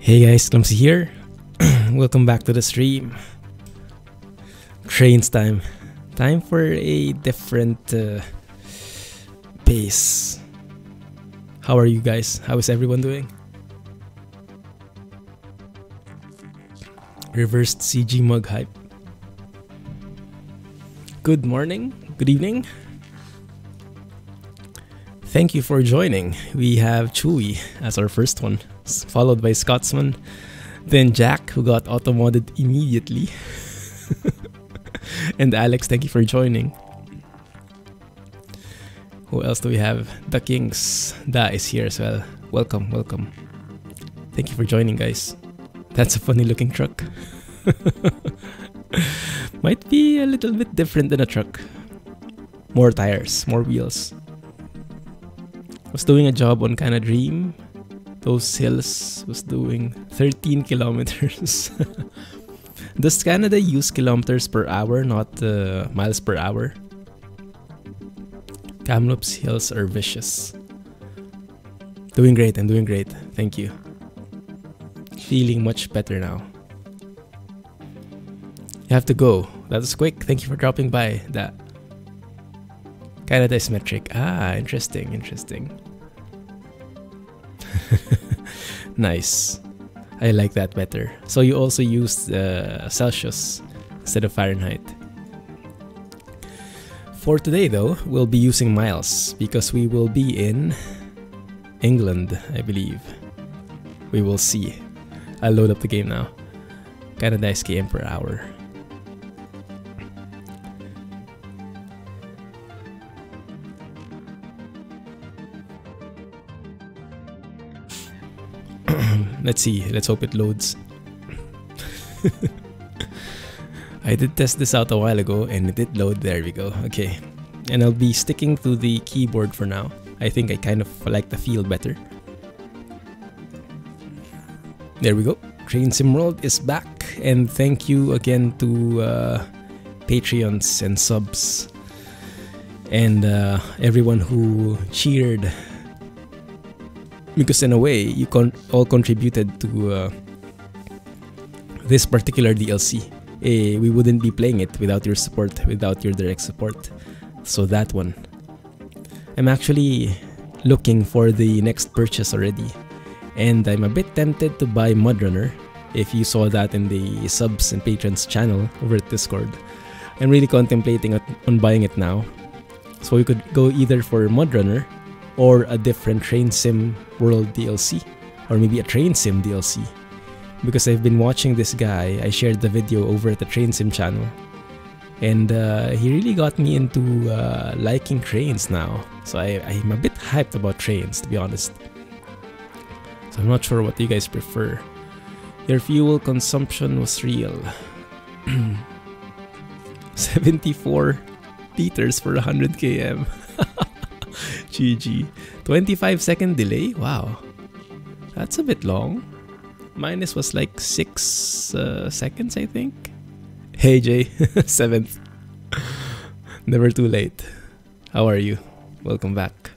Hey guys, Clumsy here. Welcome back to the stream. Trains time. Time for a different pace. How are you guys? How is everyone doing? Reversed CG mug hype. Good morning, good evening. Thank you for joining. We have Chewy as our first one, followed by Scotsman, then Jack, who got auto-modded immediately, and Alex, thank you for joining. Who else do we have? The Kings. Da is here as well. Welcome, welcome. Thank you for joining, guys. That's a funny looking truck. Might be a little bit different than a truck. More tires, more wheels. Was doing a job on Canada Dream. Those hills was doing 13 kilometers. Does Canada use kilometers per hour, not miles per hour? Kamloops hills are vicious. Doing great, I'm doing great. Thank you. Feeling much better now. You have to go. That was quick. Thank you for dropping by. That Canada is metric. Ah, interesting, interesting. Nice. I like that better. So you also used Celsius instead of Fahrenheit. For today though, we'll be using miles because we will be in England, I believe. We will see. I'll load up the game now. Canada is km per hour. Let's see. Let's hope it loads. I did test this out a while ago and it did load. There we go. Okay. And I'll be sticking to the keyboard for now. I think I kind of like the feel better. There we go. Train Sim World is back. And thank you again to Patreons and subs. And everyone who cheered. Because in a way, you all contributed to this particular DLC. We wouldn't be playing it without your support, without your direct support. So that one. I'm actually looking for the next purchase already. And I'm a bit tempted to buy Mudrunner. If you saw that in the subs and patrons channel over at Discord. I'm really contemplating on buying it now. So we could go either for Mudrunner or a different Train Sim World DLC, or maybe a Train Sim DLC. Because I've been watching this guy, I shared the video over at the Train Sim channel, and he really got me into liking trains now. So I'm a bit hyped about trains, to be honest. So I'm not sure what you guys prefer. Your fuel consumption was real. 74 liters for 100 km. GG. 25-second delay? Wow. That's a bit long. Minus was like 6 seconds, I think. Hey Jay, 7th. Never too late. How are you? Welcome back.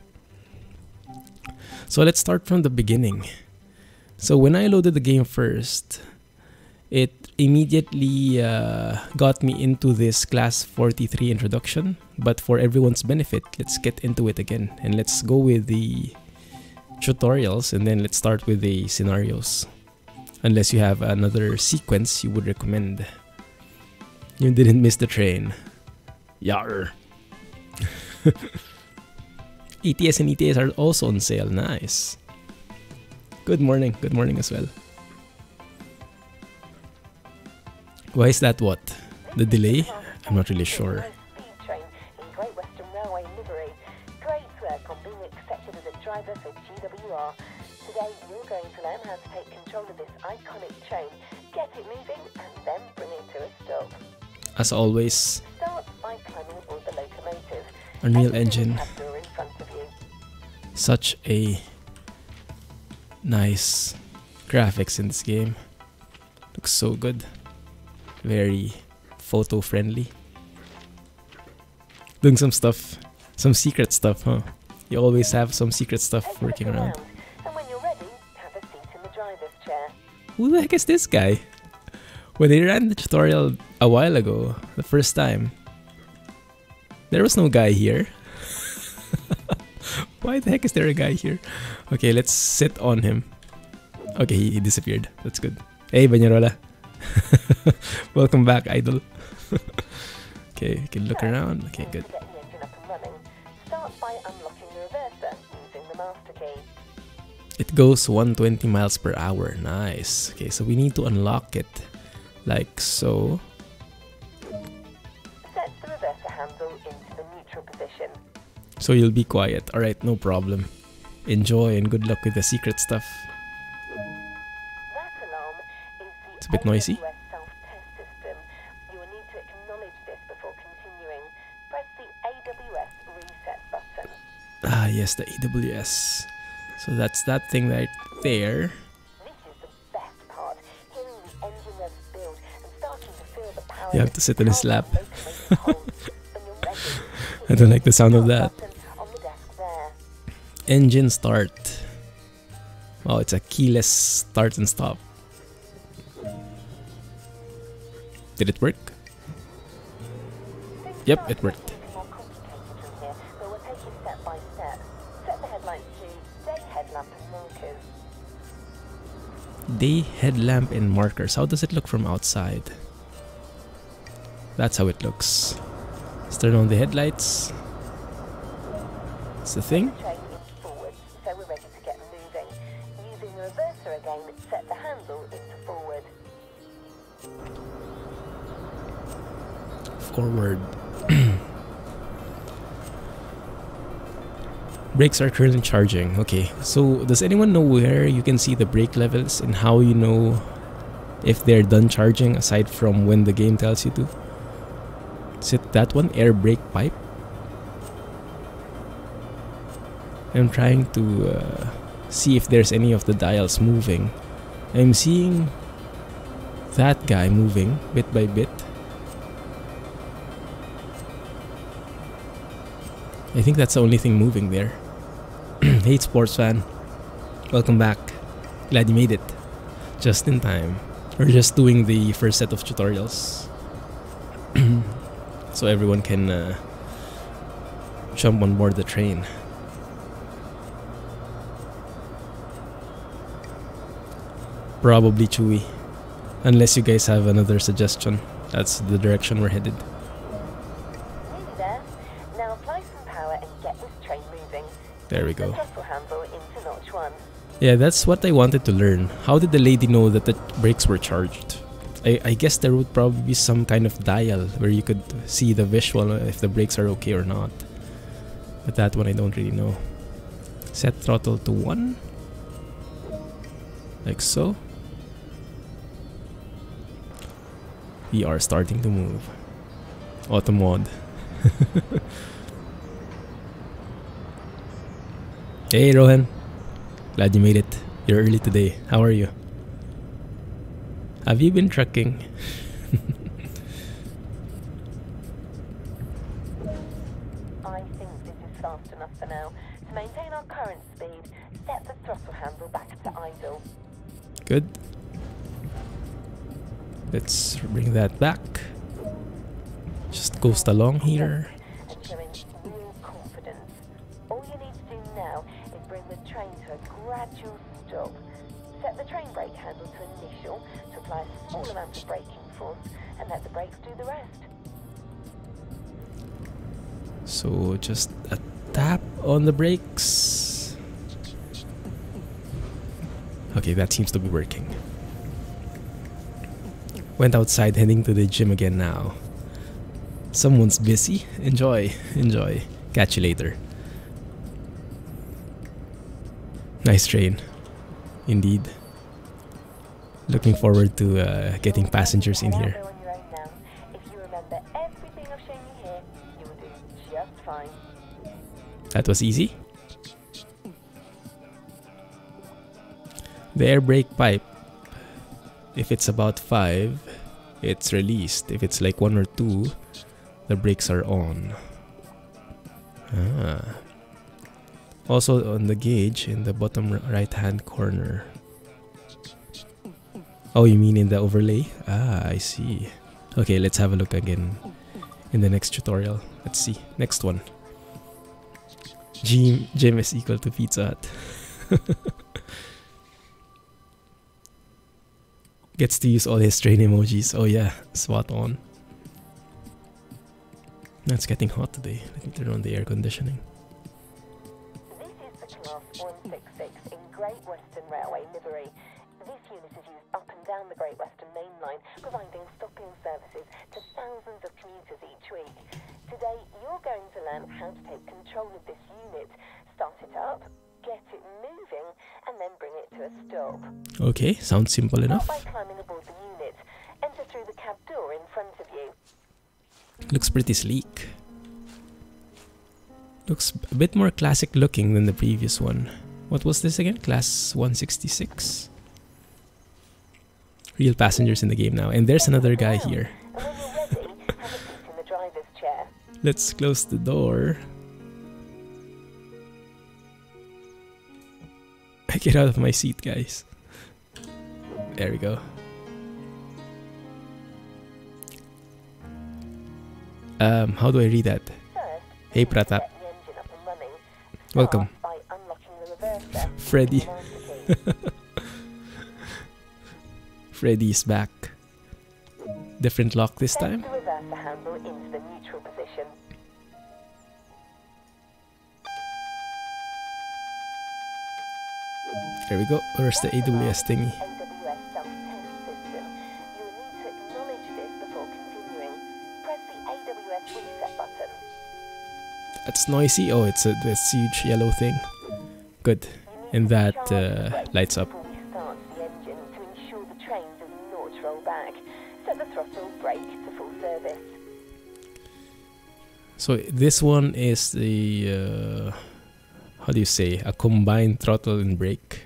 So let's start from the beginning. So when I loaded the game first, it immediately got me into this class 43 introduction. But for everyone's benefit, let's get into it again. And let's go with the tutorials and then let's start with the scenarios. Unless you have another sequence you would recommend. You didn't miss the train. Yar. ETS and ETS are also on sale. Nice. Good morning. Good morning as well. Why is that what? The delay? I'm not really sure. Today you're going to learn how to take control of this iconic train, get it moving and then bring it to a stop. As always, start by climbing aboard the locomotive. Unreal Engine. In front of you. Such a nice graphics in this game. Looks so good. Very photo friendly. Doing some stuff, some secret stuff, huh? You always have some secret stuff working around. And when you're ready, have a seat in the driver's chair. Who the heck is this guy? When they ran the tutorial a while ago, the first time, there was no guy here. Why the heck is there a guy here? Okay, let's sit on him. Okay, he disappeared. That's good. Hey, Banyarola. Welcome back, idol. Okay, you can look around. Okay, good. To get the engine up and running, start by unlocking the reverser using the master key. It goes 120 miles per hour. Nice. Okay, so we need to unlock it like so. Set the reverser handle into the neutral position. So you'll be quiet. Alright, no problem. Enjoy and good luck with the secret stuff. That alarm is the It's a bit noisy. AWS self-test system. You will need to acknowledge this before continuing. Press the AWS reset button. Ah, yes, the AWS. So that's that thing right there. This is the best part. Hearing the engine revs build and starting to feel the power. You have to sit on his lap. When you're ready, I don't like the sound of that. button on the desk there. Engine start. Oh, it's a keyless start and stop. Did it work? Yep, it worked. More complicated from here, but we'll take it step by step. Set the headlights to day headlamp and markers. Day headlamp and markers. How does it look from outside? That's how it looks. Let's turn on the headlights. That's the thing. Train into forward, so we're ready to get moving. Using the reverser again, set the handle into forward. Forward. Brakes are currently charging. Okay, so does anyone know where you can see the brake levels and how you know if they're done charging aside from when the game tells you to? Is it that one? Air brake pipe? I'm trying to see if there's any of the dials moving. I'm seeing that guy moving bit by bit. I think that's the only thing moving there. Hey, sports fan. Welcome back. Glad you made it. Just in time. We're just doing the first set of tutorials. So everyone can jump on board the train. Probably Chewy. Unless you guys have another suggestion. That's the direction we're headed. Nearly there. Now apply some power and get this train moving. There we The go. throttle handle into notch 1. Yeah, that's what I wanted to learn. How did the lady know that the brakes were charged? I guess there would probably be some kind of dial where you could see the visual if the brakes are okay or not. But that one I don't really know. Set throttle to 1. Like so. We are starting to move. Auto mode. Hey Rohan. Glad you made it. You're early today. How are you? Have you been trucking? I think this is fast enough for now. To maintain our current speed, set the throttle handle back to idle. Good. Let's bring that back. Just coast along here. And showing real confidence. All you need to do now is bring the train to a gradual stop. Set the train brake handle to initial to apply a small amount of braking force and let the brakes do the rest. So just a tap on the brakes. Okay, that seems to be working. Went outside, heading to the gym again now. Someone's busy. Enjoy, enjoy. Catch you later. Nice train. Indeed. Looking forward to getting passengers in here. Go on your own now. If you remember everything I've shown you here, you will do just fine. That was easy. The air brake pipe, if it's about 5, it's released. If it's like 1 or 2, the brakes are on. Ah. Also on the gauge in the bottom right hand corner. Oh, you mean in the overlay? Ah, I see. Okay, let's have a look again in the next tutorial. Let's see. Next one. Gym is equal to Pizza Hut. Gets to use all his train emojis. Oh yeah, spot on. It's getting hot today. Let me turn on the air conditioning. This is the Class 166 in Great Western Railway livery. This unit is used up and down the Great Western Main Line, providing stopping services to thousands of commuters each week. Today, you're going to learn how to take control of this unit, start it up, get it moving, and then bring it to a stop. Okay, sounds simple enough. Start by climbing aboard the unit. Enter through the cab door in front of you. Looks pretty sleek. Looks a bit more classic looking than the previous one. What was this again? Class 166. Real passengers in the game now. And there's another guy here. And when you're ready, have a seat in the driver's chair. Let's close the door. I get out of my seat, guys. There we go. How do I read that? First, Hey Pratap. set the engine up and running. Start Welcome. by unlocking the reverser. Freddy. Master key. Freddy's back. Different lock this Set time. the reverser handle into the neutral position. There we go. Where's the AWS thingy? AWS self-test system. You will need to acknowledge this before continuing. Press the AWS reset button. That's noisy. Oh, it's this huge yellow thing. Good. You need And to that charge the brakes lights up. before you start the engine to ensure the train does not roll back. Set the throttle brake to full service. So this one is the how do you say, a combined throttle and brake.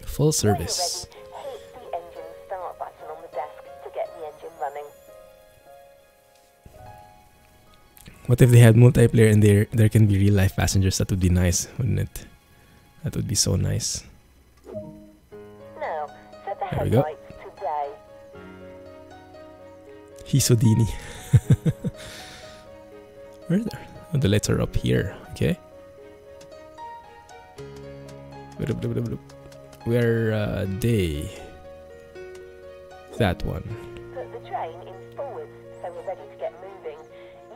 Full service. When you're ready, hit the engine start button on the desk to get the engine running. What if they had multiplayer and there can be real life passengers? That would be nice, wouldn't it? That would be so nice. Now, set the There we go. headlights to day. Hisodini. Where are they? Oh, the lights are up here. Okay. Where are they? That one. Put the train in forwards so we're ready to get moving.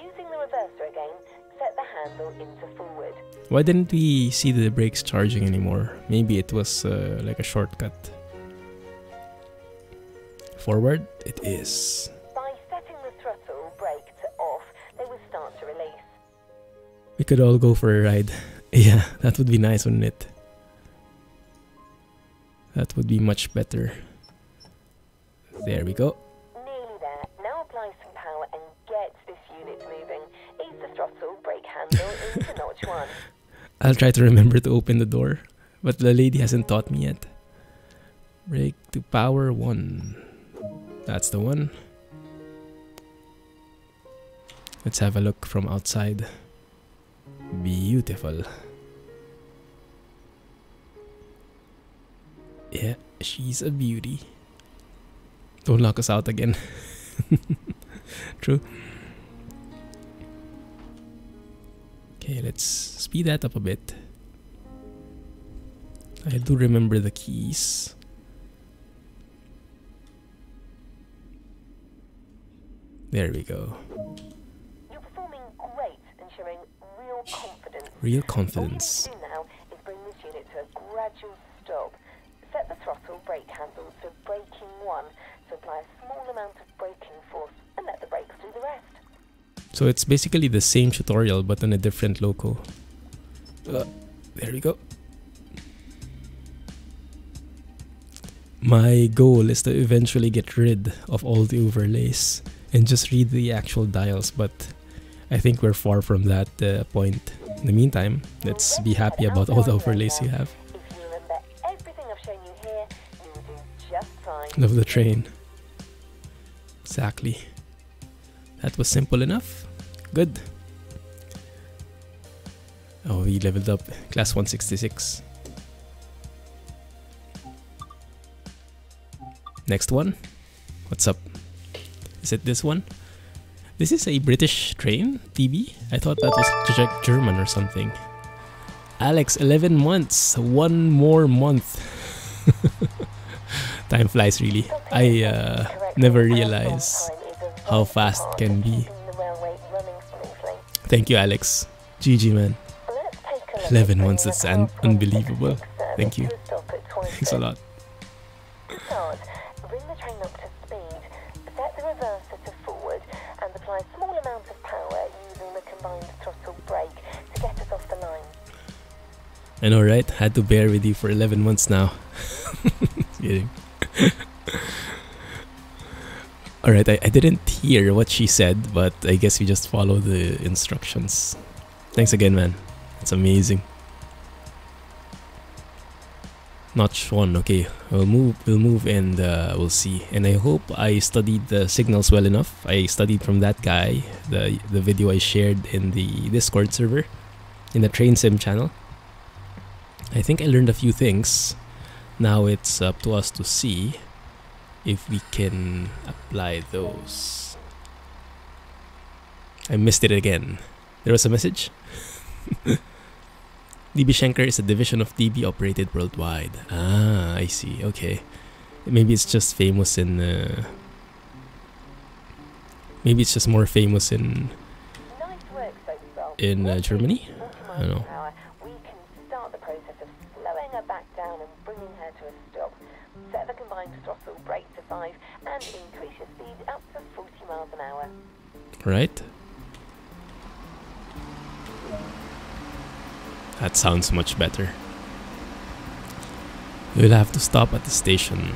Using the reverser again, set the handle into forward. Why didn't we see the brakes charging anymore? Maybe it was like a shortcut. Forward it is. By setting the throttle brake to off, they will start to release. We could all go for a ride. Yeah, that would be nice, wouldn't it? That would be much better. There we go. Nearly there. Now apply some power and get this unit moving. Ease the throttle brake handle into notch 1. I'll try to remember to open the door, but the lady hasn't taught me yet. Brake to power 1. That's the one. Let's have a look from outside. Beautiful. Yeah, she's a beauty. Don't lock us out again. True. Okay, let's speed that up a bit. I do remember the keys. There we go. You're performing great and showing real confidence. Real All you confidence. need to do now is bring this unit to a gradual stop. Set the throttle brake handle to braking 1 to apply a small amount of braking force and let the brakes do the rest. So it's basically the same tutorial but on a different loco. There we go. My goal is to eventually get rid of all the overlays and just read the actual dials, but I think we're far from that point. In the meantime, let's be happy about all the overlays you have. If you remember everything I've shown you here, you will do just fine. Love the train. Exactly. That was simple enough. Good. Oh, we leveled up. Class 166. Next one. What's up? Is it this one? This is a British train, TB? I thought that was German or something. Alex, 11 months. One more month. Time flies, really. I never realize how fast it can be. Thank you, Alex. GG, man. 11 months, that's unbelievable. Thank you. Thanks a lot. Bring the train up to speed, set the reverser to forward, and apply a small amount of power using the combined throttle brake to get us off the line. I know, right? Had to bear with you for 11 months now. Kidding. Alright, I didn't hear what she said, but I guess we just follow the instructions. Thanks again, man. It's amazing. Notch 1, okay. We'll move and we'll see. And I hope I studied the signals well enough. I studied from that guy, the video I shared in the Discord server, in the Train Sim channel. I think I learned a few things. Now it's up to us to see if we can apply those. I missed it again. There was a message? DB Schenker is a division of DB operated worldwide. Ah, I see. Okay. Maybe it's just famous in... maybe it's just more famous in... in Germany? I don't know. We can start the process of slowing her back down and bringing her to a stop. Set the combined throttle brake to 5 and increase your speed up to 40 miles an hour. Right. That sounds much better. We'll have to stop at the station.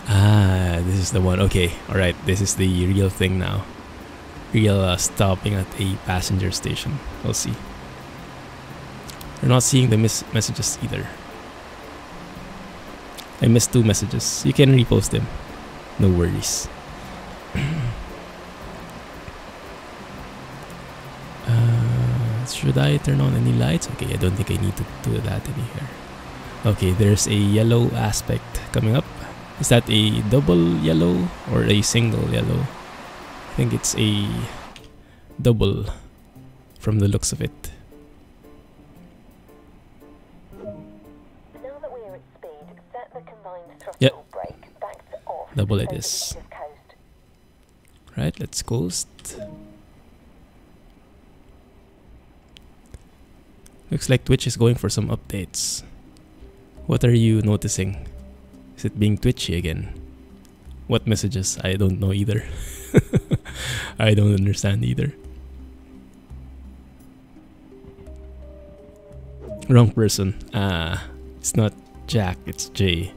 Ah, this is the one. Okay, alright. This is the real thing now. Real stopping at a passenger station. We'll see. We're not seeing the messages either. I missed 2 messages. You can repost them. No worries. Should I turn on any lights? Okay, I don't think I need to do that in here. Okay, there's a yellow aspect coming up. Is that a double yellow or a single yellow? I think it's a double from the looks of it. Now that we are at speed, set the combined Yep. throttle brake back to off. Double it is. Right, let's coast. Looks like Twitch is going for some updates. What are you noticing? Is it being twitchy again? What messages? I don't know either. I don't understand either. Wrong person. Ah, it's not Jack, it's Jay.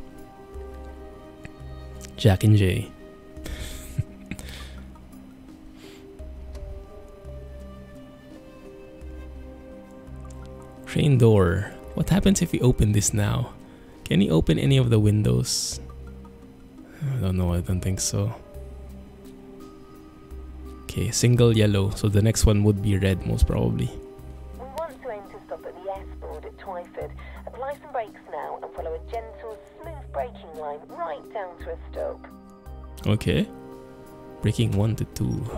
Jack and Jay. Train door. What happens if we open this now? Can we open any of the windows? I don't know, I don't think so. Okay, single yellow, so the next one would be red most probably. We want to aim to stop at the S-board at Twyford. Apply some brakes now and follow a gentle, smooth braking line right down to a stop. Okay. Braking 1 to 2.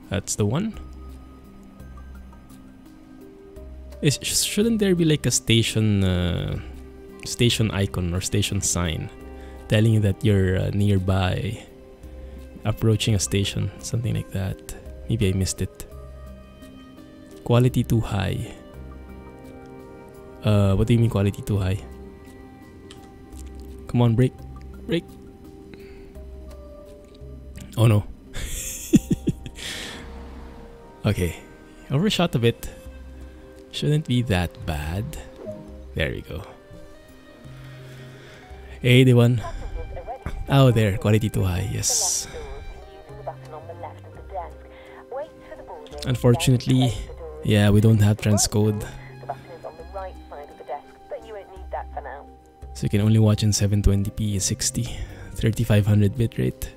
That's the one. Shouldn't there be like a station icon or station sign telling you that you're nearby, approaching a station, something like that? Maybe I missed it. Quality too high. What do you mean quality too high? Come on, brake. Brake. Oh no. Okay. Overshot a bit. Shouldn't be that bad. There we go. 81. Oh, there. Quality too high. Yes. Unfortunately, yeah, we don't have transcode. So you can only watch in 720p 60, 3500 bitrate.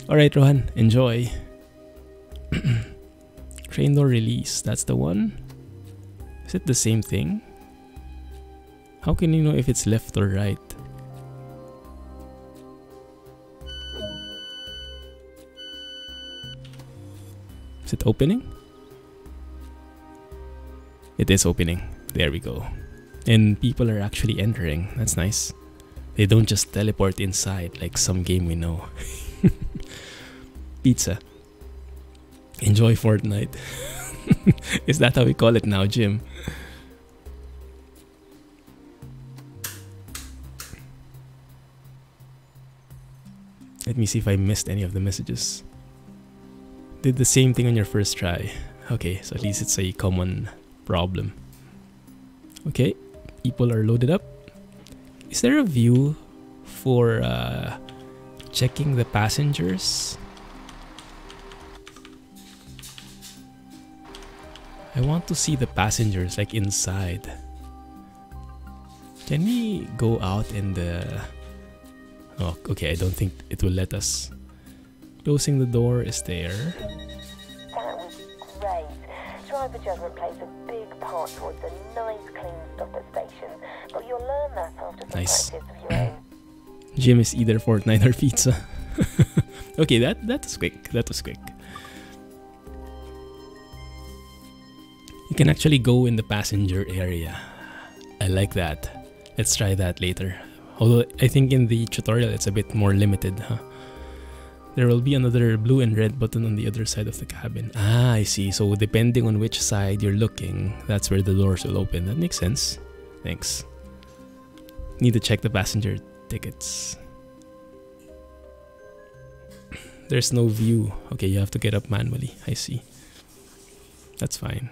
Alright, Rohan, enjoy. Train door release, that's the one. Is it the same thing? How can you know if it's left or right? Is it opening? It is opening. There we go. And people are actually entering. That's nice. They don't just teleport inside like some game we know. Pizza. Enjoy Fortnite. Is that how we call it now, Jim? Let me see if I missed any of the messages. Did the same thing on your first try. Okay, so at least it's a common problem. Okay, people are loaded up. Is there a view for checking the passengers? I want to see the passengers like inside. Can we go out in the... Oh, okay, I don't think it will let us. Closing the door is there. That was great. Driver judgment plays a big part towards a nice clean stop at stations, but you'll learn that after some Nice. practice of your own. Jim is either Fortnite or pizza. Okay, that was quick. That was quick. You can actually go in the passenger area. I like that. Let's try that later. Although I think in the tutorial it's a bit more limited, huh? There will be another blue and red button on the other side of the cabin. Ah, I see. So depending on which side you're looking, that's where the doors will open. That makes sense. Thanks. Need to check the passenger tickets. There's no view. Okay, you have to get up manually. I see. That's fine.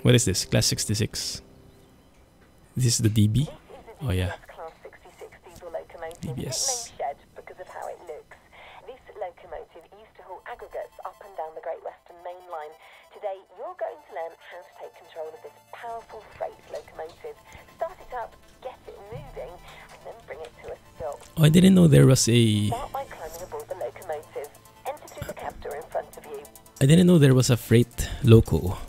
What is this? Class 66. This is the DB? Oh yeah. Class 66 diesel locomotive. DBS. Nicknamed Shed because of how it looks. This locomotive used to haul aggregates up and down the Great Western Main Line. Today, you're going to learn how to take control of this powerful freight locomotive. Start it up, get it moving, and then bring it to a stop. Oh, I didn't know there was a... Start by climbing aboard the locomotive. Enter through the cab door in front of you. I didn't know there was a freight loco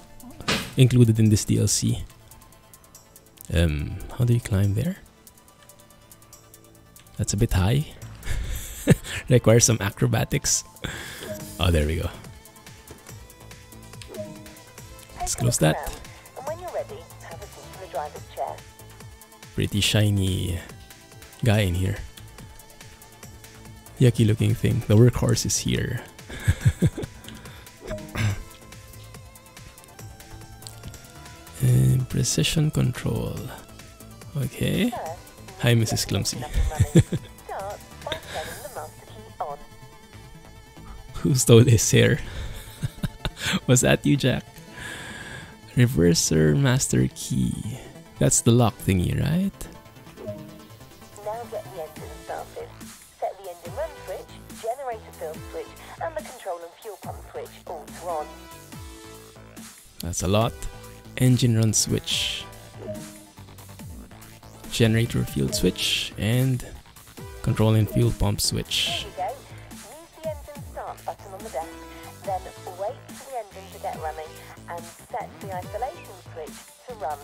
included in this DLC. How do you climb there? That's a bit high. Requires some acrobatics. Oh, there we go. Let's close that. And when you're ready, have a seat in the driver's chair. Pretty shiny guy in here. Yucky looking thing. The workhorse is here. And precision control. Okay. Hi, Mrs. Clumsy. Start by turning the master key on. Who stole his hair? Was that you, Jack? Reverser master key. That's the lock thingy, right? Now get the engine started. Set the engine run switch, generator fill switch, and the control and fuel pump switch all to on. That's a lot. Engine run switch. Generator fuel switch. And control and fuel pump switch. Here we go. Use the engine start button on the desk, then wait for the engine to get running and set the isolation switch to run.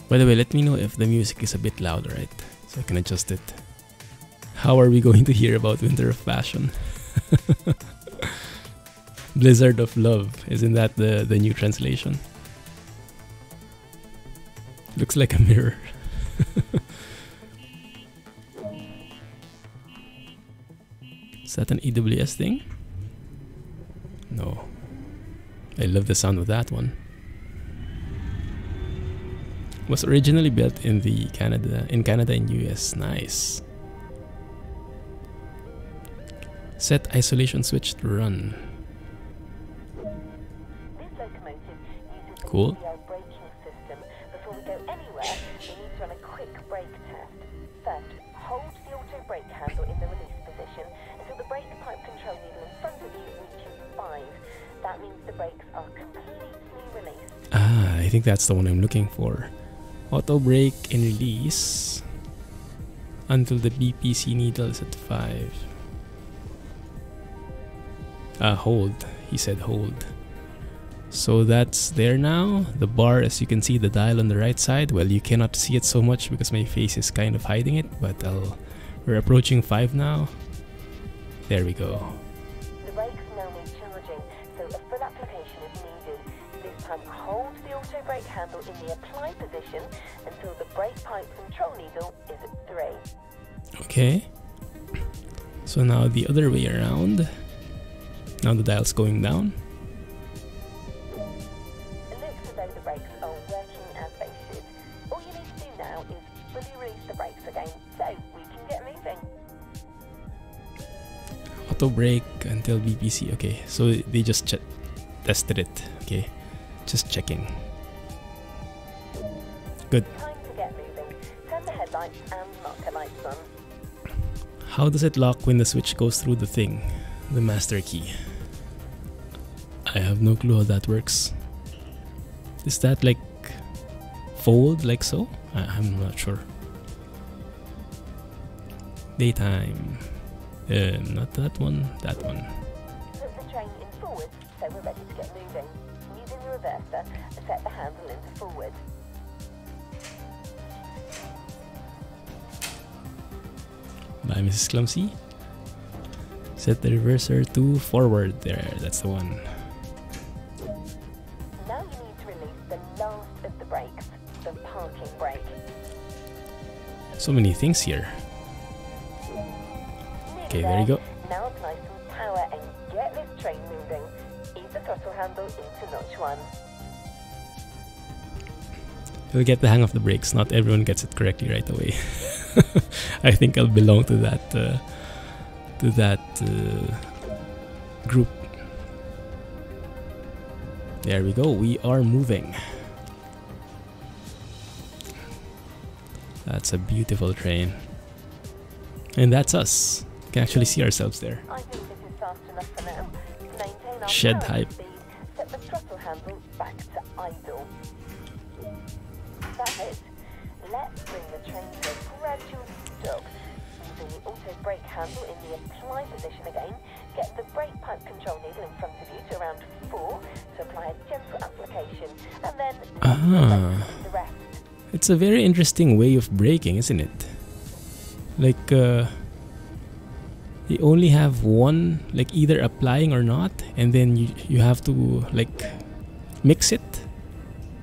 By the way, let me know if the music is a bit loud, right? So I can adjust it. How are we going to hear about Winter of Passion? Blizzard of Love. Isn't that the new translation? Looks like a mirror. Is that an AWS thing? No. I love the sound of that one. Was originally built in Canada and US. Nice. Set isolation switch to run. This locomotive uses the Cool. braking system. Before we go anywhere, we need to run a quick brake test. First, hold the auto brake handle in the release position until the brake pipe control needle in front of you reaches 5. That means the brakes are completely released. Ah, I think that's the one I'm looking for. Auto brake and release until the BPC needle is at 5. Hold. He said hold. So that's there now. The bar, as you can see, the dial on the right side. Well, you cannot see it so much because my face is kind of hiding it, but we're approaching 5 now. There we go. The brakes now need charging, so a full application is needed. This time, hold the auto brake handle in the apply position until the brake pipe control needle is at 3. Okay. So now the other way around. Now the dial's going down. It looks as though the brakes are working as they should. All you need to do now is fully release the brakes again, so we can get moving. Auto brake until BPC. Okay, so they just tested it. Okay, just checking. Good. Time to get moving. Turn the headlights and marker lights on. How does it lock when the switch goes through the thing? The master key. I have no clue how that works. Is that like fold like so? I'm not sure. Daytime. Not that one, that one. Put the train in forward so we're ready to get moving. Using the reverser, set the handle into forward. By Mrs. Clumsy. Set the reverser to forward. There, that's the one. Now you need to release the last of the brakes, the parking brake. So many things here. Okay, there you go. Now apply some power and get this train moving. Ease the throttle handle into notch 1. You'll get the hang of the brakes. Not everyone gets it correctly right away. I think I'll belong to that group. There we go. We are moving. That's a beautiful train. And that's us. We can actually see ourselves there. I think this is fast enough for now. To maintain our Shed current hype. speed, set the throttle handle back to idle. That's it. Let's bring the train to a gradual stop. Using the auto brake handle in the apply position again, get the brake pipe control needle in front of you to around 4 to apply a gentle application, and then the rest. It's a very interesting way of braking, isn't it? Like, you only have one, like either applying or not, and then you have to like mix it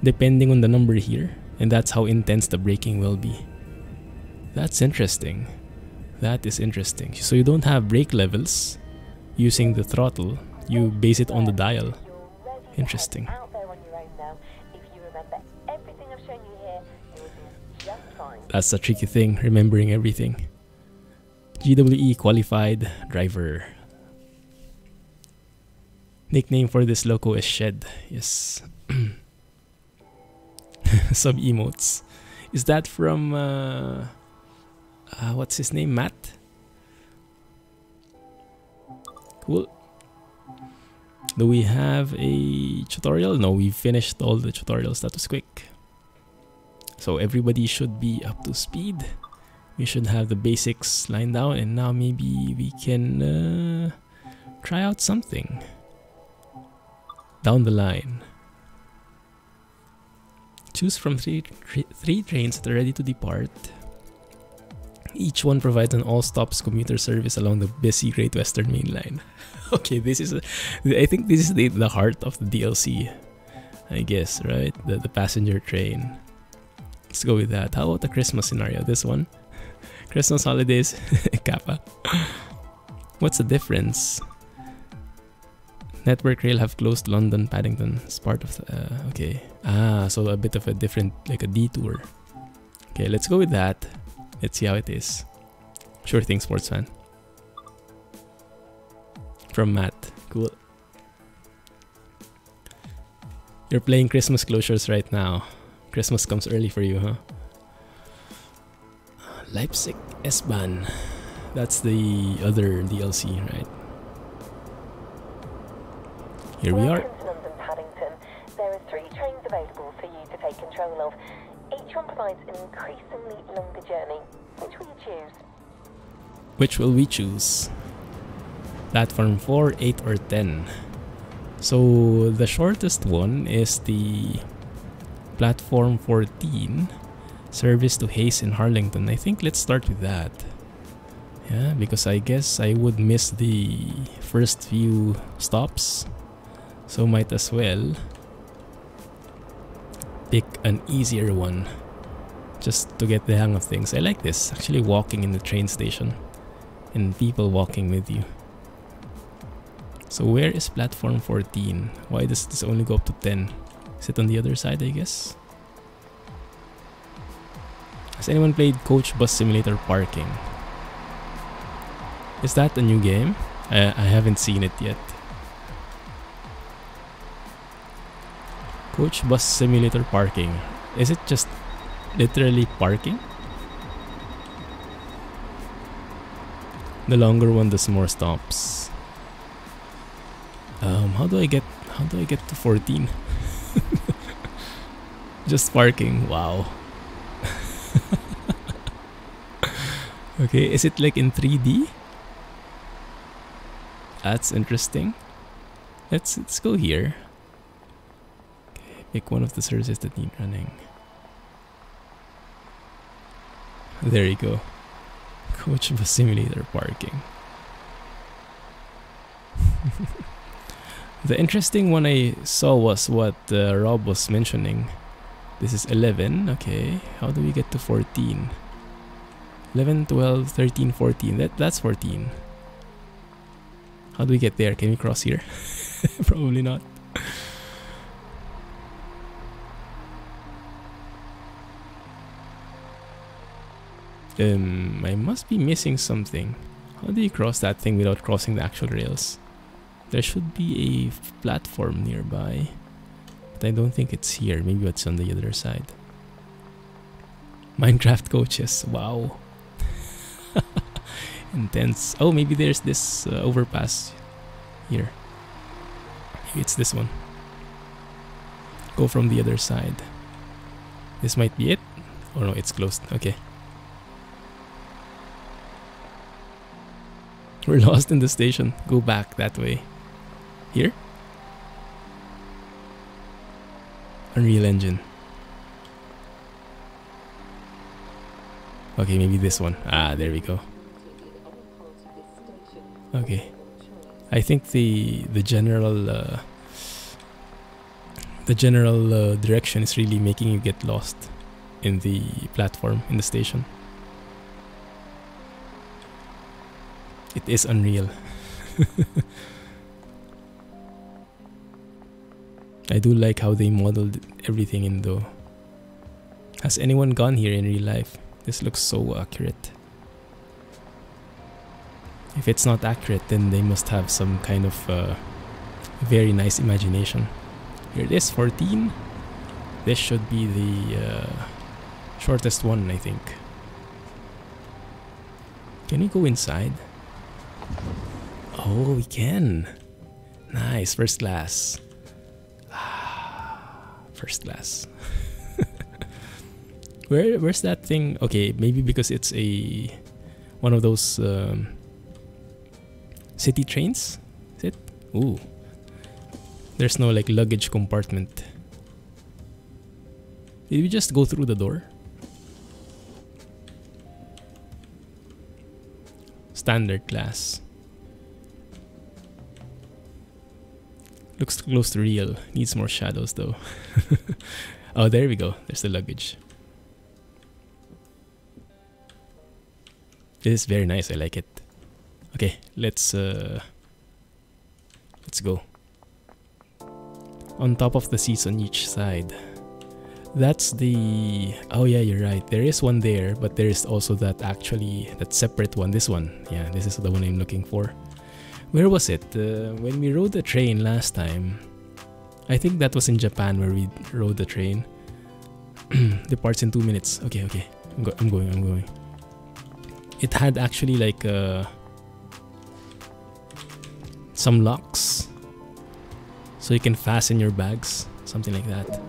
depending on the number here, and that's how intense the braking will be. That's interesting. That is interesting. So you don't have brake levels using the throttle, you base it on the dial. Interesting. Out there on your own now. If you remember everything I've shown you here, you will do just fine. That's the tricky thing, remembering everything. GWE qualified driver. Nickname for this loco is Shed. Yes. Sub emotes. Is that from what's his name? Matt? Cool. Do we have a tutorial? No, we finished all the tutorials. That was quick. So everybody should be up to speed. We should have the basics lined down, and now maybe we can try out something down the line. Choose from three trains that are ready to depart. Each one provides an all-stops commuter service along the busy Great Western Main Line. Okay, this is I think this is the heart of the DLC, I guess, right? The passenger train. Let's go with that. How about the Christmas scenario? This one. Christmas holidays, Kappa. What's the difference? Network Rail have closed London Paddington as part of the, okay. So a bit of a different, like a detour. Okay, let's go with that. Let's see how it is. Sure thing, sports fan. From Matt. Cool. You're playing Christmas closures right now. Christmas comes early for you, huh? Leipzig S-Bahn. That's the other DLC, right? Here we are. Welcome to London Paddington. There are 3 trains available for you to take control of. Each one provides an increasingly longer journey. Which will you choose? Which will we choose? Platform 4, 8, or 10? So the shortest one is the platform 14, service to Hayes in Harlington. I think let's start with that. Yeah, because I guess I would miss the first few stops, so might as well pick an easier one just to get the hang of things. I like this, actually walking in the train station and people walking with you. So where is platform 14? Why does this only go up to 10? Is it on the other side, I guess? Has anyone played Coach Bus Simulator Parking? Is that a new game? I haven't seen it yet. Coach Bus Simulator Parking. Is it just literally parking? The longer one does more stops. How do I get to 14? Just parking. Wow. Okay, is it like in 3D? That's interesting. Let's go here. Okay, pick one of the services that need running. There you go. Coach Bus Simulator Parking. The interesting one I saw was what Rob was mentioning. This is 11. Okay, how do we get to 14? 11, 12, 13, 14. That's 14. How do we get there? Can we cross here? Probably not. I must be missing something. How do you cross that thing without crossing the actual rails? There should be a platform nearby, but I don't think it's here. Maybe it's on the other side. Minecraft coaches. Wow. Intense. Oh, maybe there's this overpass here. Maybe it's this one. Go from the other side. This might be it. Oh no, it's closed. Okay. We're lost in the station. Go back that way. Here? Unreal Engine. Okay, maybe this one. Ah, there we go. Okay. I think the general direction is really making you get lost in the platform, in the station. It is unreal. I do like how they modeled everything in though. Has anyone gone here in real life? This looks so accurate. If it's not accurate, then they must have some kind of very nice imagination. Here it is, 14. This should be the shortest one, I think. Can we go inside? Oh, we can. Nice, first class. First class. Where's that thing? Okay, maybe because it's one of those city trains. Is it? Ooh. There's no like luggage compartment. Did we just go through the door? Standard class. Looks close to real. Needs more shadows though. Oh, there we go. There's the luggage. This is very nice. I like it. Okay, let's go. On top of the seats on each side. That's the... Oh yeah, you're right. There is one there, but there is also that separate one. This one. Yeah, this is the one I'm looking for. Where was it? When we rode the train last time, I think that was in Japan where we rode the train. Departs in 2 minutes. Okay. I'm going. It had actually like some locks, so you can fasten your bags, something like that.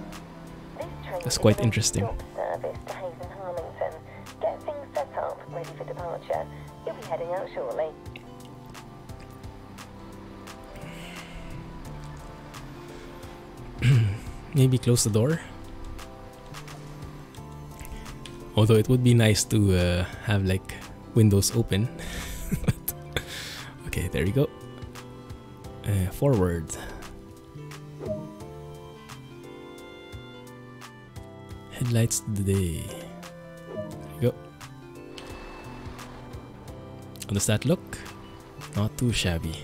That's quite interesting. Service to Hayes and Harlington. Get things set up, ready for departure. You'll be heading out shortly. Maybe close the door. Although it would be nice to have like windows open. Okay, there we go. Forward. Headlights of the day. There we go. How does that look? Not too shabby.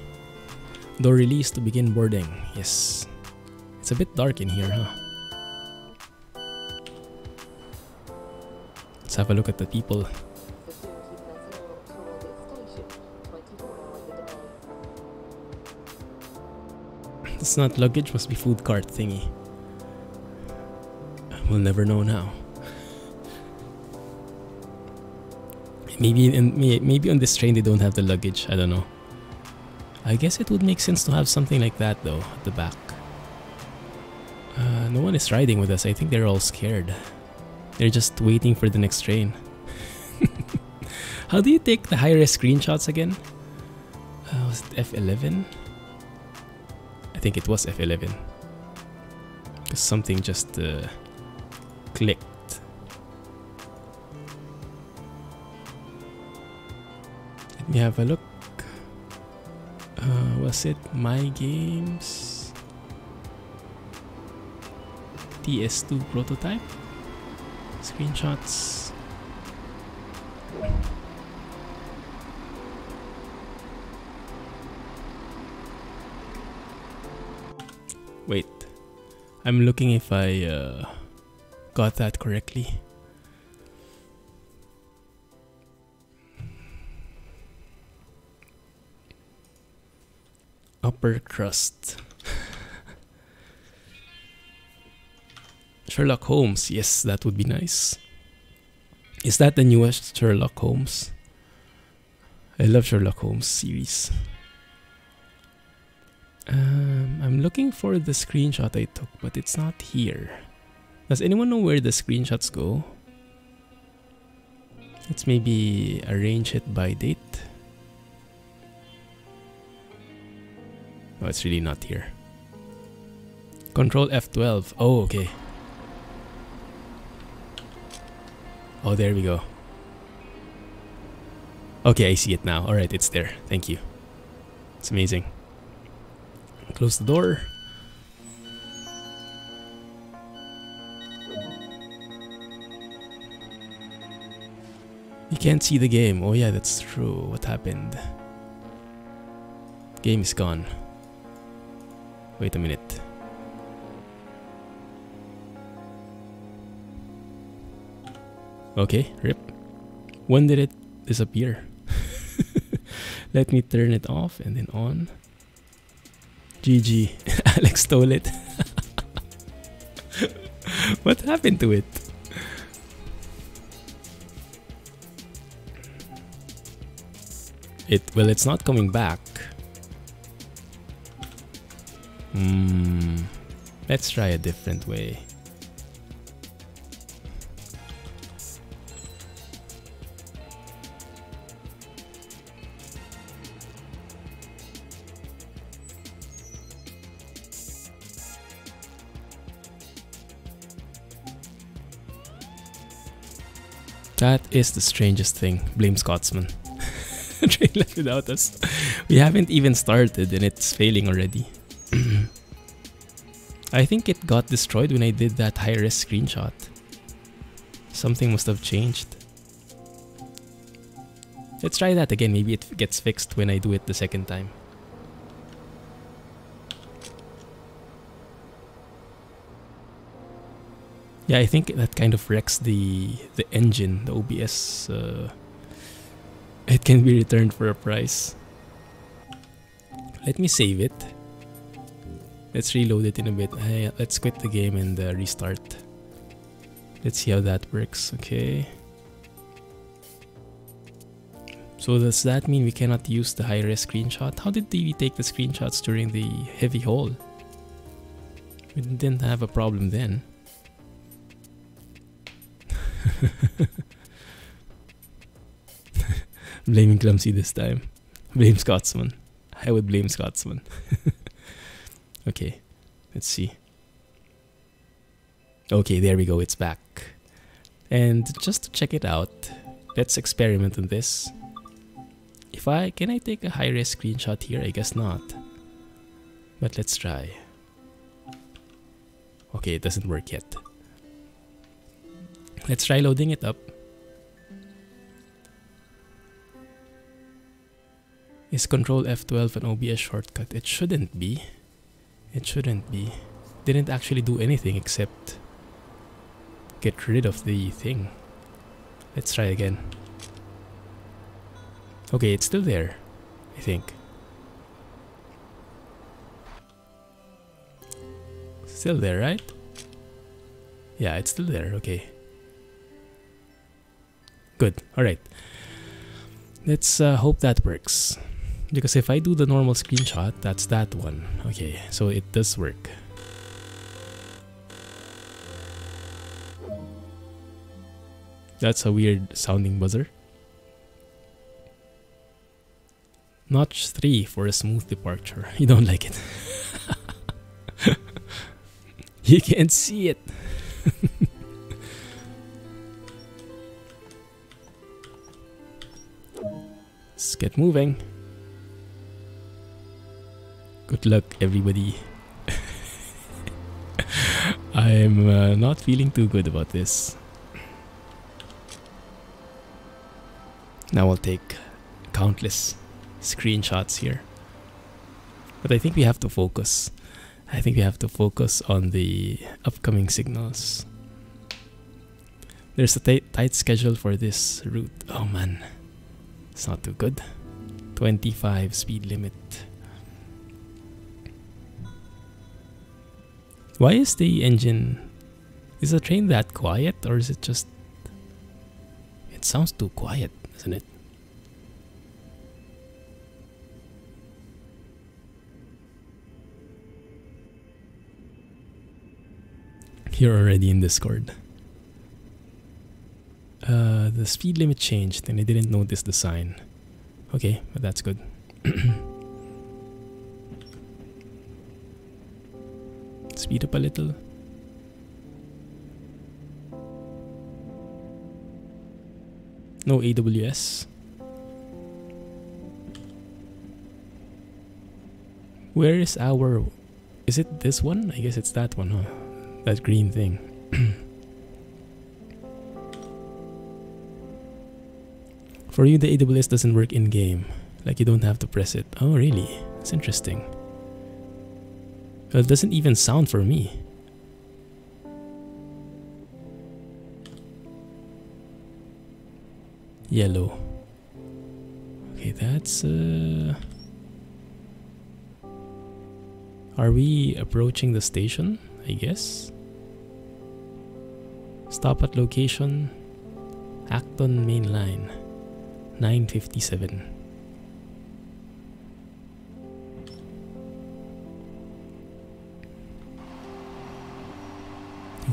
Door release to begin boarding. Yes. It's a bit dark in here, huh? Let's have a look at the people. It's not luggage, must be food cart thingy. We'll never know now. Maybe on this train they don't have the luggage. I don't know. I guess it would make sense to have something like that though at the back. No one is riding with us. I think they're all scared. They're just waiting for the next train. How do you take the high-res screenshots again? Was it F11? I think it was F11. Because something just clicked. Let me have a look. Was it My Games? TS2 prototype? Screenshots. Wait, I'm looking if I got that correctly. Upper crust. Sherlock Holmes, yes, that would be nice. Is that the newest Sherlock Holmes? I love Sherlock Holmes series. I'm looking for the screenshot I took, but it's not here. Does anyone know where the screenshots go? Let's maybe arrange it by date. Oh, it's really not here. Control F12. Oh, okay. Oh, there we go. Okay, I see it now. Alright, it's there. Thank you. It's amazing. Close the door. You can't see the game. Oh yeah, that's true. What happened? Game is gone. Wait a minute. Okay, rip. When did it disappear? Let me turn it off and then on. GG. Alex stole it. What happened to it? Well, it's not coming back. Let's try a different way. That is the strangest thing. Blame Scotsman. Train left without us. We haven't even started and it's failing already. I think it got destroyed when I did that high-res screenshot. Something must have changed. Let's try that again. Maybe it gets fixed when I do it the second time. Yeah, I think that kind of wrecks the engine, the OBS. It can be returned for a price. Let me save it. Let's reload it in a bit. Let's quit the game and restart. Let's see how that works. Okay. So does that mean we cannot use the high-res screenshot? How did we take the screenshots during the heavy haul? We didn't have a problem then. Blaming Clumsy this time. Blame Scotsman. I would blame Scotsman. Okay, let's see. Okay, there we go, it's back. And just to check it out, let's experiment on this. Can I take a high-res screenshot here? I guess not. But let's try. Okay, it doesn't work yet. Let's try loading it up. Is Control F12 an OBS shortcut? It shouldn't be. It shouldn't be. Didn't actually do anything except get rid of the thing. Let's try again. Okay, it's still there, I think. Still there, right? Yeah, it's still there, okay. Good, alright. Let's hope that works. Because if I do the normal screenshot, that's that one. Okay, so it does work. That's a weird sounding buzzer. Notch 3 for a smooth departure. You don't like it. You can't see it. Let's get moving. Good luck, everybody. I'm not feeling too good about this. Now I'll take countless screenshots here. But I think we have to focus. I think we have to focus on the upcoming signals. There's a tight schedule for this route. Oh man, it's not too good. 25 speed limit. Why is the engine... Is the train that quiet, or is it just... It sounds too quiet, doesn't it? You're already in Discord. The speed limit changed and I didn't notice the sign. Okay, but that's good. Speed up a little. No AWS. Where is our... Is it this one? I guess it's that one, huh? That green thing. For you, the AWS doesn't work in-game. Like, you don't have to press it. Oh, really? That's interesting. Well, it doesn't even sound for me. Yellow. Okay, that's... Are we approaching the station? I guess. Stop at location Acton Main Line 9:57.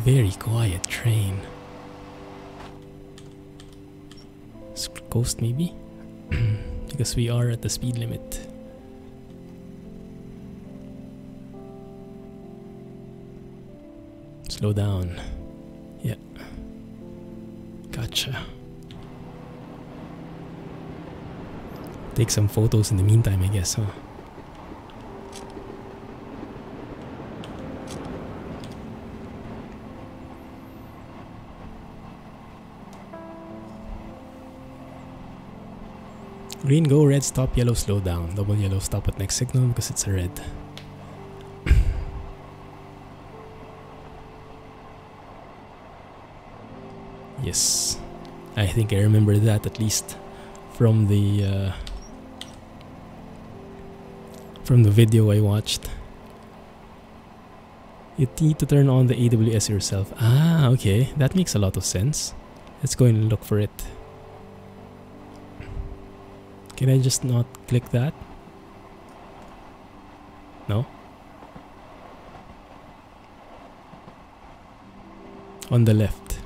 Very quiet train. Coast maybe? Because we are at the speed limit. Slow down. Yeah. Gotcha. Take some photos in the meantime, I guess, huh? Green go, red stop, yellow slow down. Double yellow stop at next signal because it's a red. Yes, I think I remember that at least from the video I watched. You need to turn on the AWS yourself. Ah, okay, that makes a lot of sense. Let's go and look for it. Can I just not click that? No? On the left.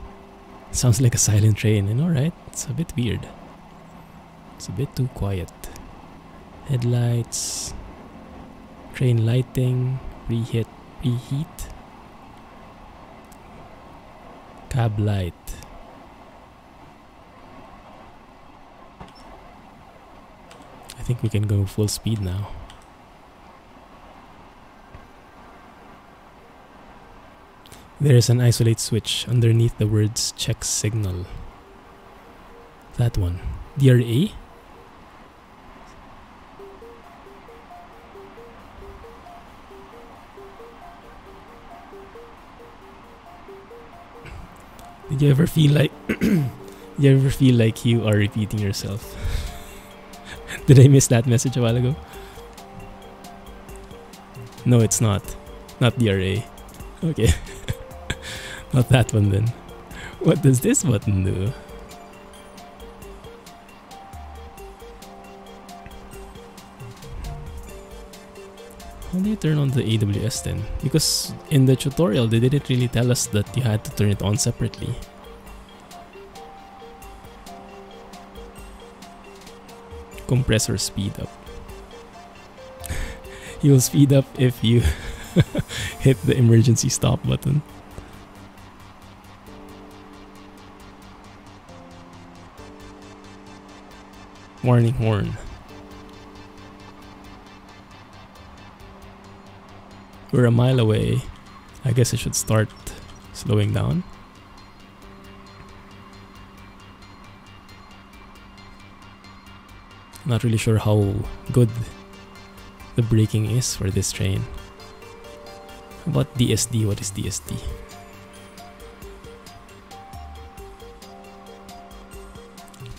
Sounds like a silent train, and alright, it's a bit weird. It's a bit too quiet. Headlights, train lighting, preheat. Cab light. I think we can go full speed now. There is an isolate switch underneath the words check signal. That one. DRA? Did you ever feel like you are repeating yourself? Did I miss that message a while ago? No, it's not. Not DRA. Okay. Not that one then. What does this button do? How do you turn on the AWS then? Because in the tutorial they didn't really tell us that you had to turn it on separately. Compressor speed up. You will speed up if you hit the emergency stop button. Warning horn. We're a mile away. I guess I should start slowing down. Not really sure how good the braking is for this train. How about DSD? What is DSD?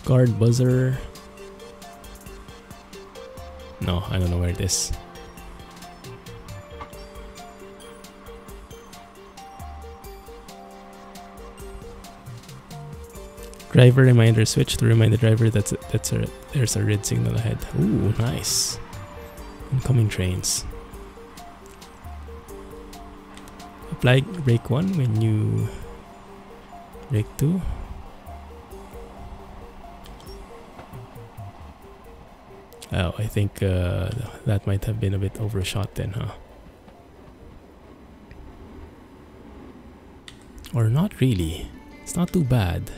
Guard buzzer. No, I don't know where it is. Driver reminder switch to remind the driver there's a red signal ahead. Ooh, nice. Incoming trains. Apply brake 1 when you brake 2. Oh, I think that might have been a bit overshot then, huh? Or not really. It's not too bad.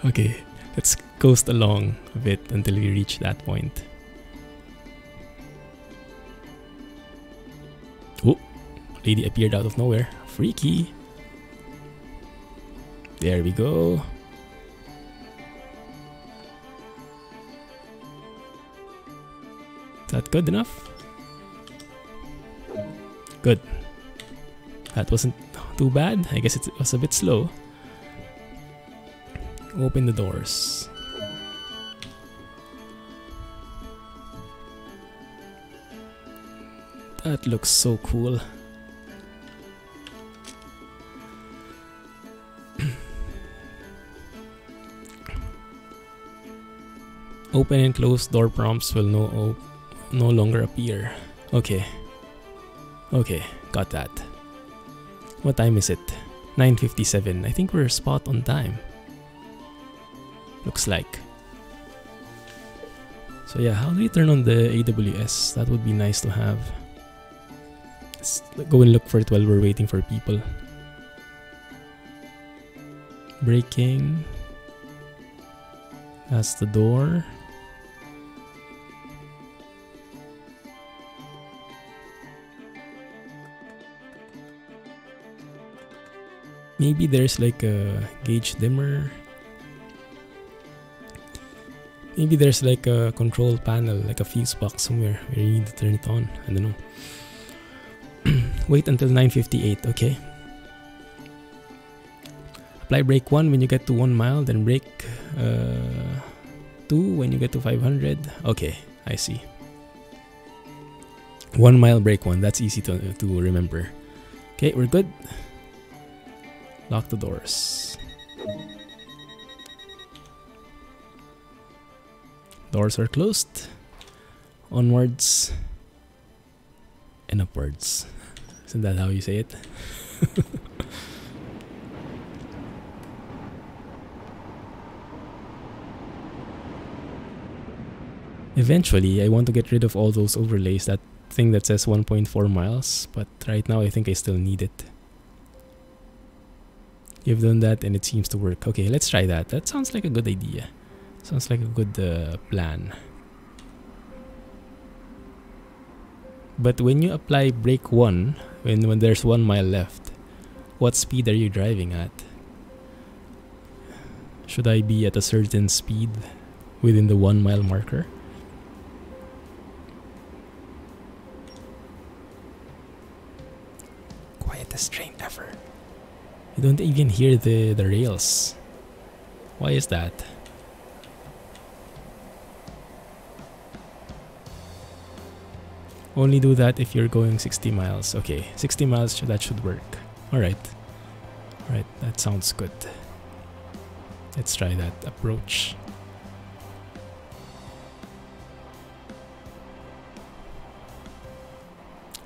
Okay, let's coast along a bit until we reach that point. Oh, lady appeared out of nowhere. Freaky. There we go. Is that good enough? Good. That wasn't too bad. I guess it was a bit slow. Open the doors. That looks so cool. Open and close door prompts will no longer appear. Okay. Okay, got that. What time is it? 9:57. I think we're spot on time. Looks like. So yeah, how do you turn on the AWS? That would be nice to have. Let's go and look for it while we're waiting for people. Braking. That's the door. Maybe there's like a gauge dimmer. Maybe there's like a control panel, like a fuse box somewhere where you need to turn it on. I don't know. Wait until 9:58, okay. Apply brake 1 when you get to 1 mile, then brake 2 when you get to 500. Okay, I see. 1 mile brake 1, that's easy to remember. Okay, we're good. Lock the doors. Doors are closed. Onwards and upwards. Isn't that how you say it? Eventually, I want to get rid of all those overlays that thing that says 1.4 miles, but right now I think I still need it. You've done that and it seems to work. Okay, let's try that. That sounds like a good idea. Sounds like a good plan. But when you apply brake 1, when there's 1 mile left, what speed are you driving at? Should I be at a certain speed within the 1 mile marker? Quietest train ever. You don't even hear the rails. Why is that? Only do that if you're going 60 miles. Okay, 60 miles, that should work. Alright. Alright, that sounds good. Let's try that approach.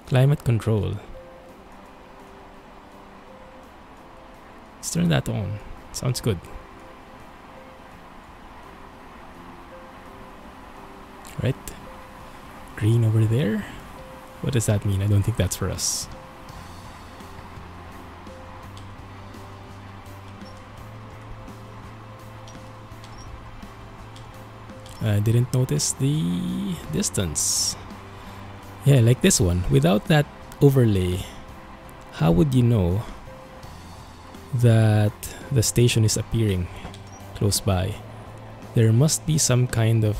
Climate control. Let's turn that on. Sounds good. Right. Green over there. What does that mean? I don't think that's for us. I didn't notice the distance. Yeah, like this one. Without that overlay, how would you know that the station is appearing close by? There must be some kind of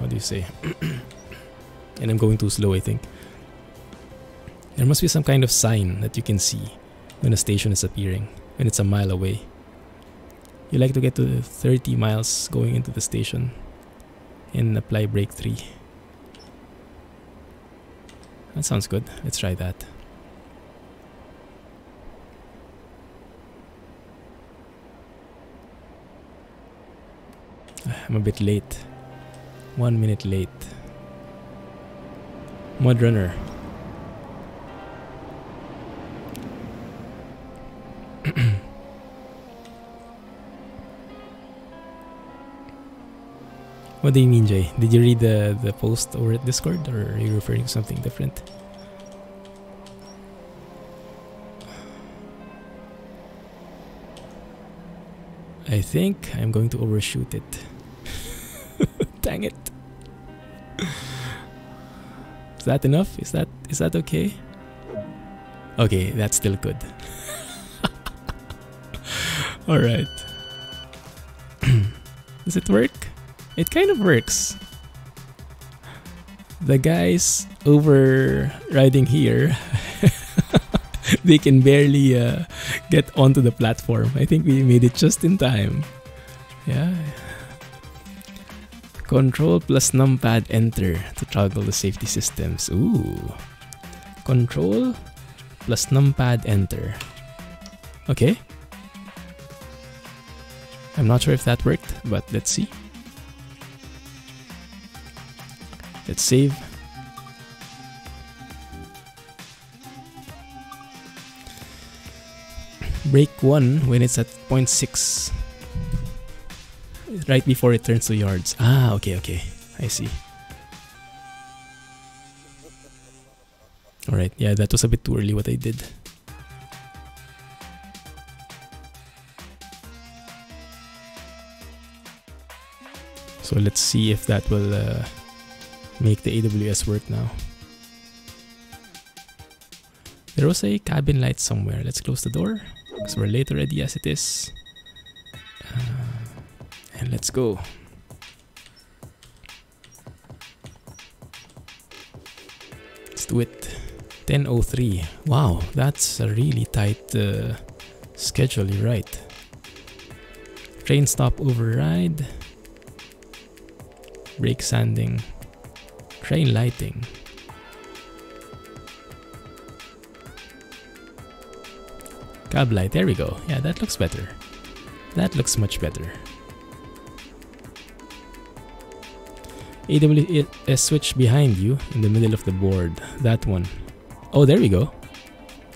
what do you say? And I'm going too slow, I think. There must be some kind of sign that you can see when a station is appearing, when it's a mile away. You like to get to 30 miles going into the station and apply brake 3. That sounds good. Let's try that. I'm a bit late. 1 minute late. Mud Runner. What do you mean, Jay? Did you read the post over at Discord, or are you referring to something different? I think I'm going to overshoot it. Dang it. Is that enough? Is that okay? Okay, that's still good. All right. Does it work? It kind of works. The guys over riding here, they can barely get onto the platform. I think we made it just in time. Yeah. Control plus numpad enter to toggle the safety systems. Ooh. Control plus numpad enter. Okay. I'm not sure if that worked, but let's see. Let's save. Brake 1 when it's at 0.6. Right before it turns to yards. Ah, okay. I see. Alright, yeah, that was a bit too early what I did. So let's see if that will make the AWS work now. There was a cabin light somewhere. Let's close the door because we're late already as it is. And let's go. Let's do it. 10:03. Wow, that's a really tight schedule, you're right. Train stop override. Brake sanding. Train lighting. Cab light, there we go. Yeah, that looks better. That looks much better. AWS switch behind you in the middle of the board. That one. Oh, there we go.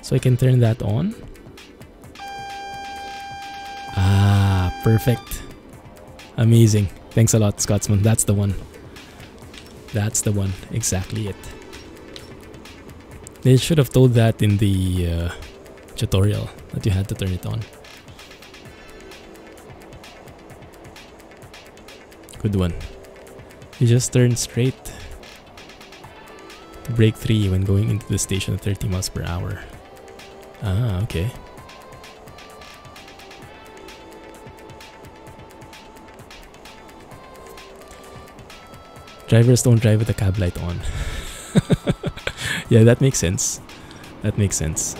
So I can turn that on. Ah, perfect. Amazing. Thanks a lot, Scotsman. That's the one. That's the one. Exactly it. They should have told that in the tutorial that you had to turn it on. Good one. You just turn straight to brake 3 when going into the station at 30 miles per hour. Ah, okay. Drivers don't drive with the cab light on. Yeah, that makes sense. That makes sense.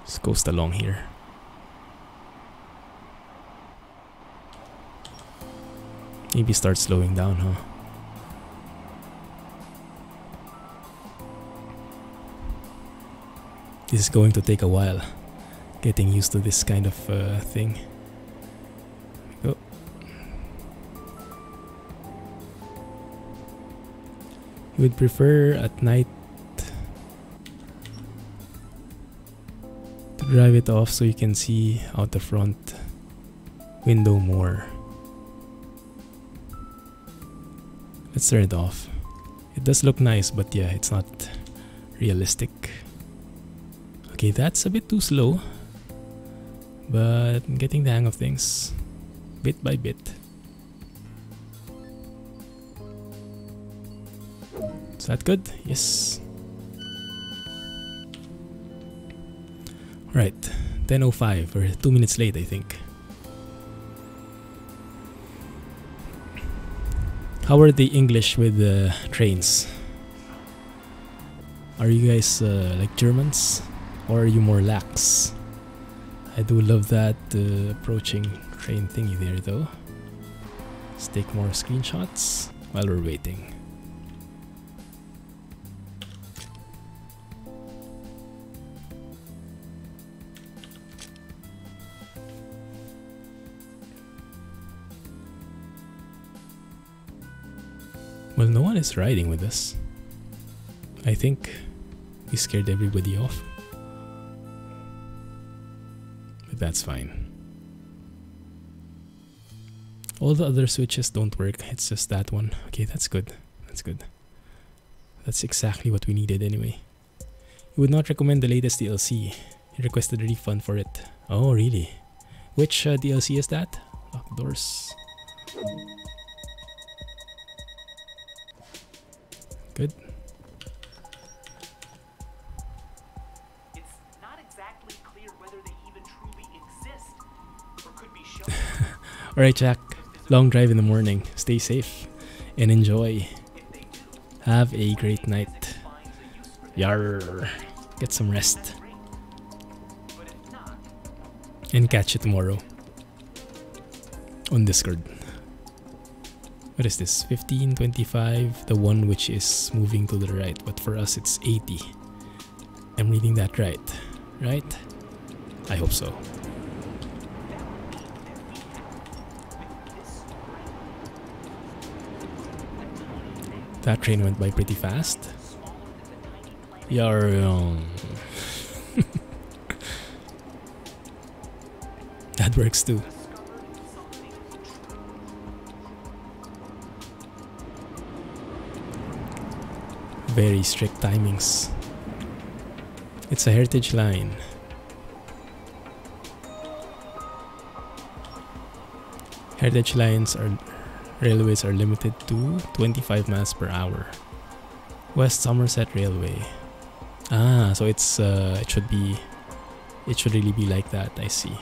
Just coast along here. Maybe start slowing down, huh? This is going to take a while. Getting used to this kind of thing. Go. You would prefer at night to drive it off so you can see out the front window more. Let's turn it off. It does look nice, but yeah, it's not realistic. Okay, that's a bit too slow, but I'm getting the hang of things bit by bit. Is that good? Yes. Right, 10:05. We're 2 minutes late, I think. How are the English with the trains? Are you guys like Germans? Or are you more lax? I do love that approaching train thingy there though. Let's take more screenshots while we're waiting. Well, no one is riding with us. I think we scared everybody off. But that's fine. All the other switches don't work, it's just that one. Okay, that's good. That's good. That's exactly what we needed anyway. You would not recommend the latest DLC. You requested a refund for it. Oh, really? Which DLC is that? Lock doors. Good. It's not exactly clear whether they even truly exist or could be shown. Alright, Jack. Long drive in the morning. Stay safe and enjoy. Have a great night. Yarr. Get some rest. And catch you tomorrow on Discord. What is this? 1525, the one which is moving to the right, but for us it's 80. I'm reading that right, right? I hope so. That train went by pretty fast. Yarr. That works too. Very strict timings. It's a heritage line. Heritage lines are railways are limited to 25 miles per hour. West Somerset Railway. Ah, so it's it should really be like that. I see.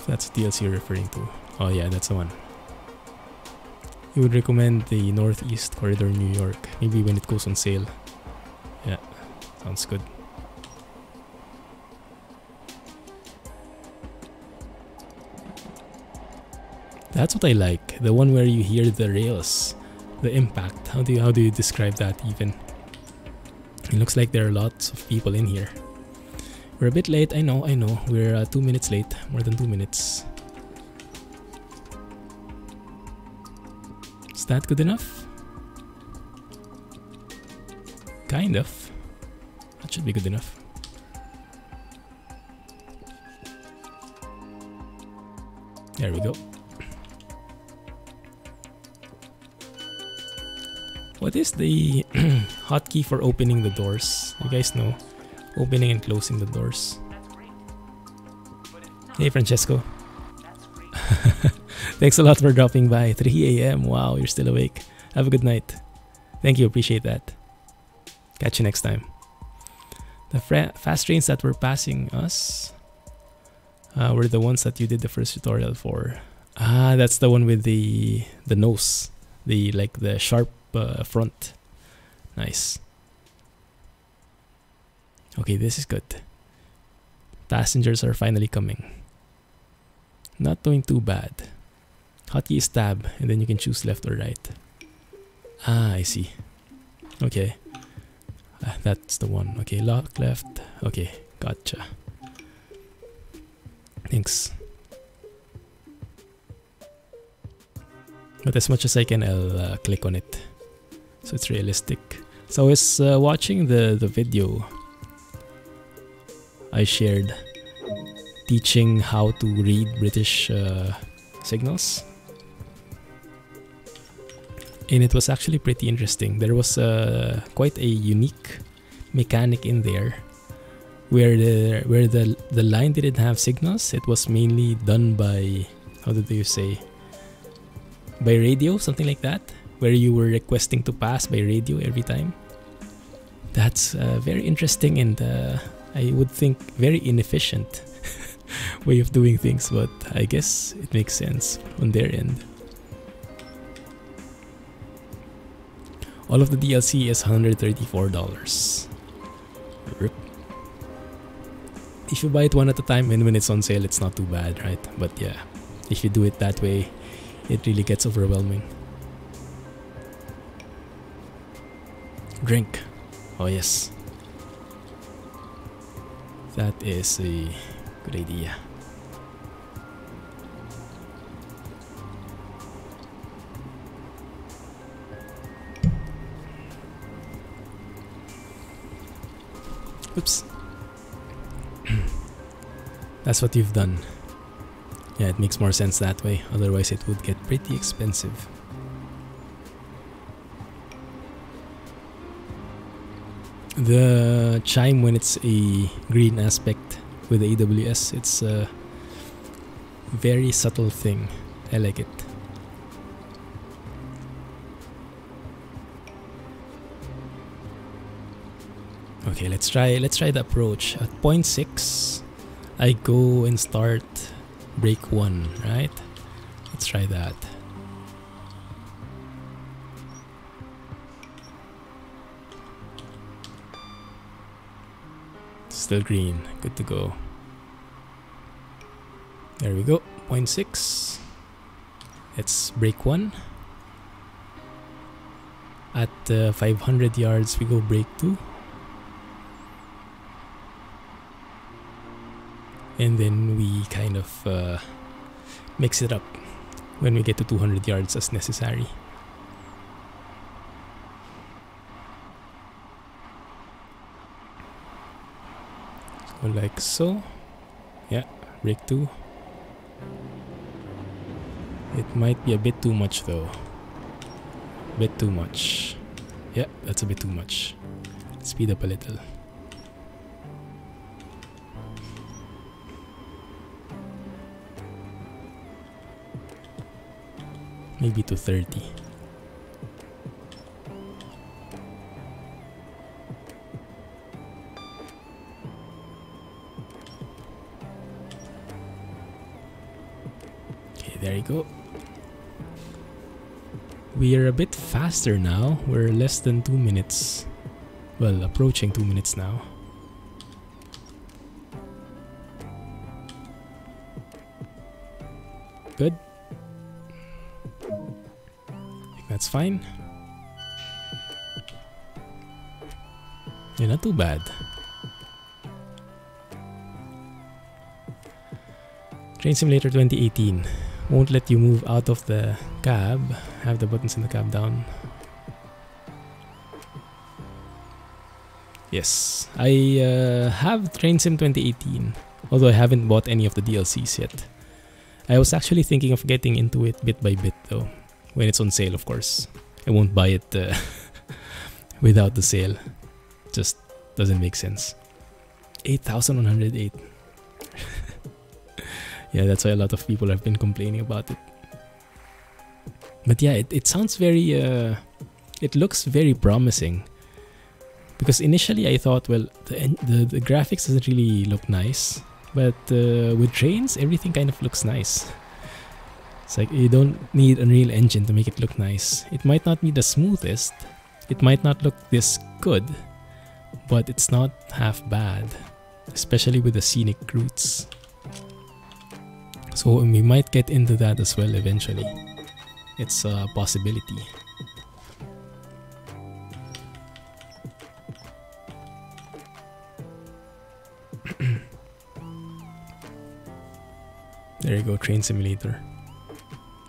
That's the DLC you're referring to. Oh yeah, that's the one. You would recommend the Northeast Corridor New York, maybe when it goes on sale. Yeah, sounds good. That's what I like, the one where you hear the rails, the impact. How do you describe that even? It looks like there are lots of people in here. We're a bit late, I know. We're 2 minutes late, more than 2 minutes. Is that good enough? Kind of. That should be good enough. There we go. What is the hotkey for opening the doors? You guys know. Opening and closing the doors. Hey Francesco. Thanks a lot for dropping by. 3 a.m. Wow, you're still awake. Have a good night. Thank you, appreciate that. Catch you next time. The fast trains that were passing us were the ones that you did the first tutorial for. Ah, that's the one with the nose. The sharp front. Nice. Okay, this is good. Passengers are finally coming. Not doing too bad. Hotkey is tab, and then you can choose left or right. Ah, I see. Okay. That's the one. Okay, lock left. Okay, gotcha. Thanks. But as much as I can, I'll click on it, so it's realistic. So I was watching the video I shared, teaching how to read British signals, and it was actually pretty interesting. There was quite a unique mechanic in there, where the line didn't have signals. It was mainly done by, how did you say, by radio, something like that, where you were requesting to pass by radio every time. That's very interesting, and I would think very inefficient way of doing things, but I guess it makes sense on their end. All of the DLC is $134. Rip. If you buy it one at a time and when it's on sale, it's not too bad, right? But yeah, if you do it that way, it really gets overwhelming. Drink. Oh yes. That is a good idea. Oops. That's what you've done. Yeah, it makes more sense that way. Otherwise, it would get pretty expensive. The chime, when it's a green aspect with the AWS, it's a very subtle thing. I like it. Okay, let's try the approach. At 0.6, I go and start break 1, right? Let's try that. Still green, good to go. There we go, 0.6. Let's break 1. At 500 yards, we go break 2. And then we kind of mix it up when we get to 200 yards as necessary. So like so. Yeah, break 2. It might be a bit too much though. Bit too much. Yeah, that's a bit too much. Speed up a little. Maybe to 30. Okay, there you go. We are a bit faster now. We're less than 2 minutes. Well, approaching 2 minutes now. Good. That's fine. Yeah, not too bad. Train Simulator 2018 won't let you move out of the cab. Have the buttons in the cab down. Yes, I have Train Sim 2018, although I haven't bought any of the DLCs yet. I was actually thinking of getting into it bit by bit though, when it's on sale of course. I won't buy it without the sale. Just doesn't make sense. 8,108. Yeah, that's why a lot of people have been complaining about it. But yeah, it sounds very... it looks very promising. Because initially I thought, well, the graphics doesn't really look nice. But with trains, everything kind of looks nice. It's like you don't need a Unreal Engine to make it look nice. It might not be the smoothest. It might not look this good. But it's not half bad. Especially with the scenic routes. So we might get into that as well eventually. It's a possibility. There you go, Train Simulator.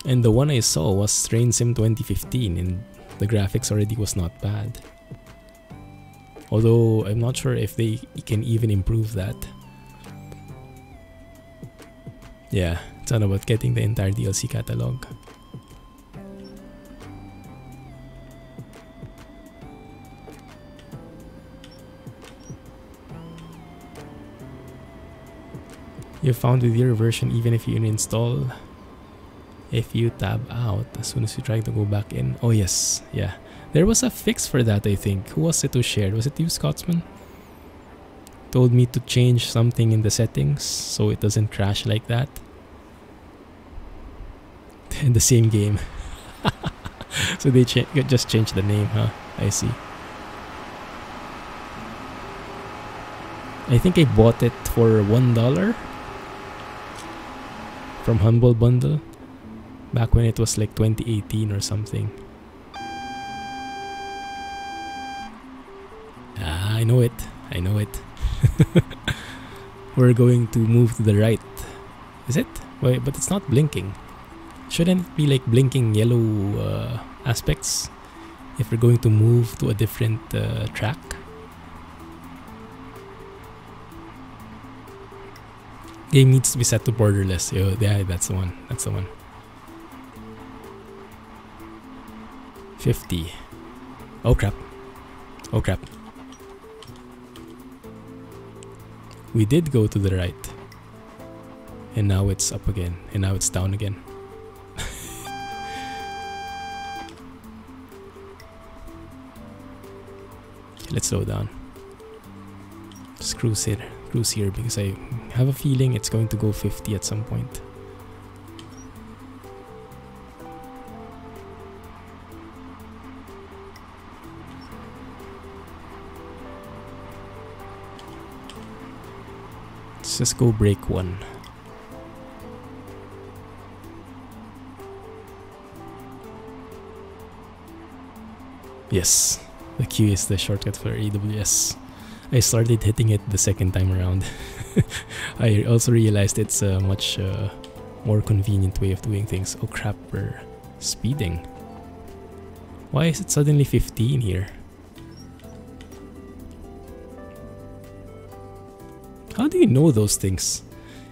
And the one I saw was Train Sim 2015 and the graphics already was not bad. Although I'm not sure if they can even improve that. Yeah, it's all about getting the entire DLC catalog. You found with your version even if you uninstall. If you tab out as soon as you try to go back in. Oh yes, yeah. There was a fix for that, I think. Who was it who shared? Was it you, Scotsman? Told me to change something in the settings so it doesn't crash like that. In the same game. So they just changed the name, huh? I see. I think I bought it for $1 from Humble Bundle back when it was like 2018 or something. Ah, I know it. I know it. We're going to move to the right. Is it? Wait, but it's not blinking. Shouldn't it be like blinking yellow aspects if we're going to move to a different track? Game needs to be set to borderless. Yo, yeah, that's the one. That's the one. 50. Oh crap. Oh crap. We did go to the right. And now it's up again. And now it's down again. Let's slow down. Just cruise here because I have a feeling it's going to go 50 at some point. Let's just go break one. Yes, the Q is the shortcut for AWS. I started hitting it the second time around. I also realized it's a much more convenient way of doing things. Oh crap, we're speeding. Why is it suddenly 15 here? How do you know those things?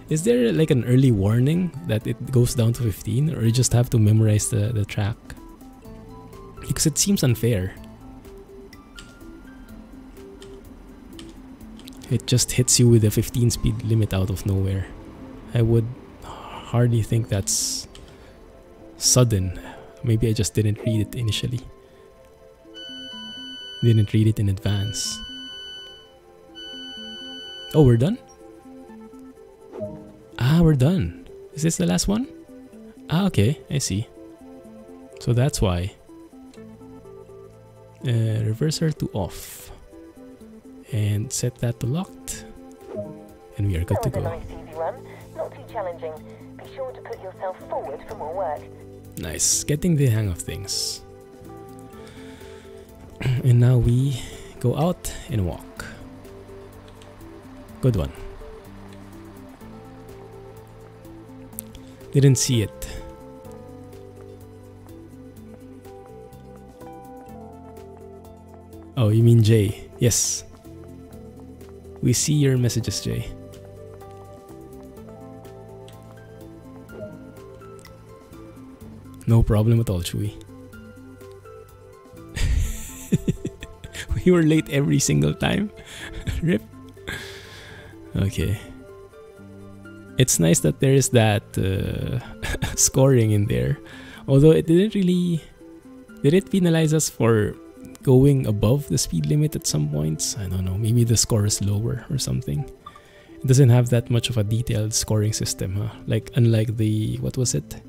Is there like an early warning that it goes down to 15, or you just have to memorize the track? Because it seems unfair. It just hits you with a 15 speed limit out of nowhere. I would hardly think that's sudden. Maybe I just didn't read it initially. Didn't read it in advance. Oh, we're done? Ah, we're done. Is this the last one? Ah, okay, I see. So that's why. Reverser to off. And set that to locked. And we are good to go. That was a nice easy run. Not too challenging. Be sure to put yourself forward for more work. Nice. Getting the hang of things. And now we go out and walk. Good one. Didn't see it. Oh, you mean J? Yes. We see your messages, Jay. No problem at all, Chewy. We were late every single time. Rip. Okay. It's nice that there is that scoring in there. Although it didn't really... Did it penalize us for going above the speed limit at some points? I don't know. Maybe the score is lower or something. It doesn't have that much of a detailed scoring system, huh? Like, unlike the... What was it?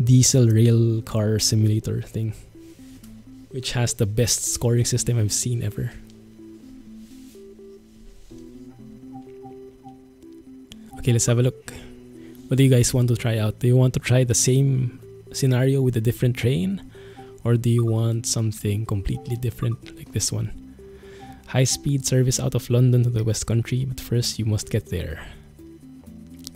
Diesel rail car simulator thing. Which has the best scoring system I've seen ever. Okay, let's have a look. What do you guys want to try out? Do you want to try the same scenario with a different train? Or do you want something completely different like this one? High-speed service out of London to the West Country, but first you must get there.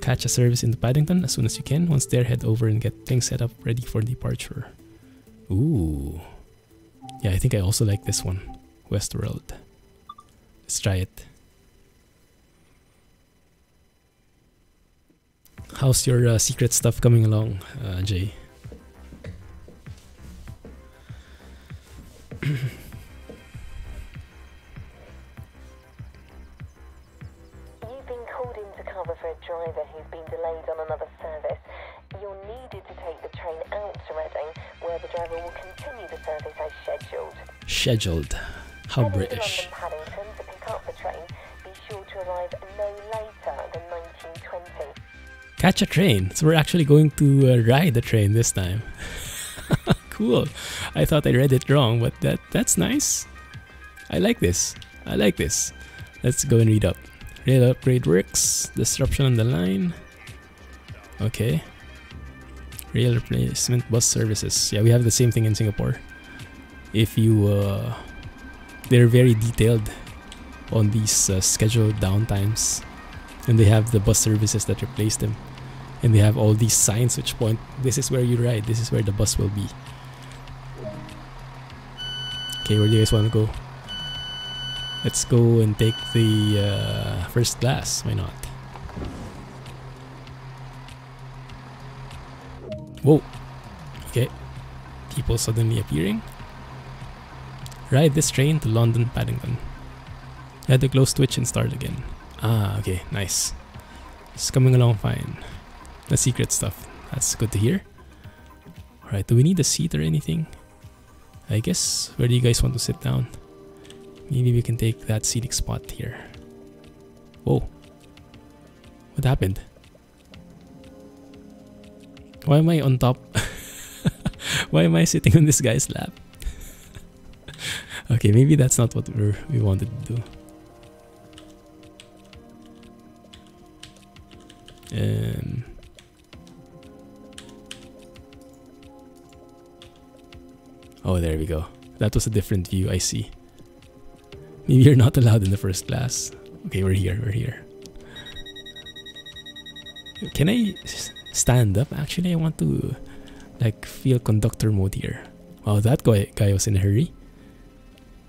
Catch a service into Paddington as soon as you can. Once there, head over and get things set up ready for departure. Ooh. Yeah, I think I also like this one. Westworld. Let's try it. How's your secret stuff coming along, Jay? You've been called in to cover for a driver who's been delayed on another service. You're needed to take the train out to Reading, where the driver will continue the service as scheduled. Scheduled. How Heading British. to London Paddington to pick up the train. Be sure to arrive no later than 1920. Catch a train. So we're actually going to ride the train this time. Cool. I thought I read it wrong, but that's nice. I like this. I like this. Let's go and read up. Rail upgrade works. Disruption on the line. Okay. Rail replacement bus services. Yeah, we have the same thing in Singapore. If you... they're very detailed on these scheduled downtimes. And they have the bus services that replace them. And they have all these signs which point, this is where you ride, this is where the bus will be. Okay, where do you guys want to go? Let's go and take the first class, why not? Whoa! Okay, people suddenly appearing. Ride this train to London Paddington. Had to close Twitch and start again. Ah, okay, nice. It's coming along fine. The secret stuff. That's good to hear. Alright, do we need a seat or anything? I guess, where do you guys want to sit down? Maybe we can take that seating spot here. Whoa. What happened? Why am I on top? Why am I sitting on this guy's lap? Okay, maybe that's not what we wanted to do. Oh, there we go. That was a different view, I see. Maybe you're not allowed in the first class. Okay, we're here, we're here. Can I stand up? Actually, I want to like feel conductor mode here. Wow, that guy was in a hurry.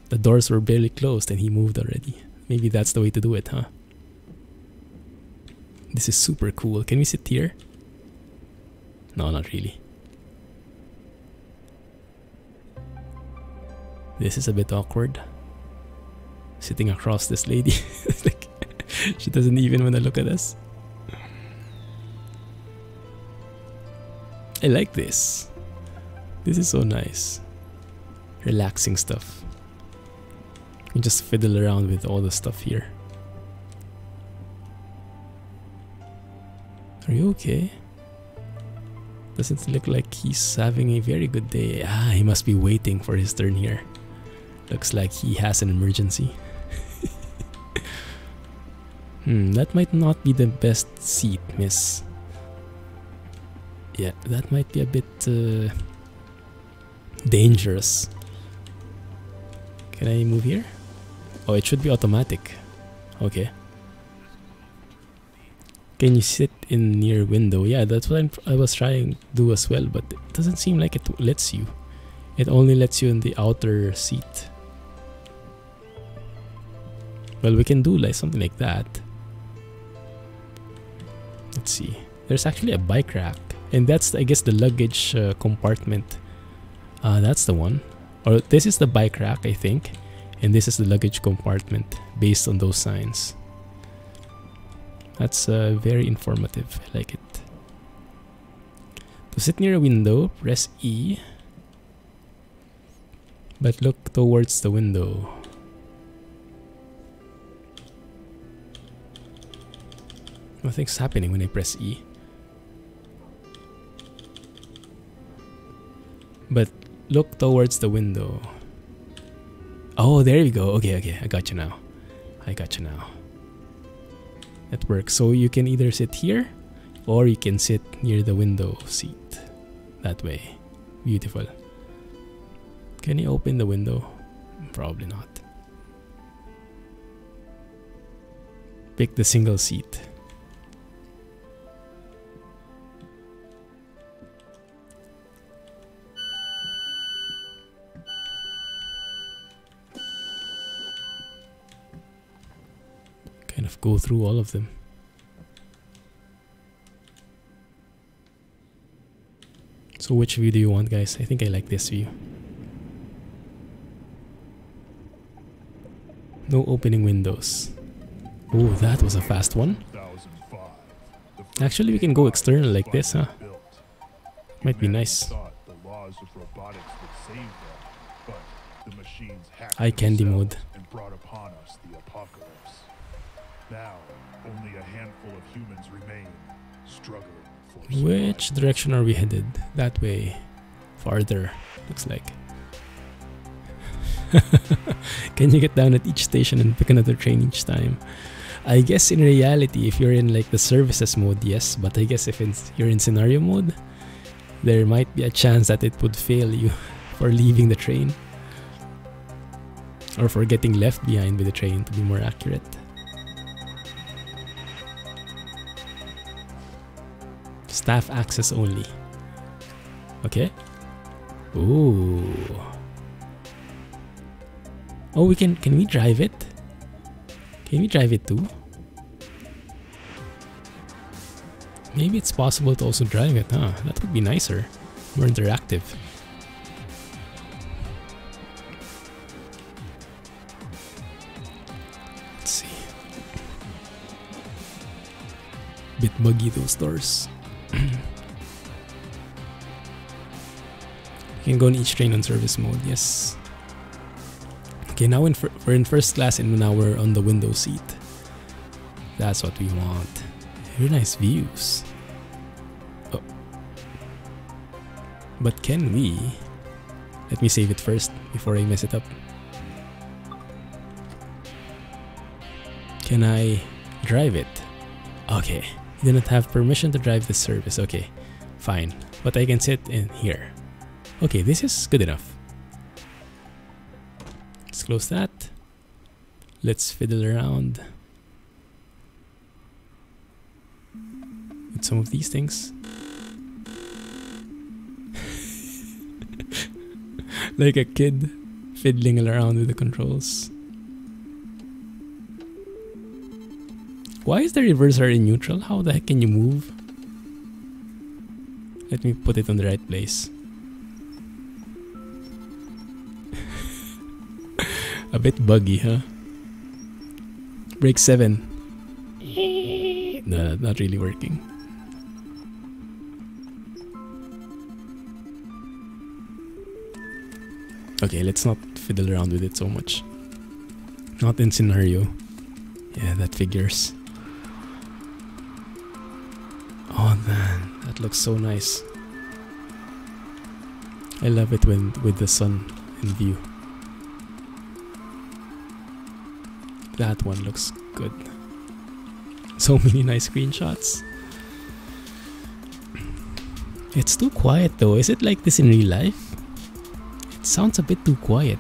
The doors were barely closed and he moved already. Maybe that's the way to do it, huh? This is super cool. Can we sit here? No, not really. This is a bit awkward. Sitting across this lady. Like, she doesn't even want to look at us. I like this. This is so nice. Relaxing stuff. You just fiddle around with all the stuff here. Are you okay? Doesn't look like he's having a very good day. Ah, he must be waiting for his turn here. Looks like he has an emergency. That might not be the best seat, miss. Yeah, that might be a bit dangerous. Can I move here? Oh, it should be automatic. Okay. Can you sit in near window? Yeah, that's what I was trying to do as well, but it doesn't seem like it lets you. It only lets you in the outer seat. Well, we can do like something like that. Let's see. There's actually a bike rack, and that's, I guess, the luggage compartment. That's the one. Or this is the bike rack, I think, and this is the luggage compartment based on those signs. That's very informative. I like it. To sit near a window, press E, but look towards the window. Nothing's happening when I press E. But look towards the window. Oh, there you go. Okay, okay. I got you now. I got you now. That works. So you can either sit here or you can sit near the window seat. That way. Beautiful. Can you open the window? Probably not. Pick the single seat. Kind of go through all of them. So which view do you want, guys? I think I like this view. No opening windows. Oh, that was a fast one. Actually, we can go external like this, huh? Might be nice. Eye candy mode. Now, only a handful of humans remain, struggling for Which direction are we headed? That way. Farther, looks like. Can you get down at each station and pick another train each time? I guess in reality, if you're in like the services mode, yes. But I guess if you're in scenario mode, there might be a chance that it would fail you for leaving the train. Or for getting left behind with the train, to be more accurate. Staff access only. Okay. Ooh. Oh, we can we drive it? Can we drive it too? Maybe it's possible to also drive it, huh? That would be nicer. More interactive. Let's see. Bit buggy, those doors. You can go on each train on service mode, yes. Okay, now we're in first class and now we're on the window seat. That's what we want. Very nice views. Oh. But can we... Let me save it first before I mess it up. Can I drive it? Okay. You do not have permission to drive this service. Okay, fine. But I can sit in here. Okay, this is good enough. Let's close that. Let's fiddle around with some of these things. Like a kid fiddling around with the controls. Why is the reverser in neutral? How the heck can you move? Let me put it on the right place. A bit buggy, huh? Brake 7. No, not really working. Okay, let's not fiddle around with it so much. Not in scenario. Yeah, that figures. Oh man, that looks so nice. I love it when with the sun in view. That one looks good. So many nice screenshots. It's too quiet though. Is it like this in real life? It sounds a bit too quiet.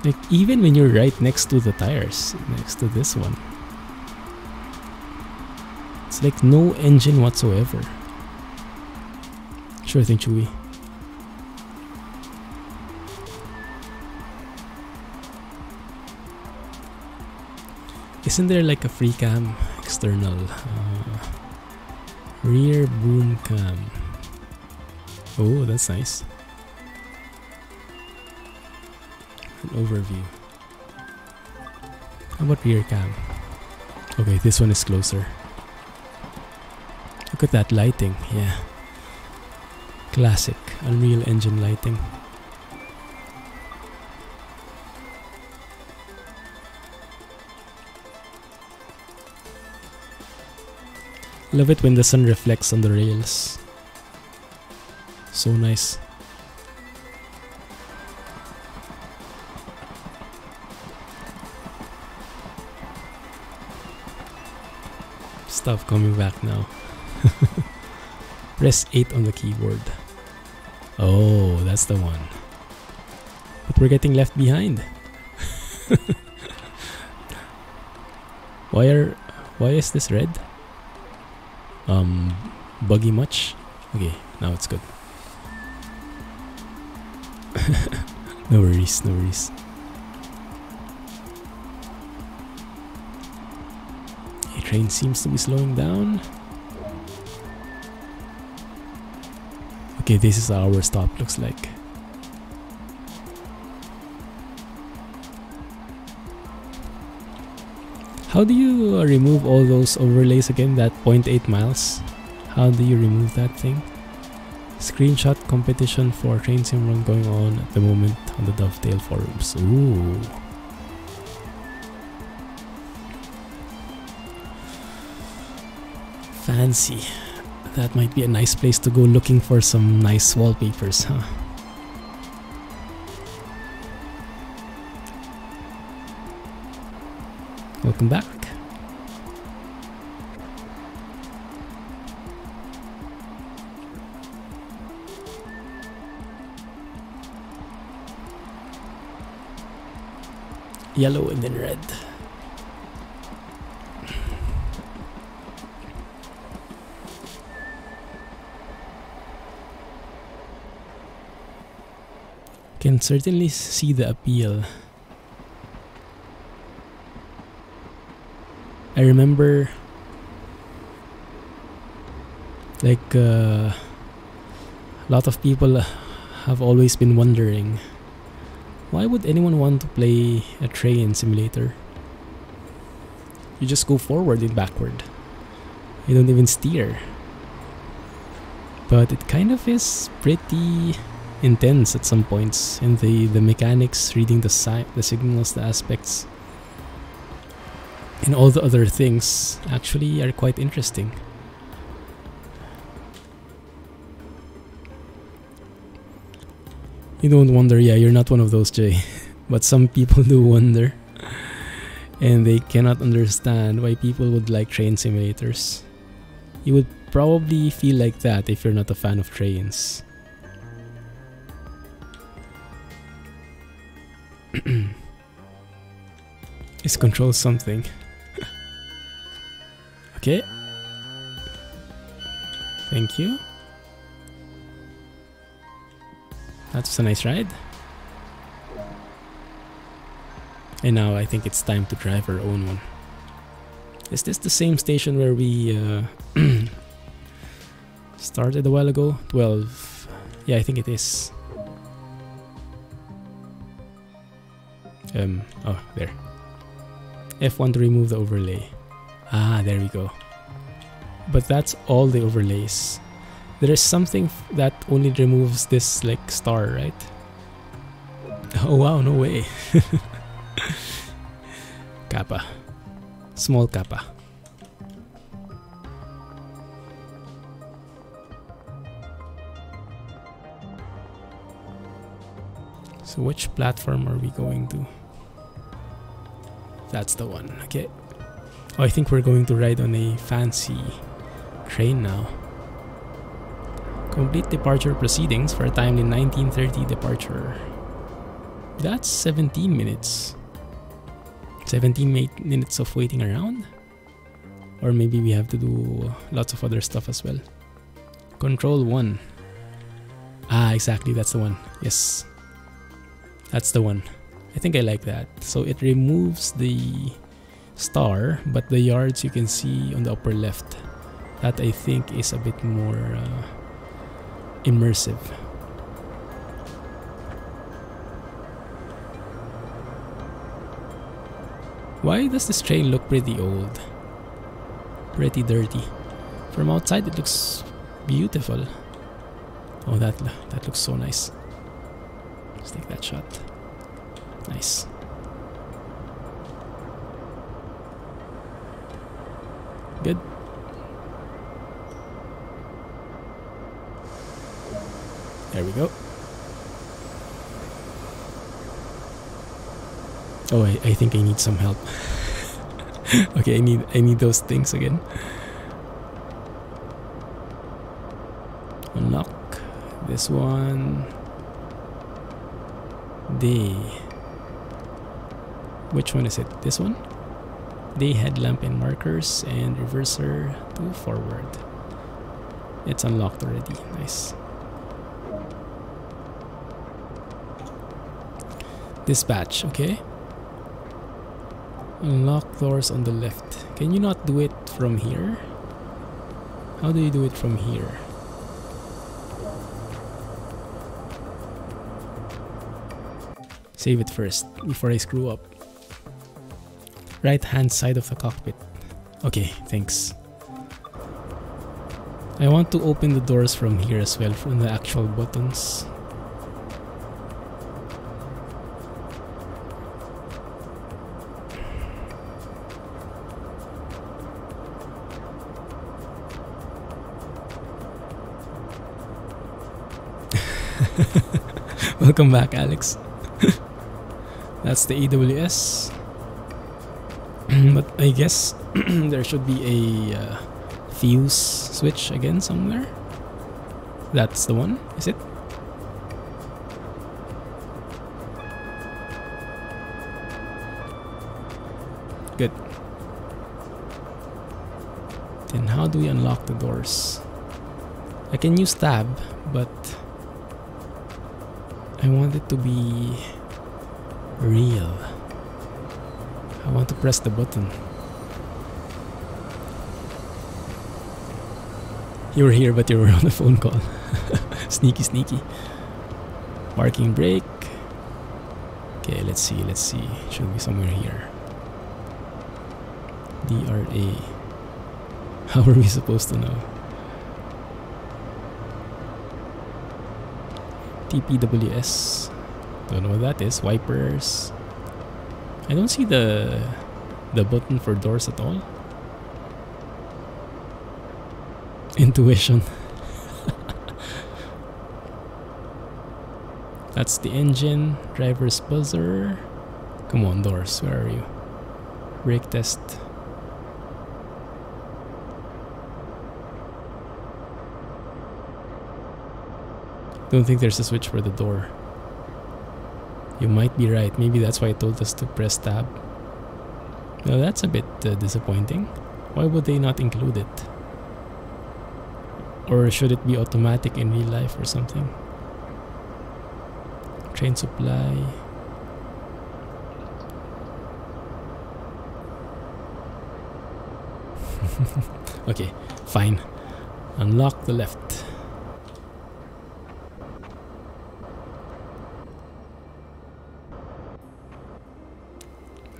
Like even when you're right next to the tires, next to this one. It's like no engine whatsoever. Sure thing, Chewie. Isn't there like a free cam? External. Rear boom cam. Oh, that's nice. An overview. How about rear cam? Okay, this one is closer. Look at that lighting, yeah. Classic Unreal Engine lighting. Love it when the sun reflects on the rails. So nice. Stuff coming back now. Press 8 on the keyboard. Oh, that's the one. But we're getting left behind. Why is this red? Buggy much? Okay, now it's good. No worries, no worries. The train seems to be slowing down. Okay, this is our stop, looks like. How do you remove all those overlays again? That 0.8 miles? How do you remove that thing? Screenshot competition for train sim run going on at the moment on the Dovetail forums. Ooh. Fancy. That might be a nice place to go looking for some nice wallpapers, huh? Welcome back. Yellow and then red. Can certainly see the appeal. I remember like a lot of people have always been wondering, why would anyone want to play a train simulator? You just go forward and backward. You don't even steer. But it kind of is pretty intense at some points, and the mechanics, reading the signals, the aspects, and all the other things actually are quite interesting. You don't wonder, yeah, you're not one of those, Jay. But some people do wonder. And they cannot understand why people would like train simulators. You would probably feel like that if you're not a fan of trains. Is control something? Okay. Thank you. That was a nice ride. And now I think it's time to drive our own one. Is this the same station where we started a while ago? 12. Yeah, I think it is. Oh, there. F1 to remove the overlay. Ah, there we go. But that's all the overlays. There is something that only removes this like star, right? Oh wow, no way. Kappa. Small kappa. So which platform are we going to? That's the one, okay. Oh, I think we're going to ride on a fancy train now. Complete departure proceedings for a timely 19:30 departure. That's 17 minutes. 17 minutes of waiting around? Or maybe we have to do lots of other stuff as well. Control 1. Ah, exactly, that's the one. Yes. That's the one. I think I like that. So it removes the star, but the yards you can see on the upper left. That I think is a bit more immersive. Why does this train look pretty old? Pretty dirty. From outside it looks beautiful. Oh, that looks so nice. Let's take that shot. Nice. Good. There we go. Oh, I think I need some help. Okay, I need those things again. Unlock this one. Day. Which one is it? This one? Day headlamp and markers and reverser to forward. It's unlocked already. Nice. Dispatch, okay. Unlock doors on the left. Can you not do it from here? How do you do it from here? Save it first before I screw up. Right hand side of the cockpit. Okay, thanks. I want to open the doors from here as well, from the actual buttons. Welcome back, Alex. That's the AWS. But I guess there should be a fuse switch again somewhere. That's the one, is it? Good. Then how do we unlock the doors? I can use tab, but I want it to be real. I want to press the button. You were here, but you were on a phone call. Sneaky, sneaky. Parking brake. Okay, let's see. It should be somewhere here. DRA. How are we supposed to know? TPWS. Don't know what that is. Wipers. I don't see the button for doors at all. Intuition. That's the engine. Driver's buzzer. Come on, doors. Where are you? Brake test. Don't think there's a switch for the door. You might be right. Maybe that's why it told us to press tab. Now that's a bit disappointing. Why would they not include it? Or should it be automatic in real life or something? Train supply. Okay, fine. Unlock the left.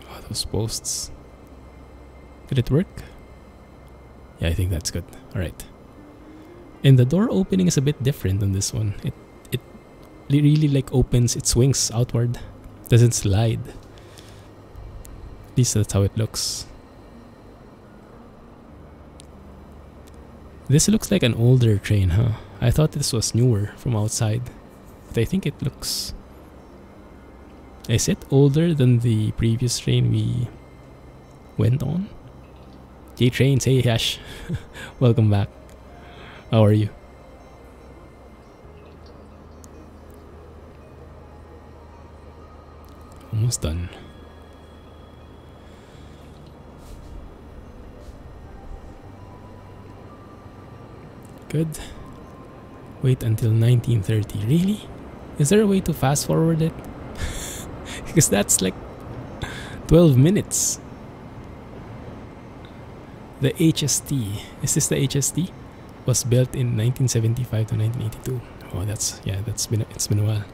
Oh, those posts. Did it work? Yeah, I think that's good. Alright. And the door opening is a bit different than this one. It really like opens, it swings outward. Doesn't slide. At least that's how it looks. This looks like an older train, huh? I thought this was newer from outside. But I think it looks... Is it older than the previous train we went on? J-Trains, hey Yash. Welcome back. How are you? Almost done. Good. Wait until 1930. Really? Is there a way to fast forward it? Because that's like 12 minutes. The HST. Is this the HST? Was built in 1975 to 1982. Oh, that's it's been a while.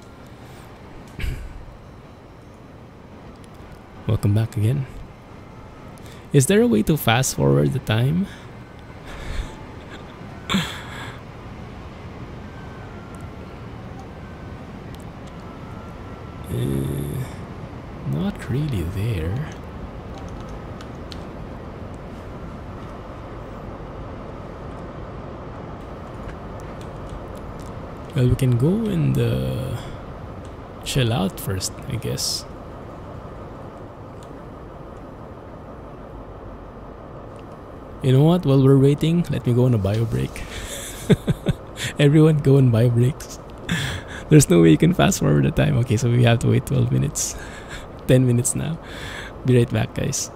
Welcome back again. Is there a way to fast forward the time? Not really there. Well, we can go and chill out first, I guess. You know what? While we're waiting, let me go on a bio break. Everyone go on bio breaks. There's no way you can fast forward the time. Okay, so we have to wait 12 minutes. 10 minutes now. Be right back, guys.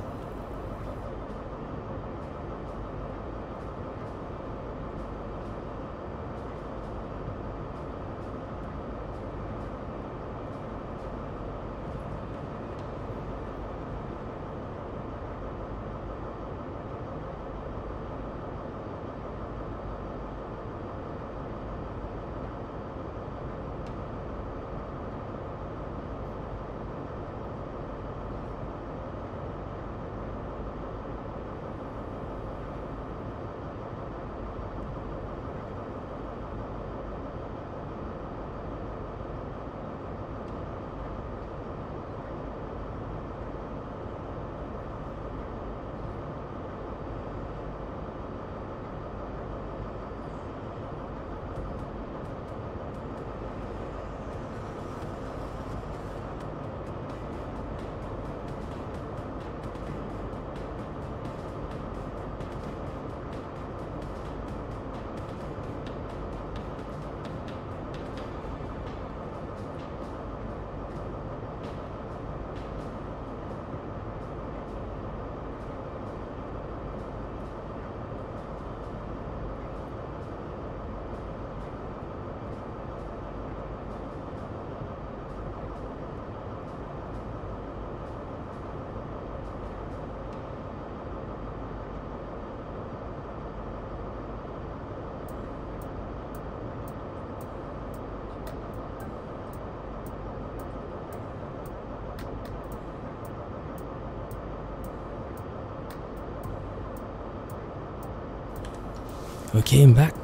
Okay, I'm back.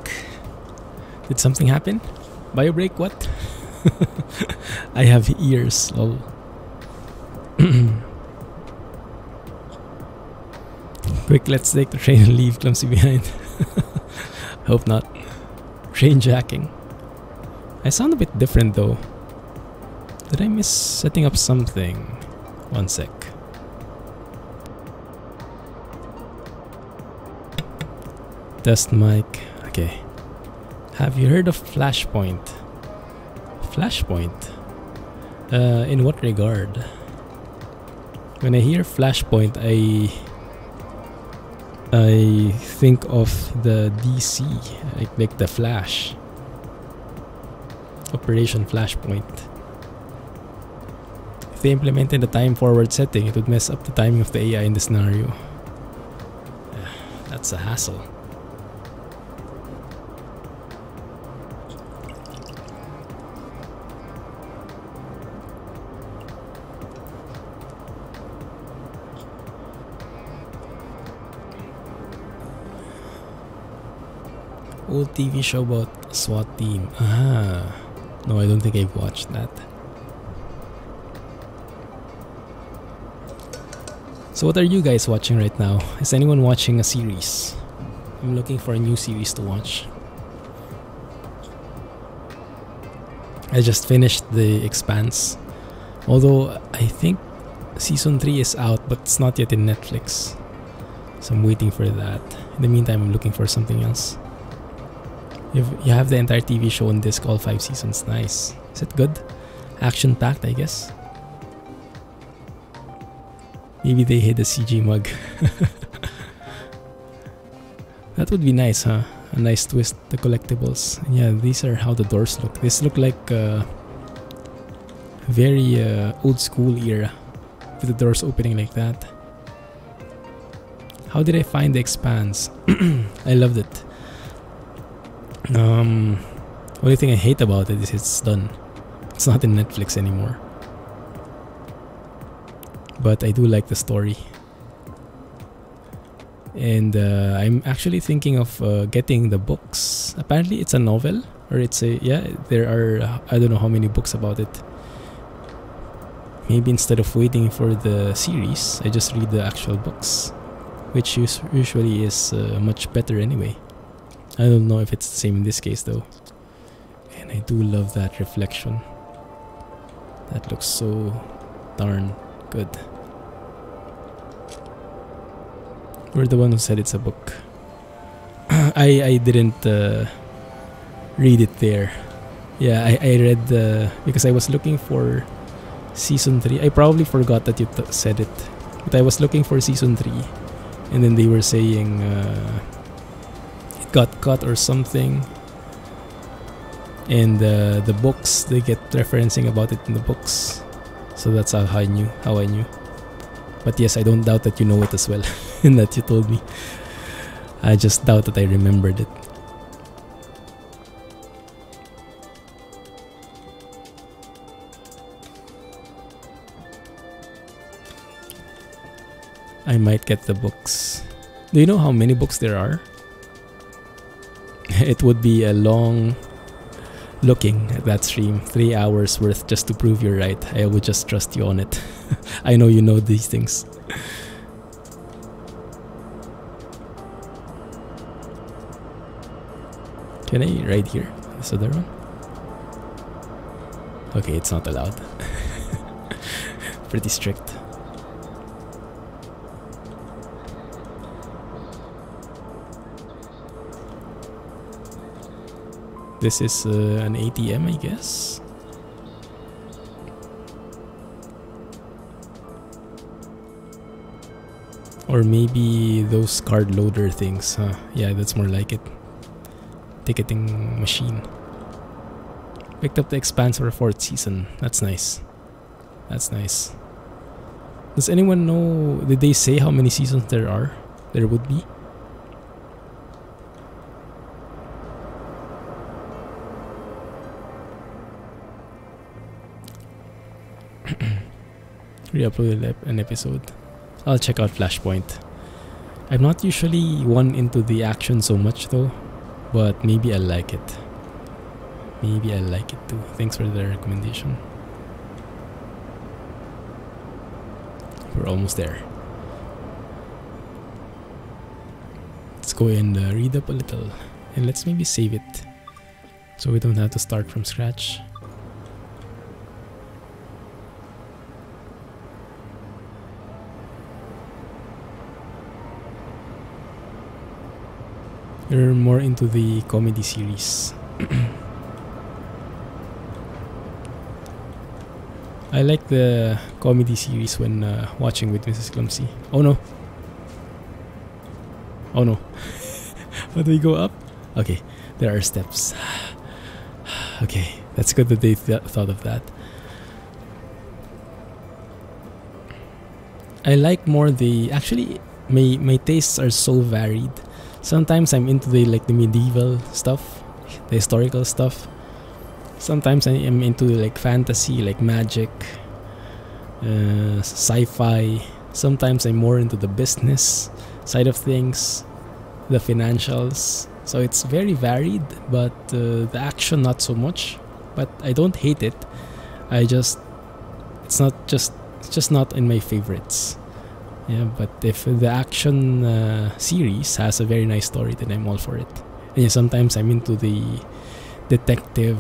Did something happen? Bio break? What? I have ears. Lol. Quick, let's take the train and leave Clumsy behind. Hope not. Train jacking. I sound a bit different though. Did I miss setting up something? One sec. Test mic. Okay. Have you heard of Flashpoint? Flashpoint? In what regard? When I hear Flashpoint, I think of the DC, like the Flash. Operation Flashpoint. If they implemented the time forward setting, it would mess up the timing of the AI in the scenario. That's a hassle. Old TV show about SWAT team. Ah, no, I don't think I've watched that. So what are you guys watching right now? Is anyone watching a series? I'm looking for a new series to watch. I just finished The Expanse. Although I think season 3 is out, but it's not yet in Netflix. So I'm waiting for that. In the meantime, I'm looking for something else. You have the entire TV show on disc, all 5 seasons. Nice. Is it good? Action-packed, I guess. Maybe they hid a CG mug. That would be nice, huh? A nice twist, the collectibles. And yeah, these are how the doors look. This look like very old school era, with the doors opening like that. How did I find The Expanse? I loved it. Only thing I hate about it is it's done. It's not in Netflix anymore. But I do like the story. And I'm actually thinking of getting the books. Apparently it's a novel, or it's a, yeah, there are, I don't know how many books about it. Maybe instead of waiting for the series, I just read the actual books, which usually is much better anyway. I don't know if it's the same in this case though. And I do love that reflection. That looks so darn good. We're the one who said it's a book. I didn't read it there. Yeah, I read because I was looking for season 3. I probably forgot that you said it, but I was looking for season 3, and then they were saying it got cut or something. And the books, they get referencing about it in the books, so that's how I knew. But yes, I don't doubt that you know it as well, and that you told me. I just doubt that I remembered it. I might get the books. Do you know how many books there are? It would be a long looking at that stream, 3 hours worth just to prove you're right. I would just trust you on it. I know you know these things. Can I ride here? Is there one? Okay, it's not allowed. Pretty strict. This is an ATM, I guess. Or maybe those card loader things, huh? Yeah, that's more like it. Ticketing machine. Picked up The Expanse for a 4th season. That's nice. That's nice. Does anyone know, did they say how many seasons there would be? Re-uploaded an episode. I'll check out Flashpoint. I'm not usually one into the action so much though, but maybe I like it. Maybe I like it too. Thanks for the recommendation. We're almost there. Let's go and read up a little, and let's maybe save it so we don't have to start from scratch. You're more into the comedy series. I like the comedy series when watching with Mrs. Clumsy. Oh no. Oh no. How do we go up? Okay, there are steps. Okay, that's good that they thought of that. I like more the... Actually, my tastes are so varied. Sometimes I'm into the medieval stuff, the historical stuff. Sometimes I am into like fantasy, like magic, sci-fi. Sometimes I'm more into the business side of things, the financials. So it's very varied, but the action not so much. But I don't hate it. It's just not in my favorites. Yeah, but if the action series has a very nice story, then I'm all for it. And yeah, sometimes I'm into the detective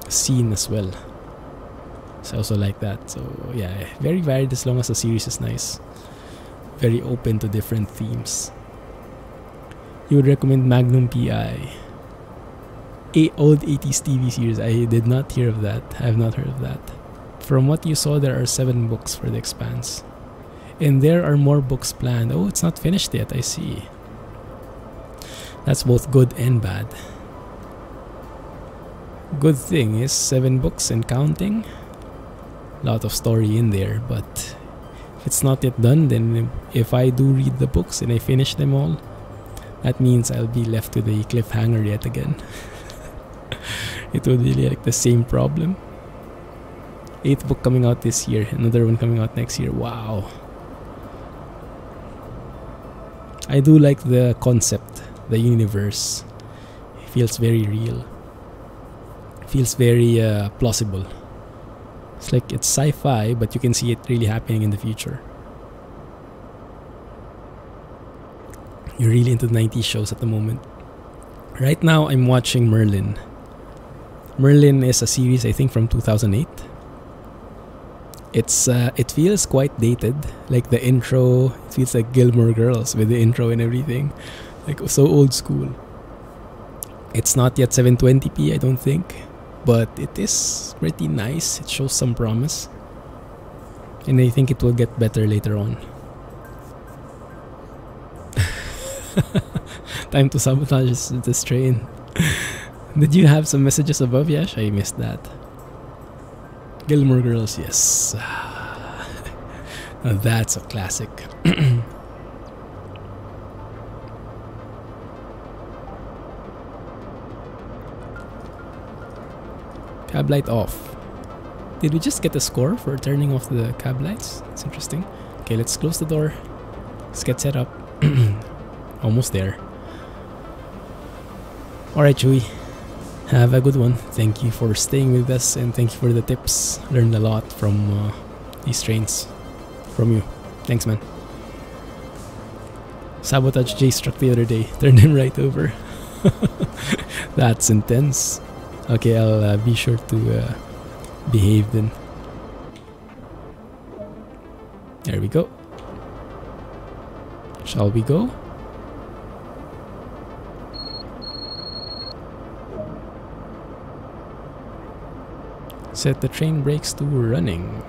scene as well. So I also like that. So yeah, very varied as long as the series is nice. Very open to different themes. You would recommend Magnum PI? Old 80s TV series. I did not hear of that. I have not heard of that. From what you saw, there are 7 books for The Expanse. And there are more books planned. Oh, it's not finished yet, I see. That's both good and bad. Good thing is 7 books and counting. Lot of story in there, but If it's not yet done, then if I do read the books and I finish them all, that means I'll be left with a cliffhanger yet again. It would be like the same problem. 8th book coming out this year, another one coming out next year. Wow. I do like the concept, the universe. It feels very real. It feels very plausible. It's like it's sci-fi, but you can see it really happening in the future. You're really into 90s shows at the moment. Right now, I'm watching Merlin. Merlin is a series, I think, from 2008. It feels quite dated. Like the intro, it feels like Gilmore Girls with the intro and everything. Like so old school. It's not yet 720p, I don't think. But it is pretty nice. It shows some promise. And I think it will get better later on. Time to sabotage this train. Did you have some messages above, Yash? I missed that. Gilmore Girls, yes. Now that's a classic. Cab light off. Did we just get a score for turning off the cab lights? That's interesting. Okay, let's close the door. Let's get set up. Almost there. Alright, Chewy. Have a good one. Thank you for staying with us and thank you for the tips. Learned a lot from these trains. From you. Thanks, man. Sabotage Jay's truck the other day. Turned him right over. That's intense. Okay, I'll be sure to behave then. There we go. Shall we go? Set the train brakes to running.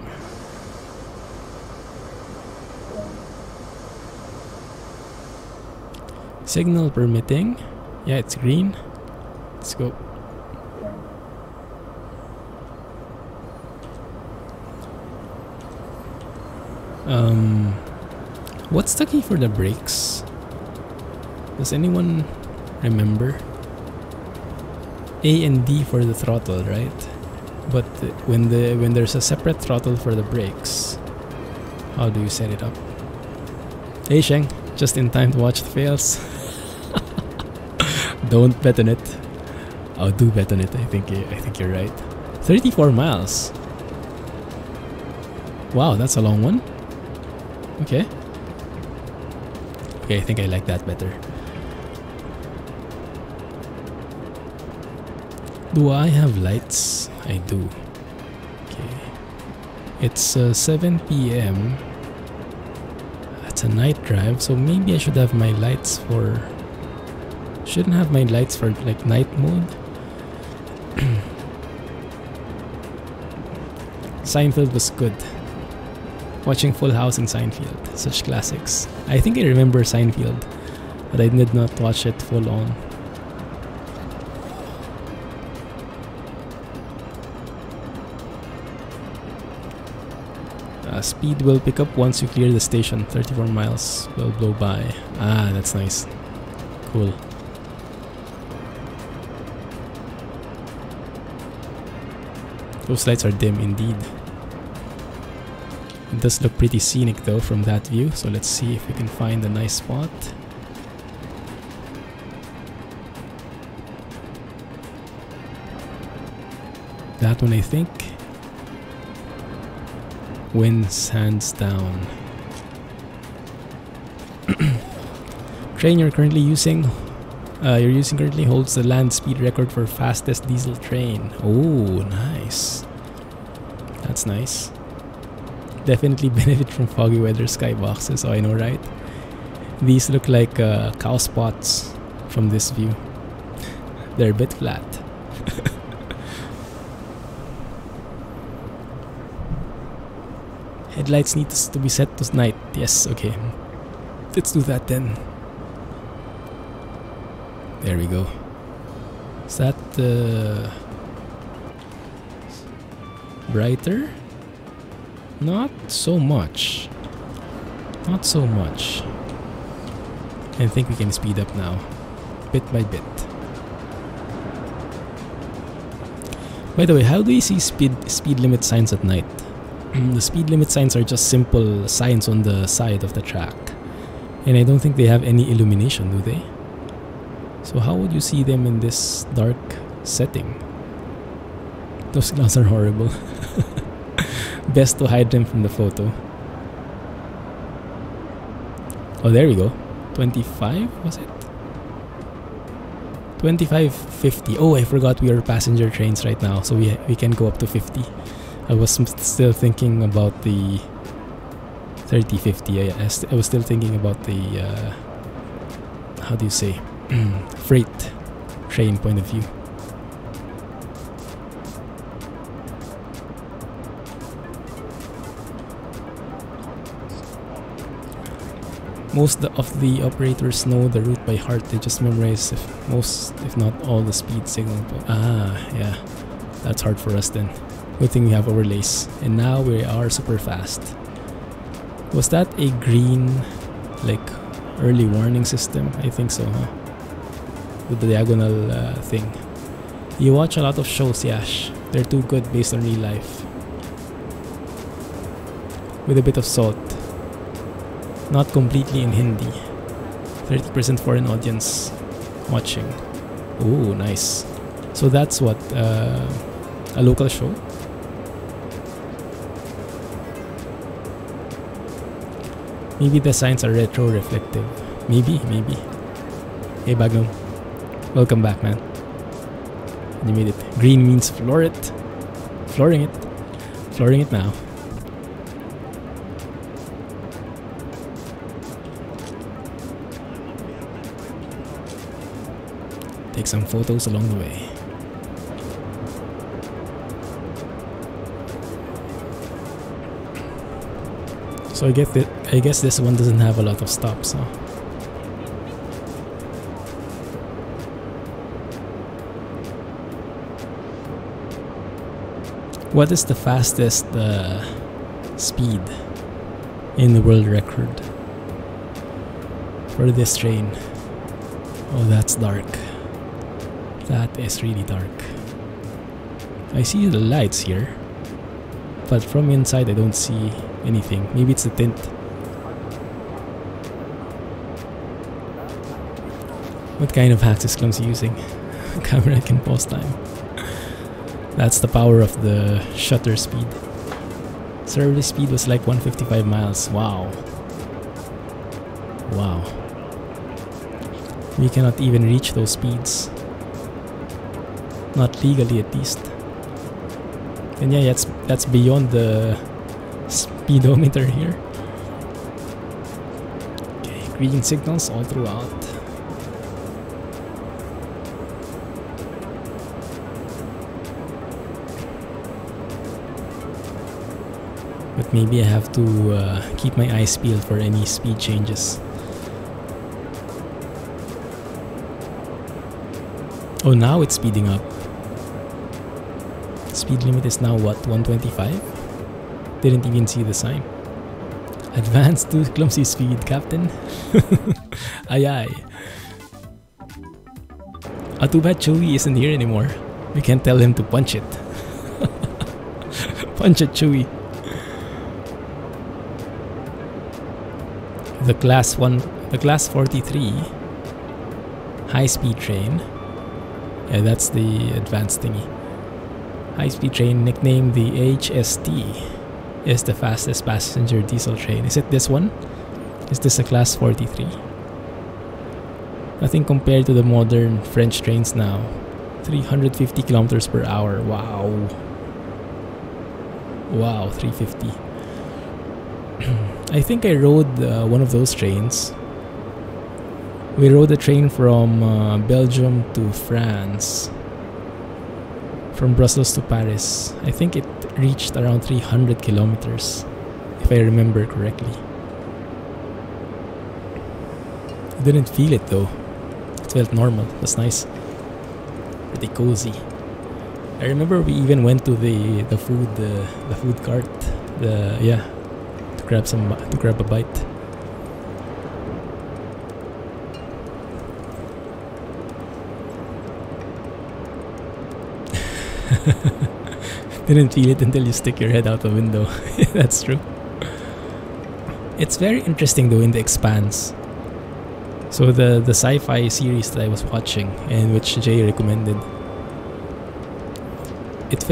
Signal permitting. Yeah, it's green. Let's go. What's the key for the brakes? Does anyone remember? A and D for the throttle, right? But when there's a separate throttle for the brakes, how do you set it up? Hey Sheng, just in time to watch the fails. Don't bet on it. Oh, do bet on it. I think you're right. 34 miles. Wow, that's a long one. Okay. Okay, I think I like that better. Do I have lights? I do. Okay. It's 7 p.m. It's a night drive, so maybe I should have my lights for... Shouldn't have my lights for like night mode. Seinfeld was good. Watching Full House and Seinfeld. Such classics. I think I remember Seinfeld, but I did not watch it full on. Speed will pick up once you clear the station. 34 miles will blow by. Ah, that's nice. Cool. Those lights are dim indeed. It does look pretty scenic though from that view, so let's see if we can find a nice spot. That one, I think. Winds hands down. Train you're currently using currently holds the land speed record for fastest diesel train. Oh, nice. That's nice. Definitely benefit from foggy weather skyboxes. Oh, I know, right? These look like cow spots from this view. They're a bit flat. Headlights need to be set to night. Yes, okay. Let's do that then. There we go. Is that brighter? Not so much. Not so much. I think we can speed up now, bit by bit. By the way, how do you see speed limit signs at night? The speed limit signs are just simple signs on the side of the track. And I don't think they have any illumination, do they? So how would you see them in this dark setting? Those clouds are horrible. Best to hide them from the photo. Oh, there we go. 25, was it? 25.50. Oh, I forgot we are passenger trains right now, so we can go up to 50. I was still thinking about the 30-50. I was still thinking about the how do you say, freight train point of view. Most of the operators know the route by heart. They just memorize if not all the speed signal. Ah, yeah, that's hard for us then. Good thing we have overlays. And now we are super fast. Was that a green, like, early warning system? I think so, huh? With the diagonal thing. You watch a lot of shows, Yash. They're too good based on real life. With a bit of salt. Not completely in Hindi. 30% foreign audience watching. Oh, nice. So that's what, a local show? Maybe the signs are retro-reflective. Maybe. Hey, Bagnum. Welcome back, man. You made it. Green means floor it. Flooring it. Flooring it now. Take some photos along the way. So I guess this one doesn't have a lot of stops, huh? What is the fastest speed in the world record for this train? Oh, that's dark. That is really dark. I see the lights here, but from inside I don't see anything. Maybe it's the tint. What kind of hacks is Clumsy using? Camera can pause time. That's the power of the shutter speed. Service speed was like 155 miles. Wow. Wow. We cannot even reach those speeds. Not legally, at least. And yeah, that's beyond the speedometer here. Okay, green signals all throughout. But maybe I have to keep my eyes peeled for any speed changes. Oh, now it's speeding up. Speed limit is now what, 125? Didn't even see the sign. Advance to Clumsy speed, Captain. Aye aye. Too bad Chewie isn't here anymore. We can't tell him to punch it. Punch it, Chewie. The class 43 high-speed train. Yeah, that's the advanced thingy. High-speed train, nicknamed the HST, is the fastest passenger diesel train. Is it this one? Is this a class 43? Nothing compared to the modern French trains now. 350 kilometers per hour. Wow. Wow, 350. I think I rode one of those trains. We rode a train from Belgium to France. From Brussels to Paris. I think it reached around 300 kilometers, if I remember correctly. I didn't feel it though. It felt normal. That's nice. Pretty cozy. I remember we even went to the food cart. To grab a bite. Didn't feel it until you stick your head out the window. That's true. It's very interesting though in The Expanse. So the sci-fi series that I was watching and which Jay recommended. It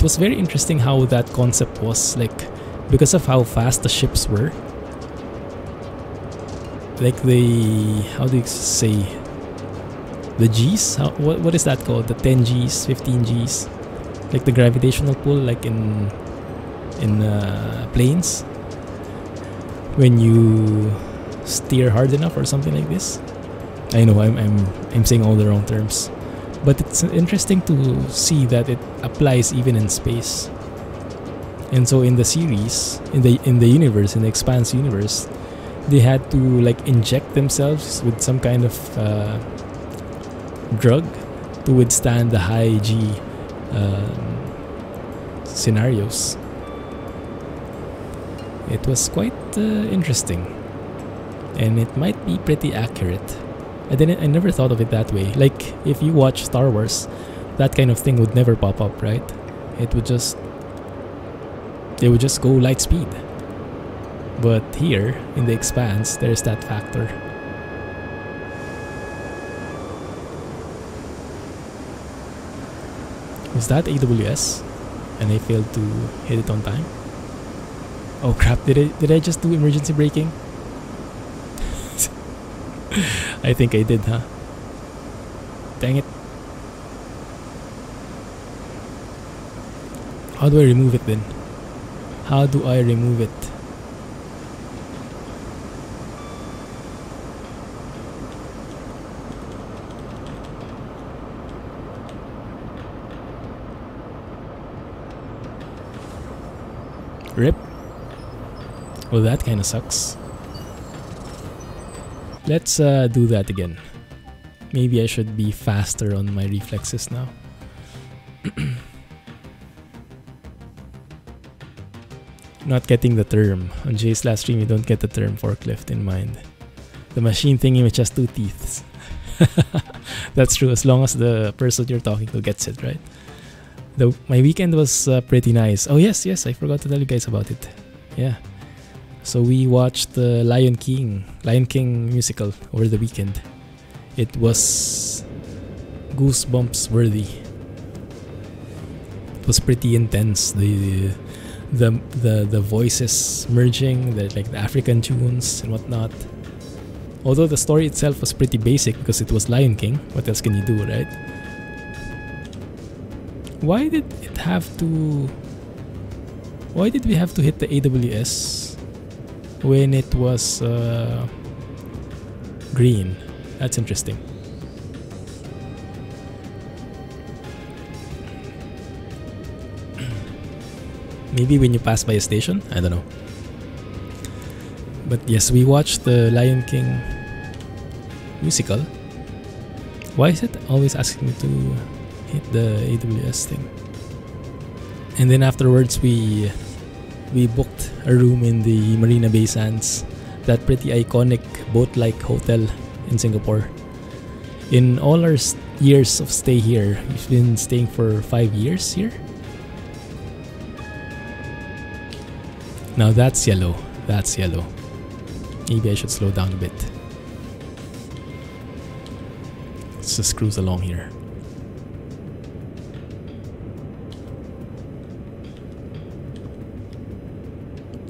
was very interesting how that concept was, like, because of how fast the ships were. Like how do you say, the G's? What is that called? The 10 G's, 15 G's? Like the gravitational pull, like in planes, when you steer hard enough or something like this. I know I'm saying all the wrong terms, but it's interesting to see that it applies even in space. And so in the series, in the universe, in the Expanse universe, they had to like inject themselves with some kind of drug to withstand the high G scenarios. It was quite interesting, and it might be pretty accurate. I never thought of it that way. Like if you watch Star Wars, that kind of thing would never pop up, right? They would just go light speed. But here in The Expanse, there's that factor. Was that AWS? And I failed to hit it on time? Oh crap, did I just do emergency braking? I think I did, huh? Dang it. How do I remove it then? How do I remove it? Rip. Well, that kind of sucks. Let's do that again. Maybe I should be faster on my reflexes now. Not getting the term. On Jay's last stream, you don't get the term forklift in mind. The machine thingy which has two teeth. That's true, as long as the person you're talking to gets it, right? My weekend was pretty nice. Oh yes, I forgot to tell you guys about it. Yeah. So we watched the Lion King musical over the weekend. It was goosebumps worthy. It was pretty intense. The voices merging, the African tunes and whatnot. Although the story itself was pretty basic because it was Lion King. What else can you do, right? Why did we have to hit the AWS when it was green? That's interesting. Maybe when you pass by a station? I don't know. But yes, we watched the Lion King musical. Why is it always asking me to hit the AWS thing? And then afterwards we booked a room in the Marina Bay Sands, that pretty iconic boat-like hotel in Singapore. In all our years of stay here, we've been staying for 5 years here. Now that's yellow. That's yellow. Maybe I should slow down a bit. Let's just cruise along here.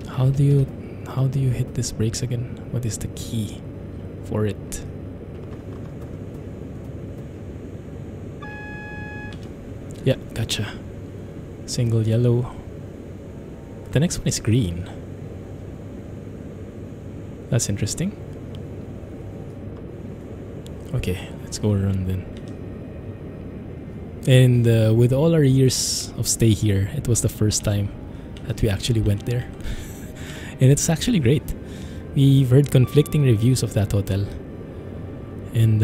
How do you hit these brakes again? What is the key for it? Yeah, gotcha. Single yellow. The next one is green. That's interesting. Okay, let's go around then. And with all our years of stay here, it was the first time that we actually went there. And it's actually great. We've heard conflicting reviews of that hotel. And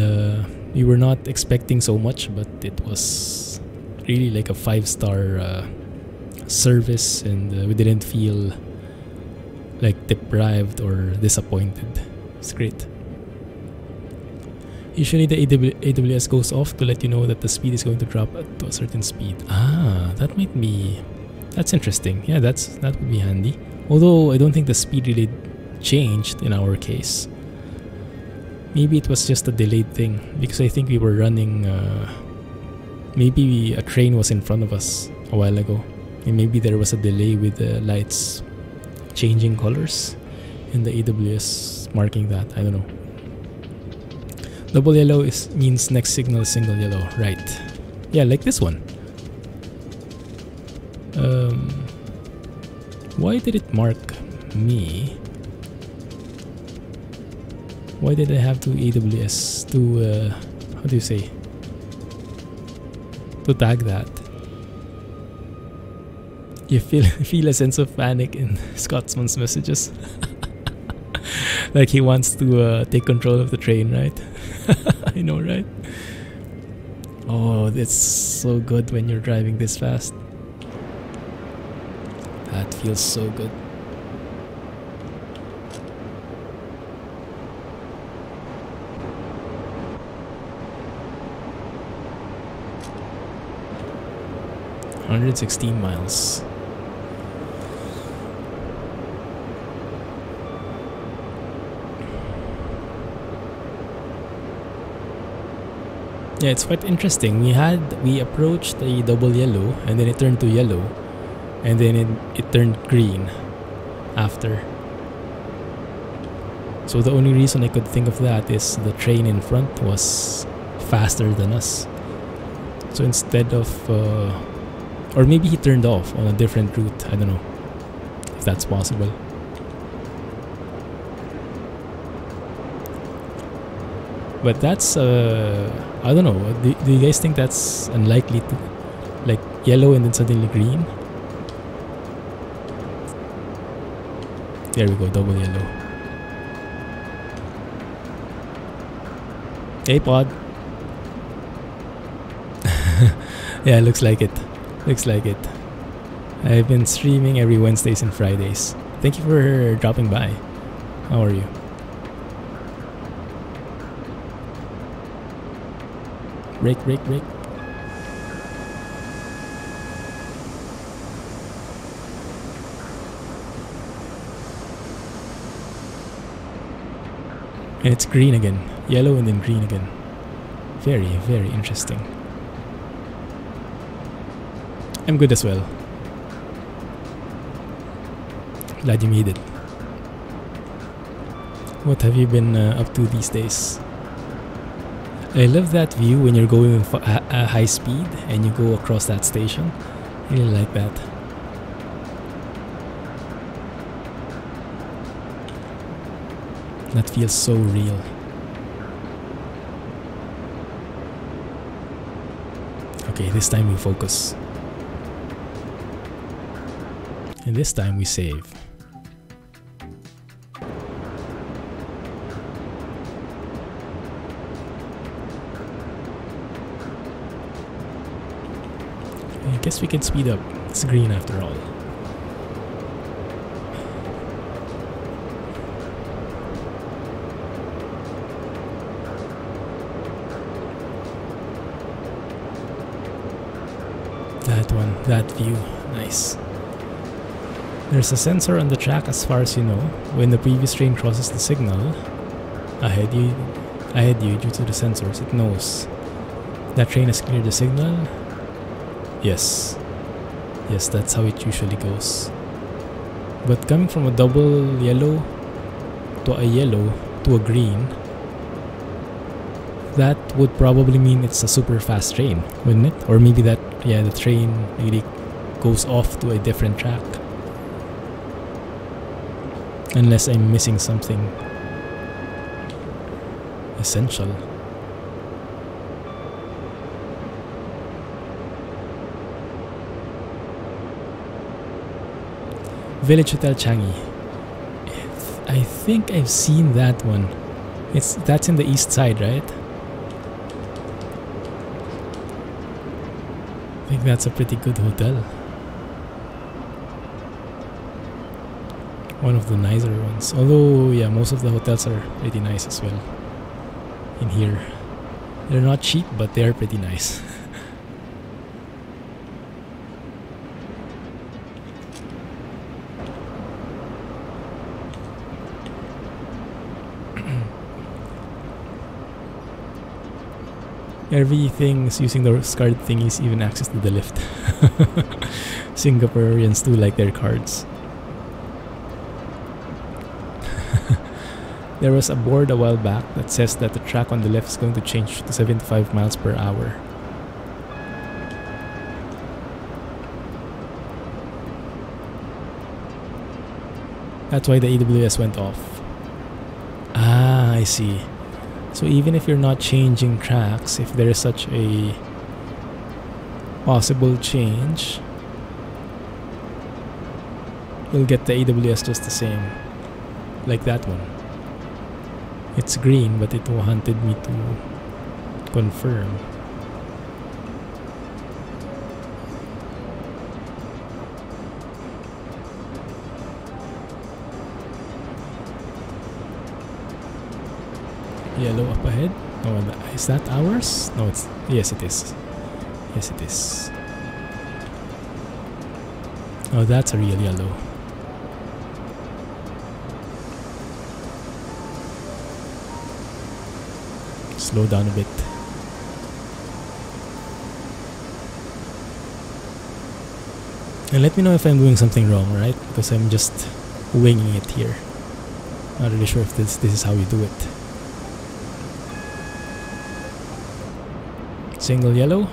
we were not expecting so much, but it was really like a 5-star service, and we didn't feel like deprived or disappointed. It's great. Usually the AWS goes off to let you know that the speed is going to drop to a certain speed. Ah, that might be... That's interesting. Yeah, that would be handy. Although I don't think the speed really changed in our case. Maybe it was just a delayed thing, because I think we were running... maybe a train was in front of us a while ago. And maybe there was a delay with the lights changing colors and the AWS marking that. I don't know. Double yellow means next signal is single yellow. Right. Yeah, like this one. Why did it mark me? Why did I have to AWS to, how do you say? To tag that? You feel a sense of panic in Scotsman's messages. Like he wants to take control of the train, right? I know, right? Oh, that's so good when you're driving this fast. That feels so good. $116 miles. Yeah, it's quite interesting. We approached a double yellow and then it turned to yellow and then it turned green after. So the only reason I could think of that is the train in front was faster than us. So instead of or maybe he turned off on a different route. I don't know if that's possible. But that's I don't know. Do you guys think that's unlikely to, like, yellow and then suddenly green? There we go, double yellow. Hey, pod. Yeah, looks like it. Looks like it. I've been streaming every Wednesdays and Fridays. Thank you for dropping by. How are you? Brake, brake, brake. And it's green again. Yellow and then green again. Very, very interesting. I'm good as well. Glad you made it. What have you been up to these days? I love that view when you're going at high speed and you go across that station. I really like that. That feels so real. Okay, this time we focus. And this time we save. I guess we can speed up. It's green after all. That one, that view, nice. There's a sensor on the track as far as you know. When the previous train crosses the signal ahead you due to the sensors, it knows that train has cleared the signal. Yes, that's how it usually goes. But coming from a double yellow to a yellow to a green, that would probably mean it's a super fast train, wouldn't it? Or maybe that, yeah, the train really goes off to a different track. Unless I'm missing something essential. Village Hotel Changi. I think I've seen that one. That's in the east side, right? I think that's a pretty good hotel. One of the nicer ones. Although, yeah, most of the hotels are pretty nice as well in here. They're not cheap, but they are pretty nice. Everything's using those card thingies, even access to the lift. Singaporeans do like their cards. There was a board a while back that says that the track on the left is going to change to 75 miles per hour. That's why the AWS went off. Ah, I see. So even if you're not changing tracks, if there is such a possible change, you'll get the AWS just the same. Like that one. It's green, but it wanted me to confirm. Yellow up ahead. Oh, is that ours? No, it's... Yes, it is. Yes, it is. Oh, that's a real yellow. Slow down a bit. And let me know if I'm doing something wrong, right? Because I'm just winging it here. Not really sure if this is how you do it. Single yellow.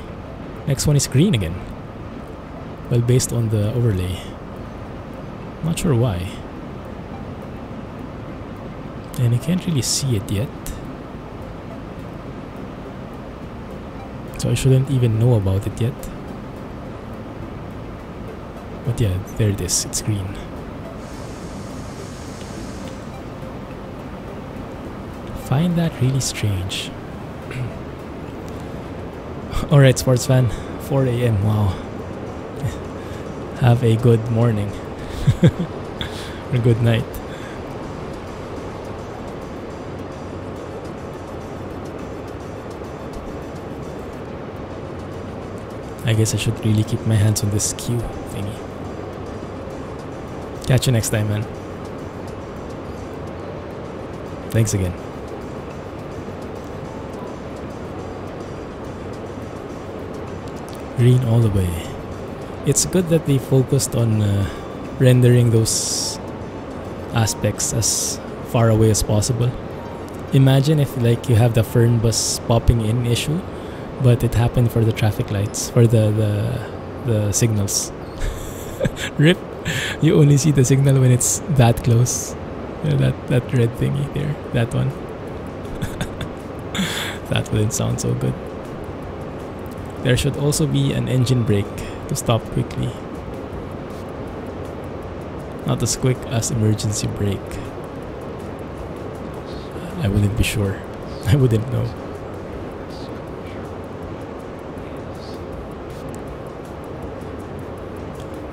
Next one is green again. Well, based on the overlay. Not sure why. And I can't really see it yet. So I shouldn't even know about it yet. But yeah, there it is. It's green. Find that really strange. Alright, sports fan. 4 a.m. Wow. Have a good morning. Or good night. I guess I should really keep my hands on this queue thingy. Catch you next time, man. Thanks again. Green all the way. It's good that they focused on rendering those aspects as far away as possible. Imagine if like you have the fern bus popping in issue, but it happened for the traffic lights, for the signals. Rip. You only see the signal when it's that close. That red thingy there. That one. That wouldn't sound so good. There should also be an engine brake to stop quickly. Not as quick as emergency brake. I wouldn't be sure. I wouldn't know.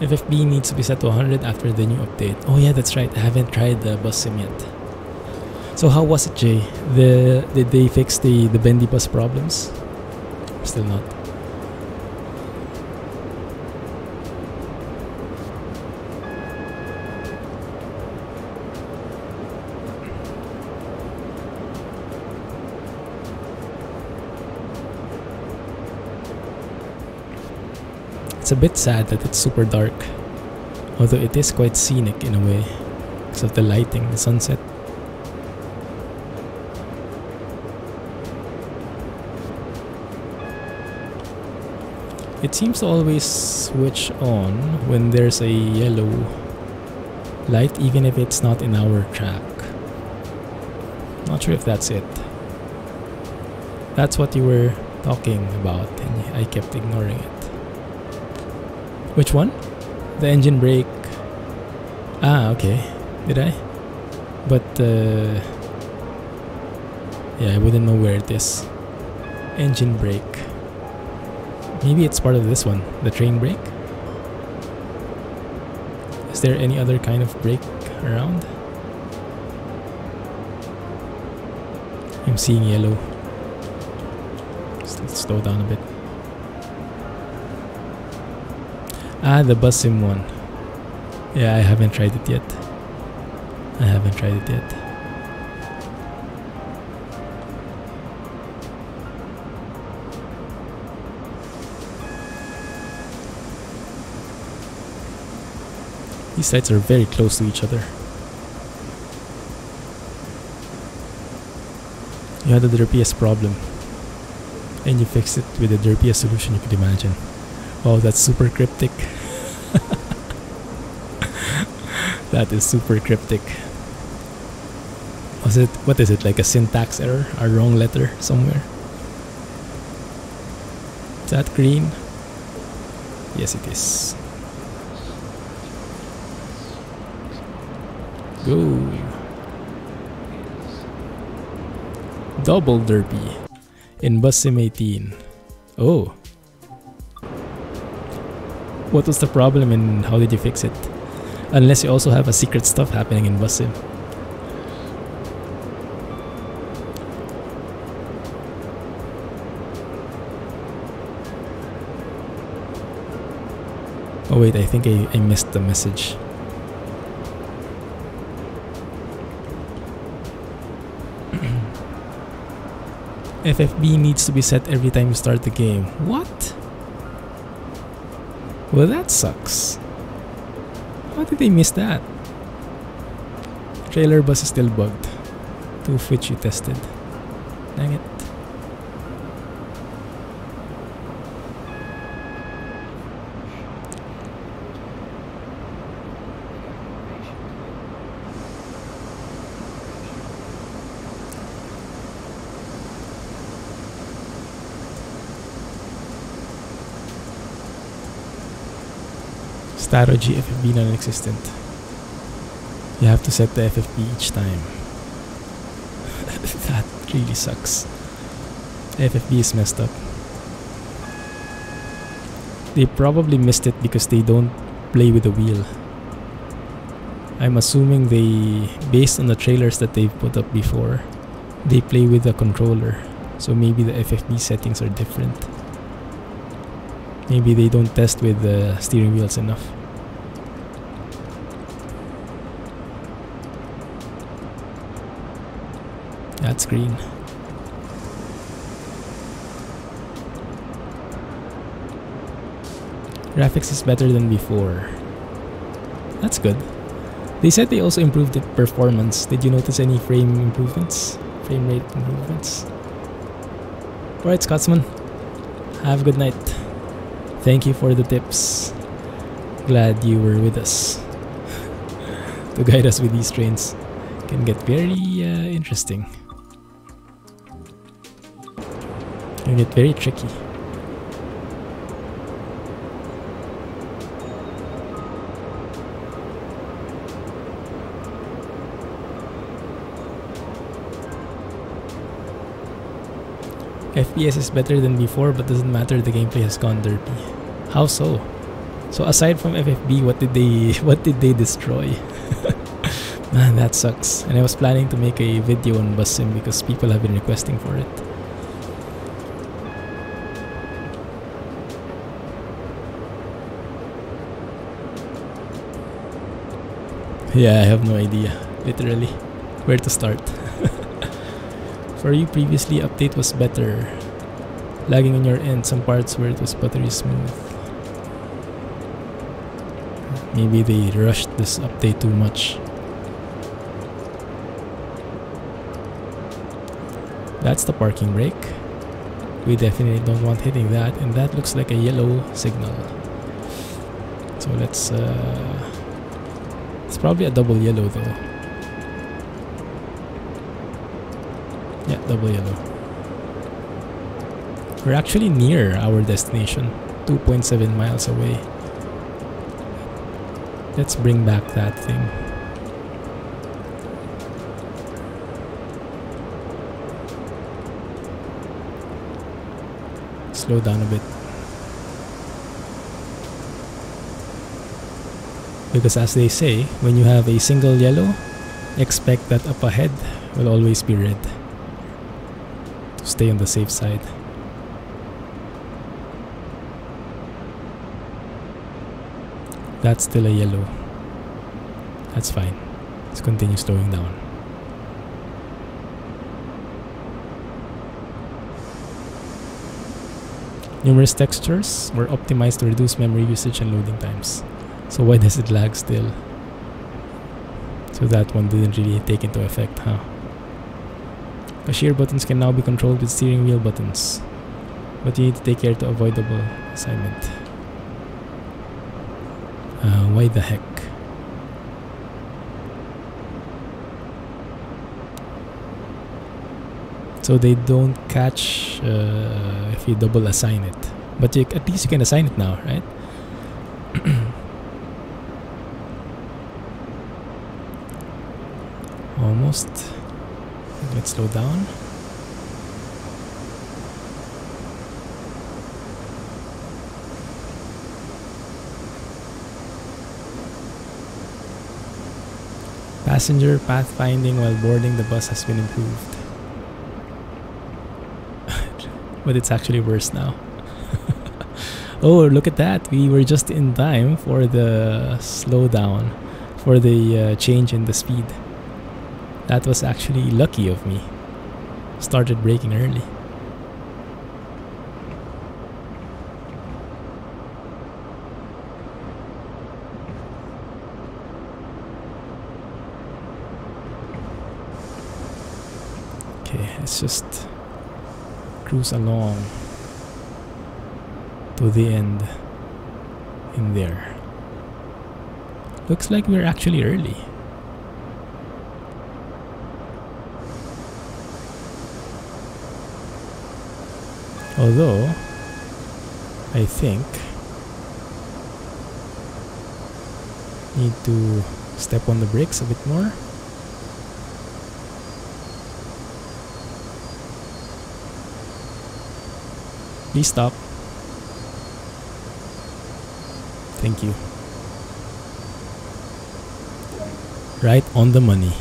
FFB needs to be set to 100 after the new update. Oh yeah, that's right. I haven't tried the bus sim yet. So how was it, Jay? Did they fix the bendy bus problems? Still not. It's a bit sad that it's super dark, although it is quite scenic in a way because of the lighting, the sunset. It seems to always switch on when there's a yellow light, even if it's not in our track. Not sure if that's it. That's what you were talking about and I kept ignoring it. Which one? The engine brake. Ah, okay. Did I? But yeah, I wouldn't know where it is. Engine brake. Maybe it's part of this one, the train brake. Is there any other kind of brake around? I'm seeing yellow. slow down a bit. Ah, the bus sim one. Yeah, I haven't tried it yet. I haven't tried it yet. These sites are very close to each other. You had the derpiest problem, and you fixed it with the derpiest solution you could imagine. Wow, that's super cryptic. That is super cryptic. Was it, what is it, like a syntax error? A wrong letter somewhere? Is that green? Yes, it is. Go. Double derpy in Bus Sim 18. Oh. What was the problem and how did you fix it? Unless you also have a secret stuff happening in Bus Sim. Oh wait, I think I missed the message. FFB needs to be set every time you start the game. What? Well, that sucks. How did they miss that? Trailer bus is still bugged. 2 of which you tested. Dang it. Strategy FFB non-existent. You have to set the FFB each time. That really sucks. FFB is messed up. They probably missed it because they don't play with the wheel. I'm assuming they, based on the trailers that they've put up before, they play with the controller. So maybe the FFB settings are different. Maybe they don't test with the steering wheels enough. That's green. Graphics is better than before. That's good. They said they also improved the performance. Did you notice any frame improvements? Frame rate improvements? Alright, Scotsman. Have a good night. Thank you for the tips. Glad you were with us to guide us with these trains. Can get very interesting. Can get very tricky. FPS is better than before, but doesn't matter, the gameplay has gone derpy. How so? So aside from FFB, what did they destroy? Man, that sucks. And I was planning to make a video on Bus Sim because people have been requesting for it. Yeah, I have no idea, literally, where to start. For you previously, update was better. Lagging on your end, some parts where it was buttery smooth. Maybe they rushed this update too much. That's the parking brake. We definitely don't want hitting that, and that looks like a yellow signal. So let's it's probably a double yellow though. Yeah, double yellow. We're actually near our destination, 2.7 miles away. Let's bring back that thing. Slow down a bit. Because as they say, when you have a single yellow, expect that up ahead will always be red. To stay on the safe side. That's still a yellow. That's fine. Let's continue slowing down. Numerous textures were optimized to reduce memory usage and loading times. So why does it lag still? So that one didn't really take into effect, huh? Cashier buttons can now be controlled with steering wheel buttons, but you need to take care to avoid double assignment. Why the heck? So they don't catch if you double assign it, but at least you can assign it now, right? Almost. Let's slow down. Passenger pathfinding while boarding the bus has been improved. But it's actually worse now. Oh, look at that. We were just in time for the slowdown, for the change in the speed. That was actually lucky of me. Started braking early. Okay, let's just cruise along to the end in there. Looks like we're actually early. Although, I think need to step on the brakes a bit more. Please stop. Thank you. Right on the money.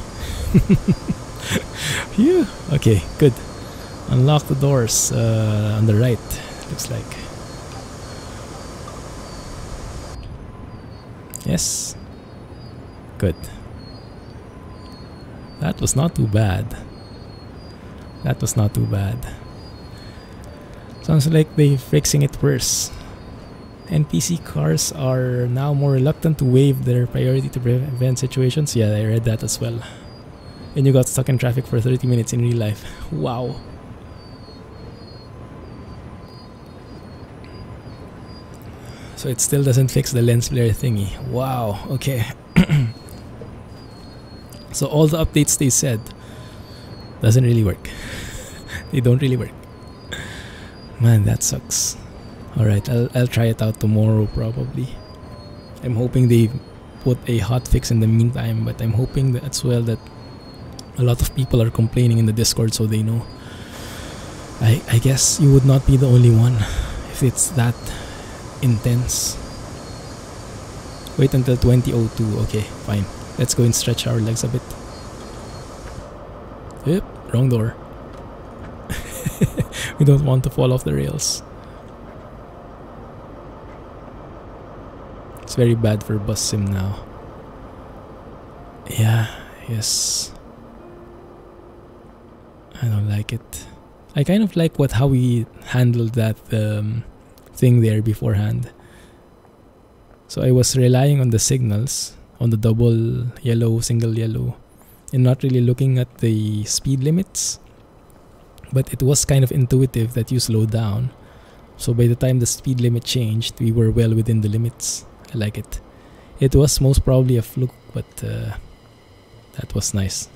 Phew. Okay, good. Unlock the doors on the right, looks like. Yes. Good. That was not too bad. That was not too bad. Sounds like they're fixing it worse. NPC cars are now more reluctant to waive their priority to prevent situations. Yeah, I read that as well. And you got stuck in traffic for 30 minutes in real life. Wow. So it still doesn't fix the lens flare thingy. Wow, okay. So all the updates they said doesn't really work. They don't really work. Man, that sucks. Alright, I'll try it out tomorrow probably. I'm hoping they put a hotfix in the meantime, but I'm hoping that as well that a lot of people are complaining in the Discord so they know. I guess you would not be the only one if it's that intense. Wait until 2002. Okay, fine. Let's go and stretch our legs a bit. Yep, wrong door. We don't want to fall off the rails. It's very bad for bus sim now. Yeah, yes. I don't like it. I kind of like how we handled that thing there beforehand. So I was relying on the signals, on the double yellow, single yellow, and not really looking at the speed limits. But it was kind of intuitive that you slow down. So by the time the speed limit changed, we were well within the limits. I like it. It was most probably a fluke, but that was nice.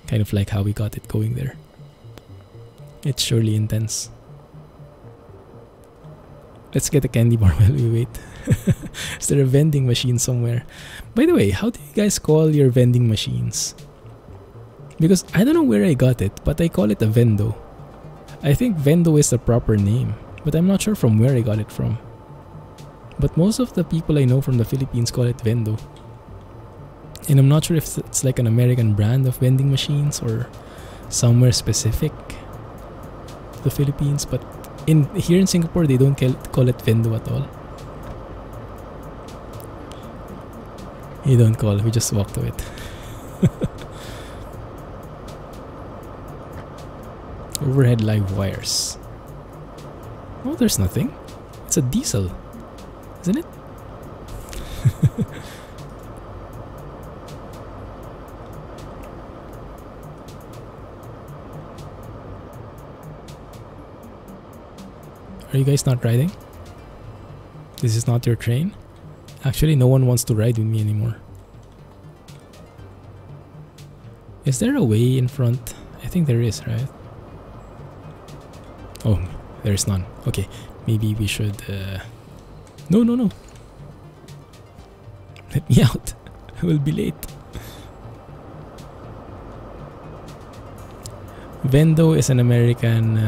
Kind of like how we got it going there. It's surely intense. Let's get a candy bar while we wait. Is there a vending machine somewhere? By the way, how do you guys call your vending machines? Because I don't know where I got it, but I call it a vendo. I think vendo is the proper name, but I'm not sure from where I got it from. But most of the people I know from the Philippines call it vendo. And I'm not sure if it's like an American brand of vending machines or somewhere specific the Philippines, but here in Singapore they don't call it vendo at all. You don't call, we just walk to it. Overhead live wires. Oh, there's nothing. It's a diesel, isn't it? Are you guys not riding? This is not your train? Actually, no one wants to ride with me anymore. Is there a way in front? I think there is, right? Oh, there is none. Okay, maybe we should... No, no, no. Let me out. I will be late. Vendo is an American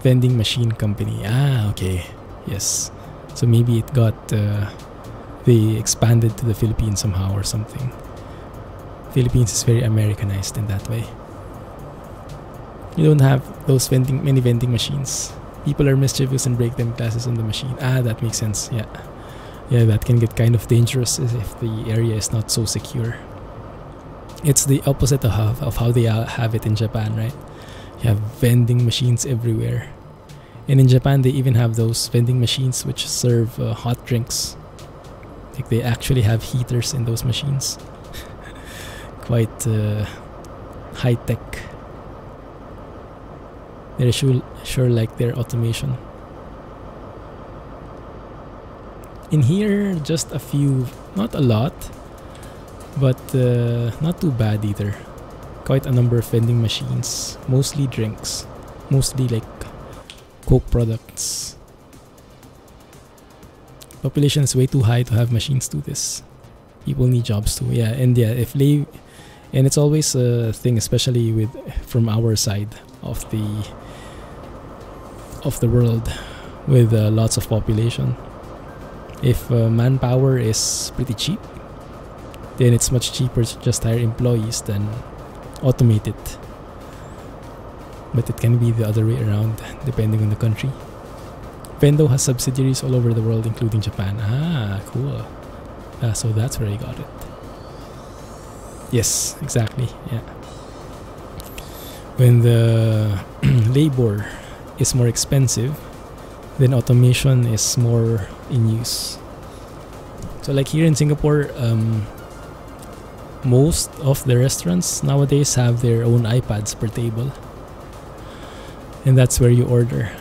vending machine company. Ah, okay. Yes. So maybe it got... they expanded to the Philippines somehow or something. Philippines is very Americanized in that way. You don't have those many vending machines. People are mischievous and break them glasses on the machine. Ah, that makes sense. Yeah. Yeah, that can get kind of dangerous if the area is not so secure. It's the opposite of how they have it in Japan, right? You have vending machines everywhere. And in Japan, they even have those vending machines which serve hot drinks. Like they actually have heaters in those machines. Quite high tech. They're sure like their automation. In here, just a few, not a lot, but not too bad either. Quite a number of vending machines, mostly drinks, mostly like Coke products. Population is way too high to have machines do this. People need jobs too. Yeah, and yeah, and it's always a thing, especially from our side of the world, with lots of population. If manpower is pretty cheap, then it's much cheaper to just hire employees than automate it. But it can be the other way around, depending on the country. Vendo has subsidiaries all over the world, including Japan. Ah, cool. So that's where I got it. Yes, exactly. Yeah. When the labor is more expensive, then automation is more in use. So like here in Singapore, most of the restaurants nowadays have their own iPads per table, and that's where you order.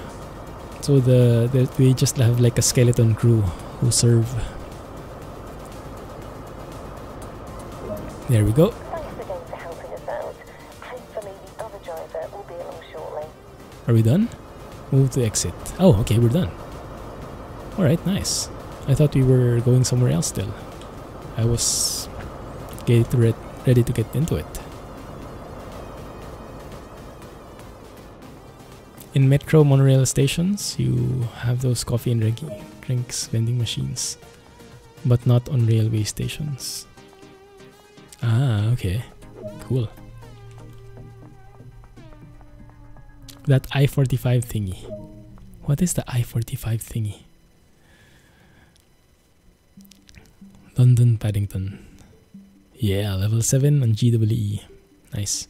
So they just have like a skeleton crew who serve. There we go. Thanks again for helping us out. Hopefully the other driver will be along shortly. Are we done? Move to exit. Oh, okay, we're done. Alright, nice. I thought we were going somewhere else still. I was ready to get into it. In metro monorail stations, you have those coffee and drinks vending machines, but not on railway stations. Ah, okay. Cool. That I-45 thingy. What is the I-45 thingy? London Paddington. Yeah, level 7 on GWE. Nice.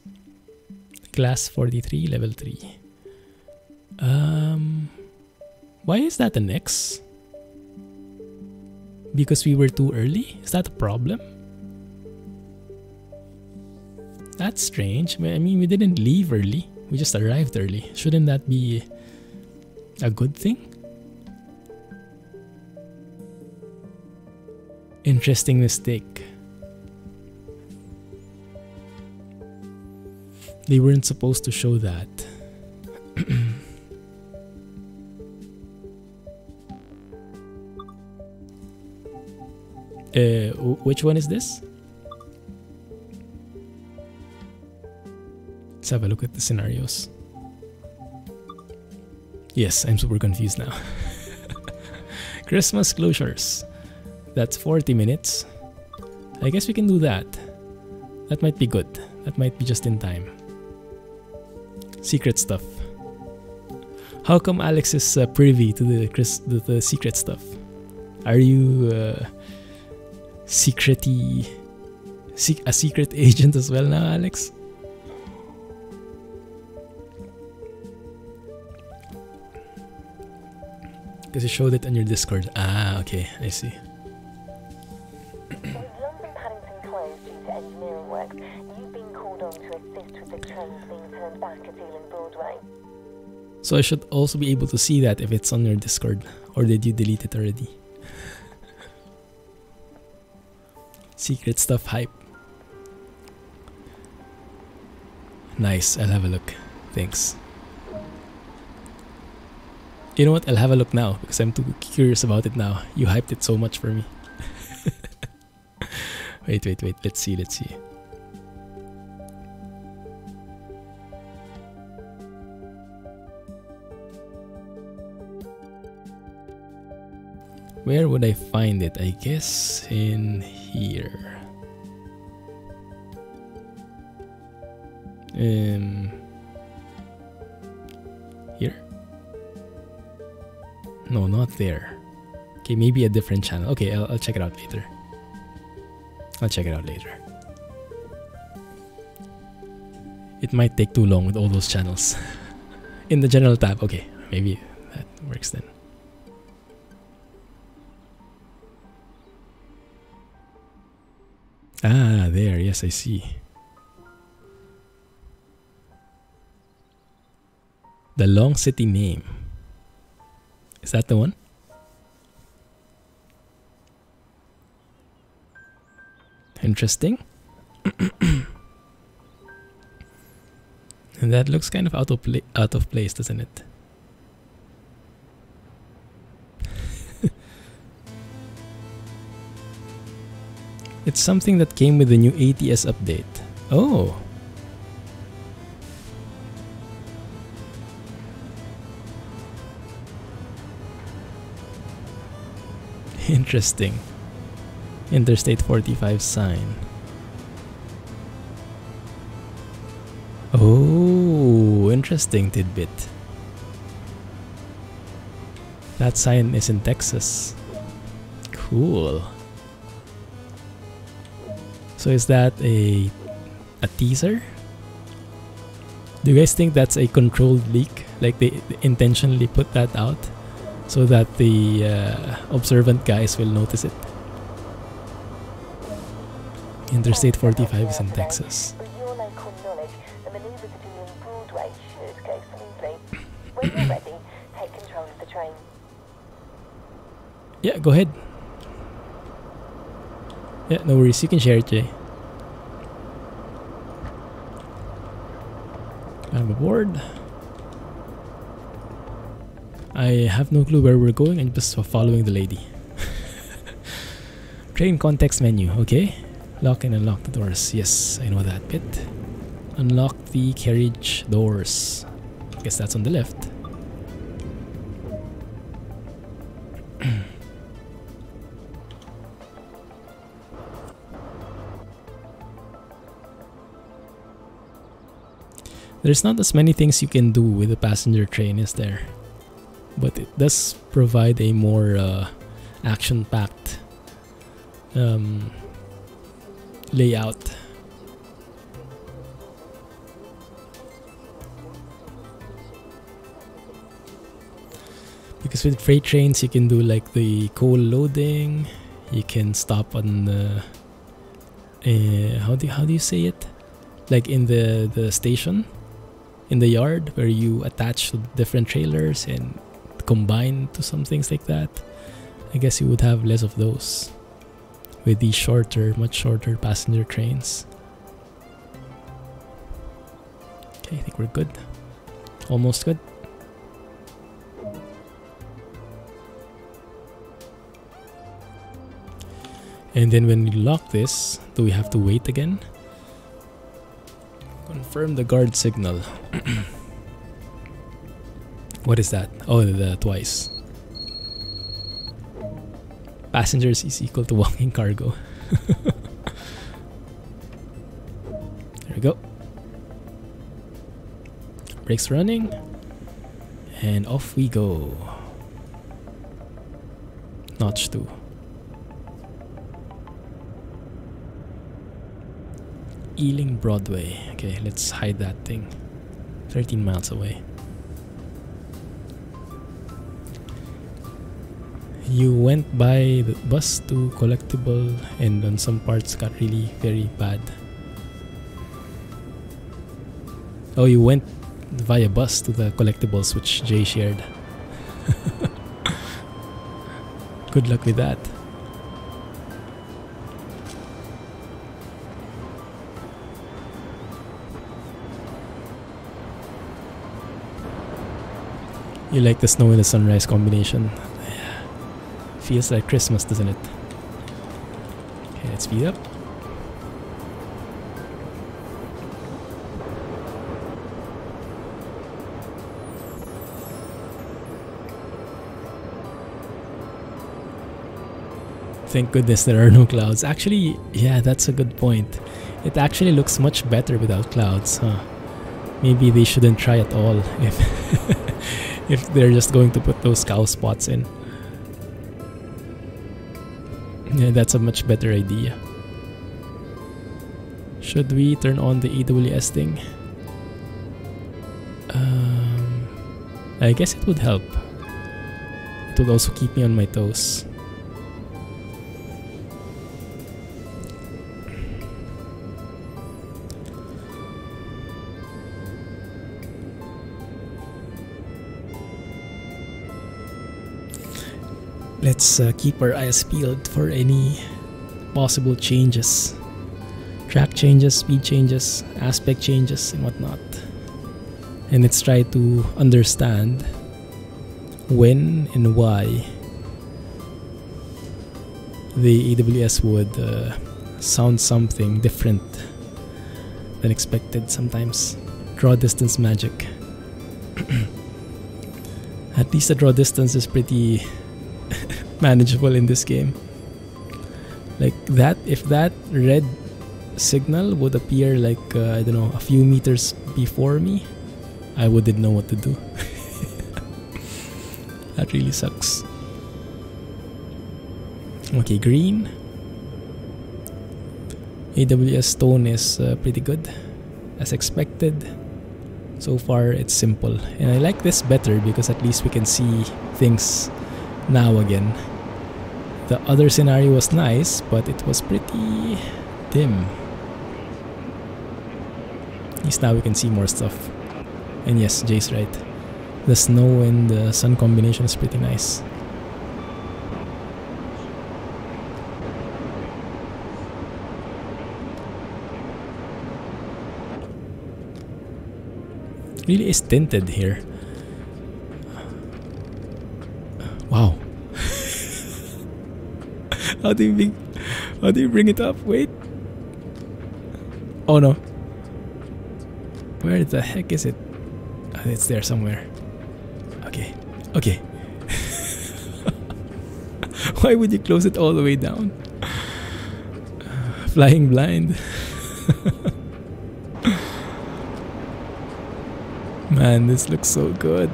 Class 43, level 3. Why is that an X? Because we were too early? Is that a problem? That's strange. I mean, we didn't leave early. We just arrived early. Shouldn't that be a good thing? Interesting mistake. They weren't supposed to show that. Which one is this? Let's have a look at the scenarios. Yes, I'm super confused now. Christmas closures. That's 40 minutes. I guess we can do that. That might be good. That might be just in time. Secret stuff. How come Alex is privy to the secret stuff? Are you secrety, a secret agent as well now, Alex. Because you showed it on your Discord. Ah, okay, I see. With London Paddington closed due to engineering works, you've been called on to assist with the trains being turned back at Ealing Broadway. So I should also be able to see that if it's on your Discord, or did you delete it already? Secret stuff hype. Nice, I'll have a look. Thanks. You know what? I'll have a look now because I'm too curious about it now. You hyped it so much for me. Wait. Let's see. Where would I find it? I guess in here. Here? No, not there. Okay, maybe a different channel. Okay, I'll check it out later. It might take too long with all those channels. In the general tab. Okay, maybe that works then. Ah, there. Yes, I see. The long city name. Is that the one? Interesting. And that looks kind of out of place, doesn't it? It's something that came with the new ATS update. Oh. Interesting. Interstate 45 sign. Oh, interesting tidbit. That sign is in Texas. Cool. So is that a teaser? Do you guys think that's a controlled leak? Like they intentionally put that out so that the observant guys will notice it? Interstate 45 is in Texas. With your local knowledge, the manoeuvres at Ealing Broadway should go smoothly. When you're ready, take control of the train. Yeah, go ahead. Yeah, no worries. You can share it, Jay. I'm aboard. I have no clue where we're going. I'm just following the lady. Train context menu. Okay. Lock and unlock the doors. Yes, I know that bit. Unlock the carriage doors. Guess that's on the left. There's not as many things you can do with a passenger train, is there? But it does provide a more action-packed layout. Because with freight trains you can do like the coal loading, you can stop on the how do you say it, like in the station, in the yard, where you attach different trailers and combine to some things like that. I guess you would have less of those with these much shorter passenger trains. Okay, I think we're good. Almost good. And then when we lock this, do we have to wait again? Confirm the guard signal. What is that? Oh, the twice. Passengers is equal to walking cargo. There we go. Brakes running. And off we go. Notch 2. Ealing Broadway. Okay, let's hide that thing. 13 miles away. You went by the bus to collectible, and on some parts got really very bad. Oh, you went via bus to the collectibles which Jay shared. Good luck with that. You like the snow and the sunrise combination. Yeah. Feels like Christmas, doesn't it? Okay, let's speed up. Thank goodness there are no clouds. Actually, yeah, that's a good point. It actually looks much better without clouds, huh? Maybe they shouldn't try at all if if they're just going to put those cow spots in. Yeah, that's a much better idea. Should we turn on the AWS thing? I guess it would help. It would also keep me on my toes. Let's keep our eyes peeled for any possible changes. Track changes, speed changes, aspect changes, and whatnot. And let's try to understand when and why the AWS would sound something different than expected sometimes. Draw distance magic. At least the draw distance is pretty manageable in this game. Like that, if that red signal would appear like I don't know, a few meters before me, I wouldn't know what to do. That really sucks. Okay, green. AWS tone is pretty good, as expected. So far it's simple, and I like this better because at least we can see things now again. The other scenario was nice, but it was pretty dim. At least now we can see more stuff. And yes, Jay's right. The snow and the sun combination is pretty nice. Really is tinted here. Wow. How do you bring it up? Wait. Oh no. Where the heck is it? It's there somewhere. Okay. Okay. Why would you close it all the way down? Flying blind. Man, this looks so good.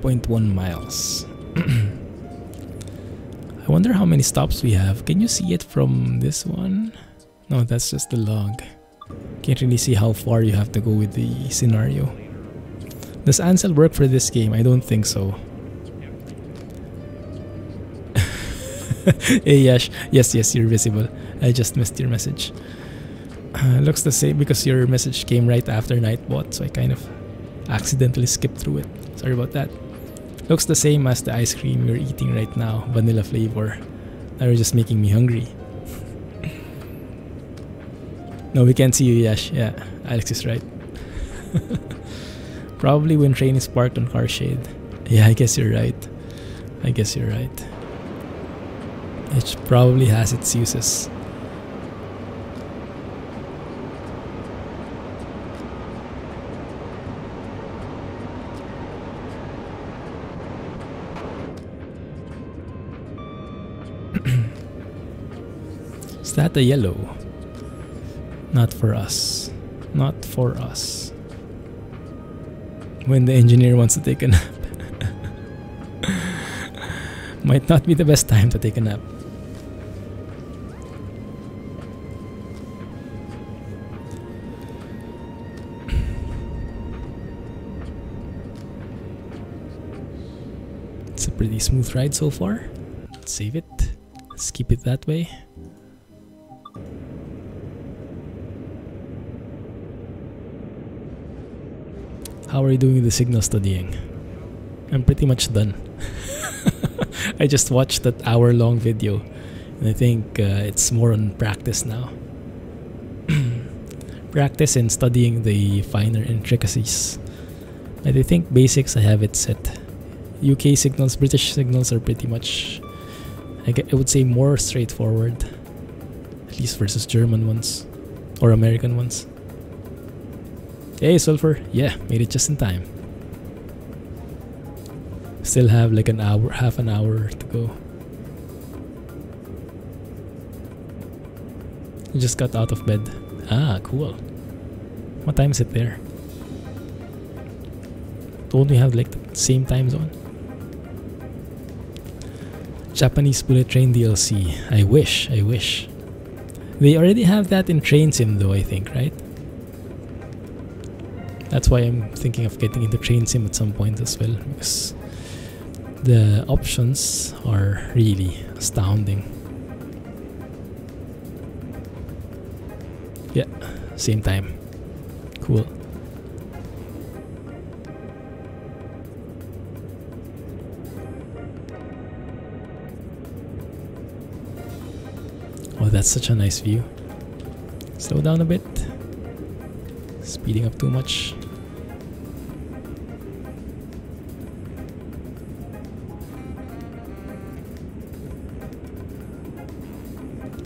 .1 miles. I wonder how many stops we have. Can you see it from this one? No, that's just the log. Can't really see how far you have to go with the scenario. Does Ansel work for this game? I don't think so. Hey Yash, yes, you're visible. I just missed your message. Looks the same because your message came right after Nightbot, so I kind of accidentally skipped through it. Sorry about that. Looks the same as the ice cream you're eating right now, vanilla flavor. Now you're just making me hungry. No, we can't see you, Yash. Yeah, Alex is right. Probably when train is parked on car shade. Yeah, I guess you're right. It probably has its uses. Is that a yellow? Not for us. Not for us. When the engineer wants to take a nap. Might not be the best time to take a nap. It's a pretty smooth ride so far. Let's save it. Let's keep it that way. How are you doing with the signal studying? I'm pretty much done. I just watched that hour-long video, and I think it's more on practice now. Practice and studying the finer intricacies. And I think basics I have it set. UK signals, British signals are pretty much, I would say, more straightforward, at least versus German ones or American ones. Hey Sulfur, yeah, made it just in time. Still have like an hour, half an hour to go. You just got out of bed. Ah, cool. What time is it there? Don't we have like the same time zone? Japanese bullet train DLC. I wish. They already have that in Train Sim though, I think, right? That's why I'm thinking of getting into Train Sim at some point as well, because the options are really astounding. Yeah, same time. Cool. Oh, that's such a nice view. Slow down a bit. Speeding up too much.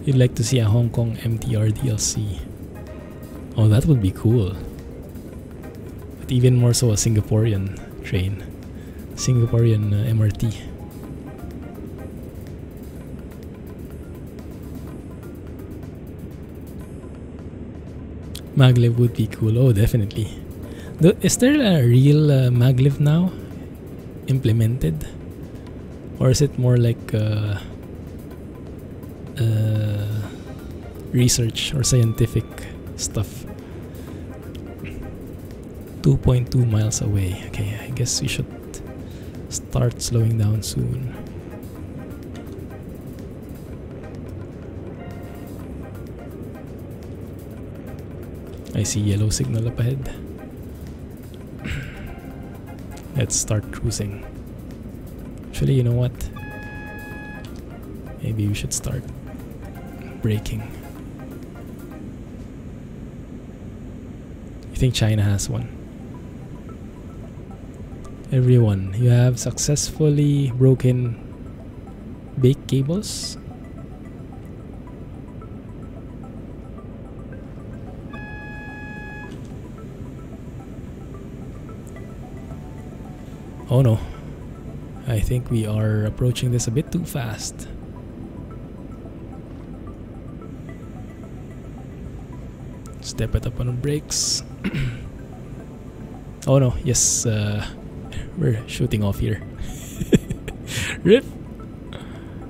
You'd like to see a Hong Kong MTR DLC. Oh, that would be cool. But even more so a Singaporean train. Singaporean MRT. Maglev would be cool. Oh, definitely. Is there a real maglev now implemented? Or is it more like research or scientific stuff? 2.2 miles away. Okay, I guess we should start slowing down soon. I see yellow signal up ahead. Let's start cruising. Actually, you know what? Maybe we should start braking. You think China has one? Everyone, you have successfully broken brake cables. Oh no, I think we are approaching this a bit too fast. Step it up on the brakes. Oh no, yes, we're shooting off here. RIP!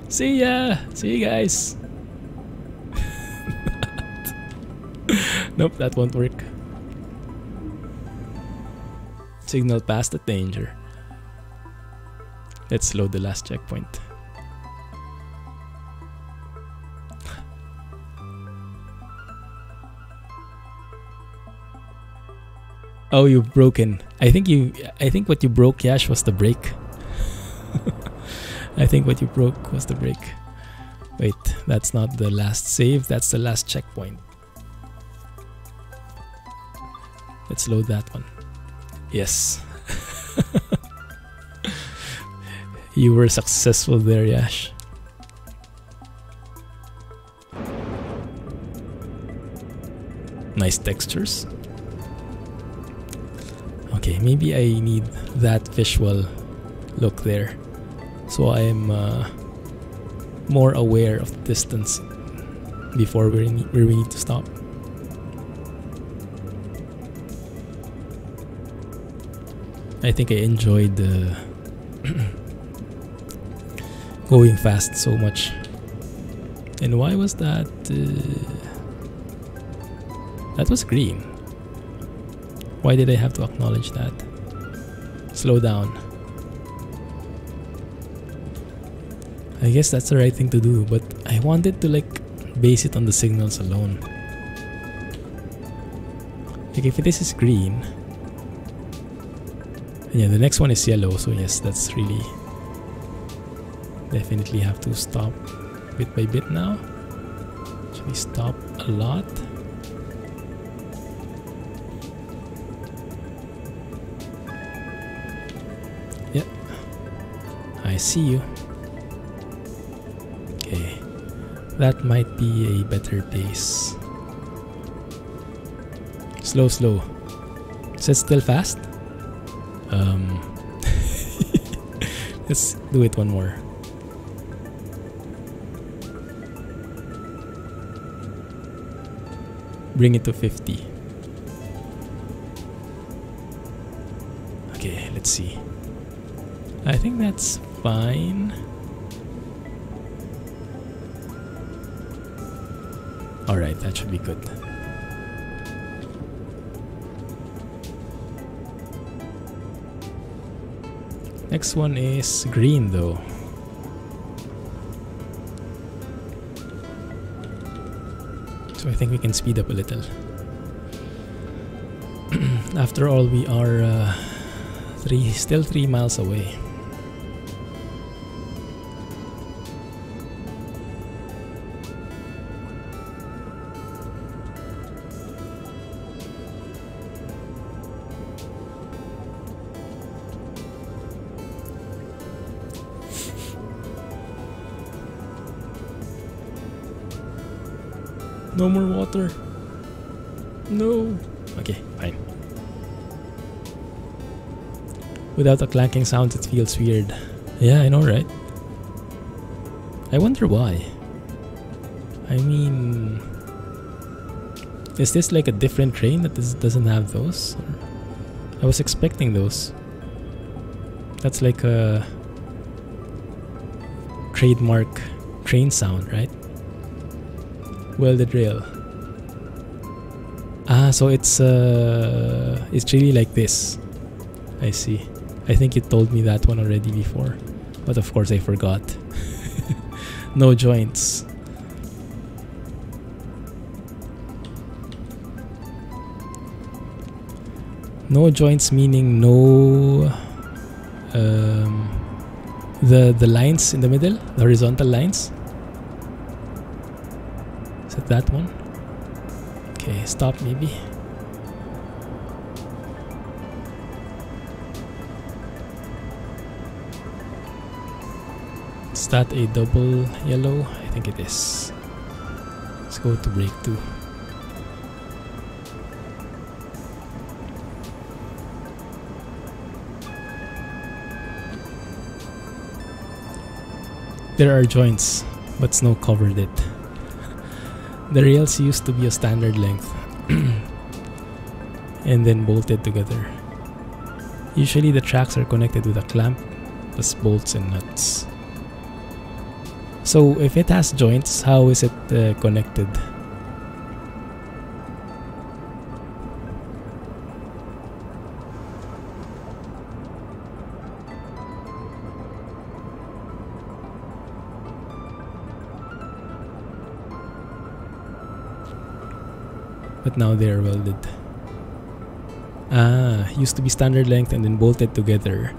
See ya! See you guys! Nope, that won't work. Signal past the danger. Let's load the last checkpoint. Oh, you've broken. I think what you broke, Yash, was the brake. I think what you broke was the brake. Wait, that's not the last save, that's the last checkpoint. Let's load that one. Yes. You were successful there, Yash. Nice textures. Okay, maybe I need that visual look there, so I am more aware of distance before where we need to stop. I think I enjoyed going fast so much. And why was that? That was green. Why did I have to acknowledge that? Slow down. I guess that's the right thing to do, but I wanted to like base it on the signals alone. Like if this is green, and yeah, the next one is yellow, so yes, that's really definitely have to stop bit by bit now. Actually stop a lot. Yeah, I see you. Okay, that might be a better pace. Slow, slow. Is it still fast? Let's do it one more. Bring it to 50. Okay, let's see. I think that's fine. Alright, that should be good. Next one is green though. So I think we can speed up a little. After all, we are still 3 miles away. No more water. No. Okay, fine. Without the clanking sounds, it feels weird. Yeah, I know, right? I wonder why. I mean, is this like a different train that doesn't have those? Or I was expecting those. That's like a trademark train sound, right? Welded rail. Ah, so it's really like this. I see. I think you told me that one already before, but of course I forgot. No joints. No joints meaning no the lines in the middle, the horizontal lines. Is it that one? Okay, stop maybe. Is that a double yellow? I think it is. Let's go to break 2. There are joints, but snow covered it. The rails used to be a standard length and then bolted together. Usually the tracks are connected with a clamp plus bolts and nuts. So if it has joints, how is it connected? But now they are welded. Ah, used to be standard length and then bolted together.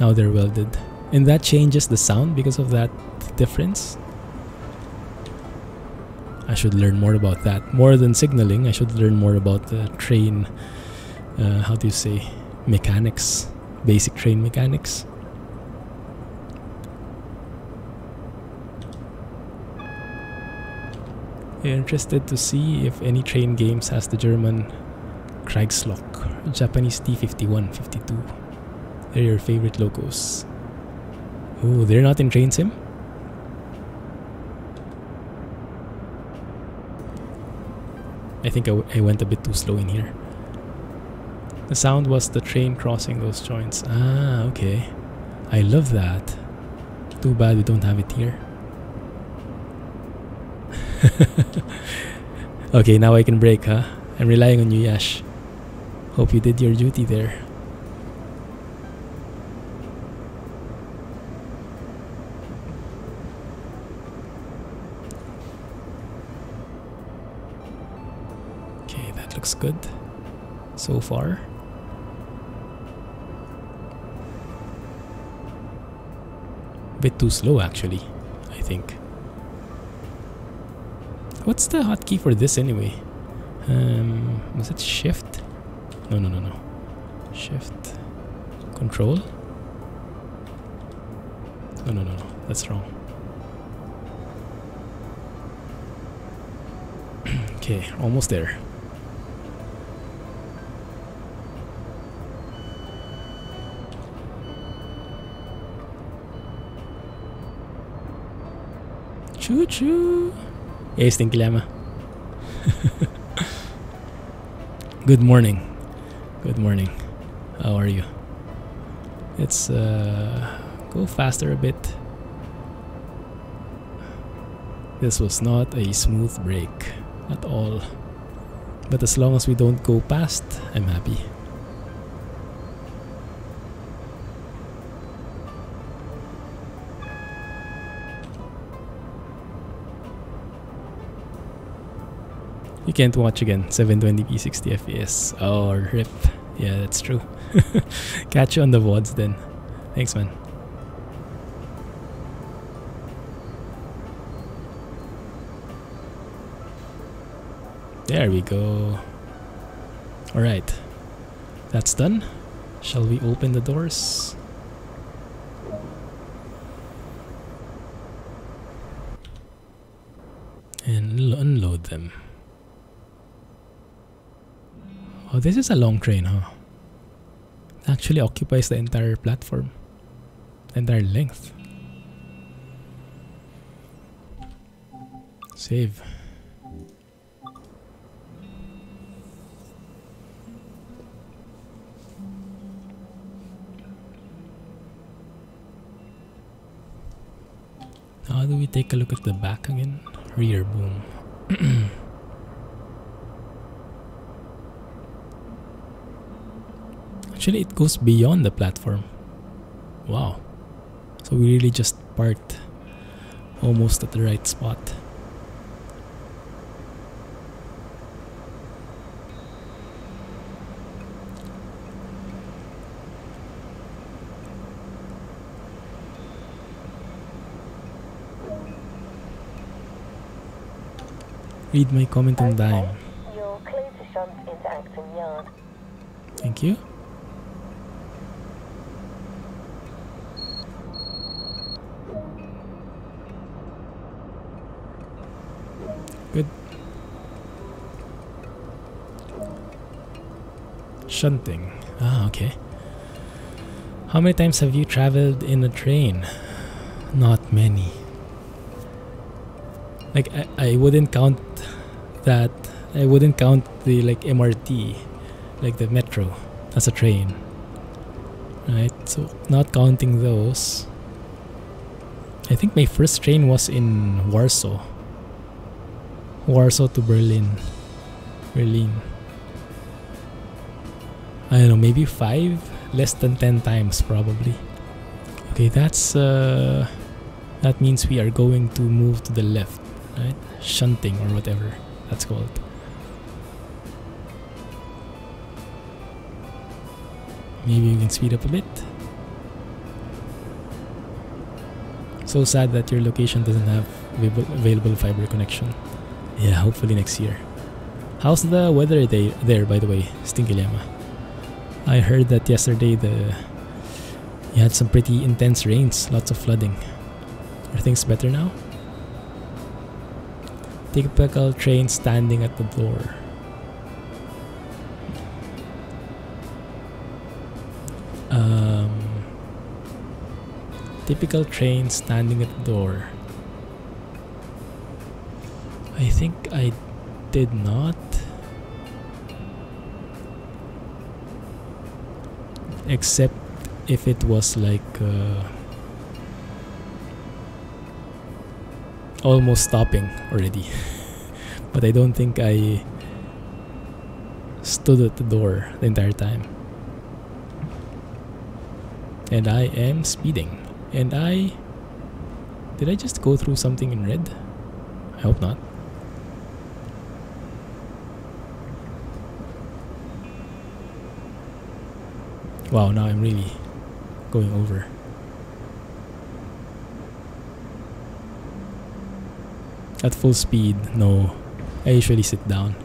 Now they're welded. And that changes the sound because of that difference. I should learn more about that. More than signaling, I should learn more about the train, how do you say, mechanics. Basic train mechanics. Interested to see if any train games has the German Kriegslock, Japanese T51, 52. They're your favorite logos. Oh, they're not in Train Sim? I think I went a bit too slow in here. The sound was the train crossing those joints. Ah, okay. I love that. Too bad we don't have it here. Okay, now I can brake, huh? I'm relying on you, Yash. Hope you did your duty there. Okay, that looks good so far. Bit too slow actually, I think. What's the hotkey for this anyway? Was it shift? No. Shift. Control? No. That's wrong. Okay, almost there. Choo choo. Hey, Stinky Llama. Good morning. Good morning. How are you? Let's go faster a bit. This was not a smooth break at all. But as long as we don't go past, I'm happy. You can't watch again. 720p 60 FPS. Oh, rip. Yeah, that's true. Catch you on the VODs then. Thanks, man. There we go. Alright. That's done. Shall we open the doors? And unload them. Oh, this is a long train, huh? It actually occupies the entire platform. The entire length. Save. How do we take a look at the back again? Rear boom. Actually, it goes beyond the platform. Wow. So we really just parked almost at the right spot. Read my comment on dime. You're clear to shunt into Acton Yard. Thank you. Good. Shunting. Ah, okay. How many times have you traveled in a train? Not many. Like I wouldn't count that. I wouldn't count the like MRT, like the metro, as a train. Right? So not counting those. I think my first train was in Warsaw. Warsaw to Berlin. I don't know, maybe 5, less than 10 times probably. Okay, that's that means we are going to move to the left, right? Shunting or whatever that's called. Maybe we can speed up a bit. So sad that your location doesn't have available fiber connection. Yeah, hopefully next year. How's the weather there, by the way, Stinky Llama? I heard that yesterday you had some pretty intense rains, lots of flooding. Are things better now? Typical train standing at the door. Typical train standing at the door. I think I did not except if it was like almost stopping already. But I don't think I stood at the door the entire time. And I am speeding. And did I just go through something in red? I hope not. Wow, now I'm really going over. At full speed, no. I usually sit down.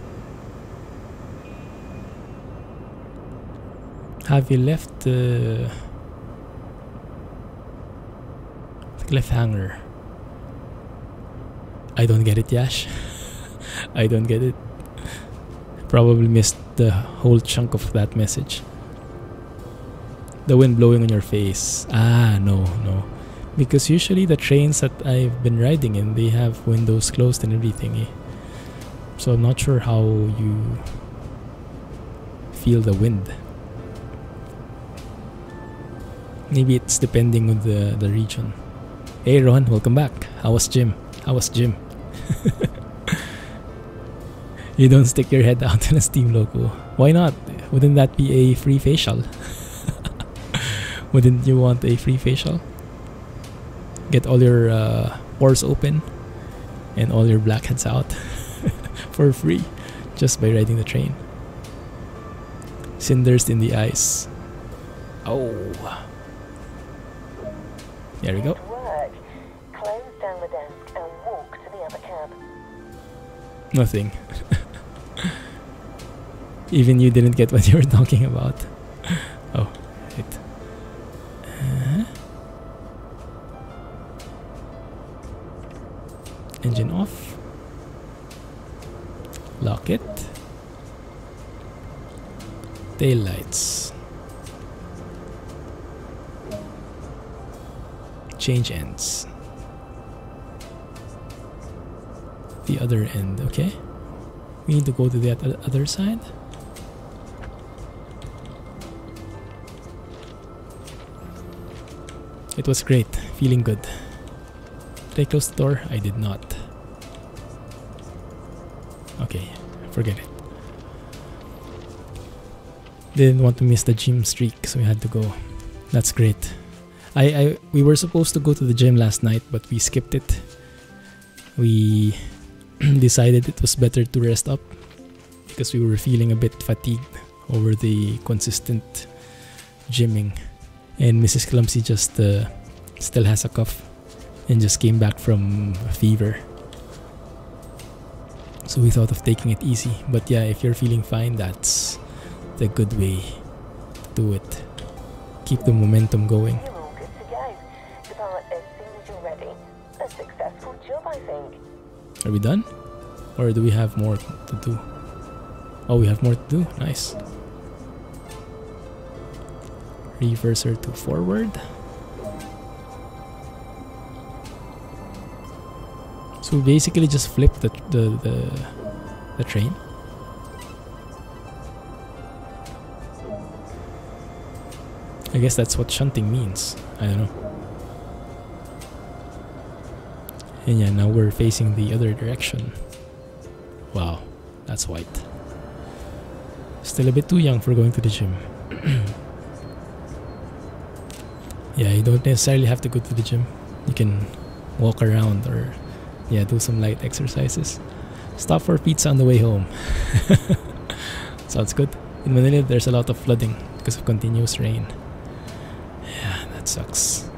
Have you left the cliffhanger? I don't get it, Yash. I don't get it. Probably missed the whole chunk of that message. The wind blowing on your face. Ah, no. Because usually the trains that I've been riding in, they have windows closed and everything. Eh? So I'm not sure how you feel the wind. Maybe it's depending on the region. Hey Ron, welcome back. How was gym? You don't stick your head out in a steam loco. Why not? Wouldn't that be a free facial? Wouldn't you want a free facial? Get all your pores open and all your blackheads out for free just by riding the train. Cinders in the ice. Oh. There we go. Work. Close down the desk and walk to the other cab. Nothing. Even you didn't get what you were talking about. Oh, right. Engine off. Lock it. Tail lights. Change ends. The other end, okay. We need to go to the other side. It was great, feeling good. Did I close the door? I did not. Okay, forget it. Didn't want to miss the gym streak, so we had to go. That's great. We were supposed to go to the gym last night, but we skipped it. We decided it was better to rest up because we were feeling a bit fatigued over the consistent gymming. And Mrs. Clumsy just still has a cough and just came back from a fever. So we thought of taking it easy. But yeah, if you're feeling fine, that's the good way to do it. Keep the momentum going. You're all good to go. Depart as soon as you're ready. A successful job, I think. Are we done? Or do we have more to do? Oh, we have more to do? Nice. Reverser to forward. So we basically just flip the train. I guess that's what shunting means. I don't know. And yeah, now we're facing the other direction. Wow, that's white. Still a bit too young for going to the gym. Yeah, you don't necessarily have to go to the gym. You can walk around or yeah, do some light exercises. Stop for pizza on the way home. Sounds good. In Manila, there's a lot of flooding because of continuous rain. Yeah, that sucks.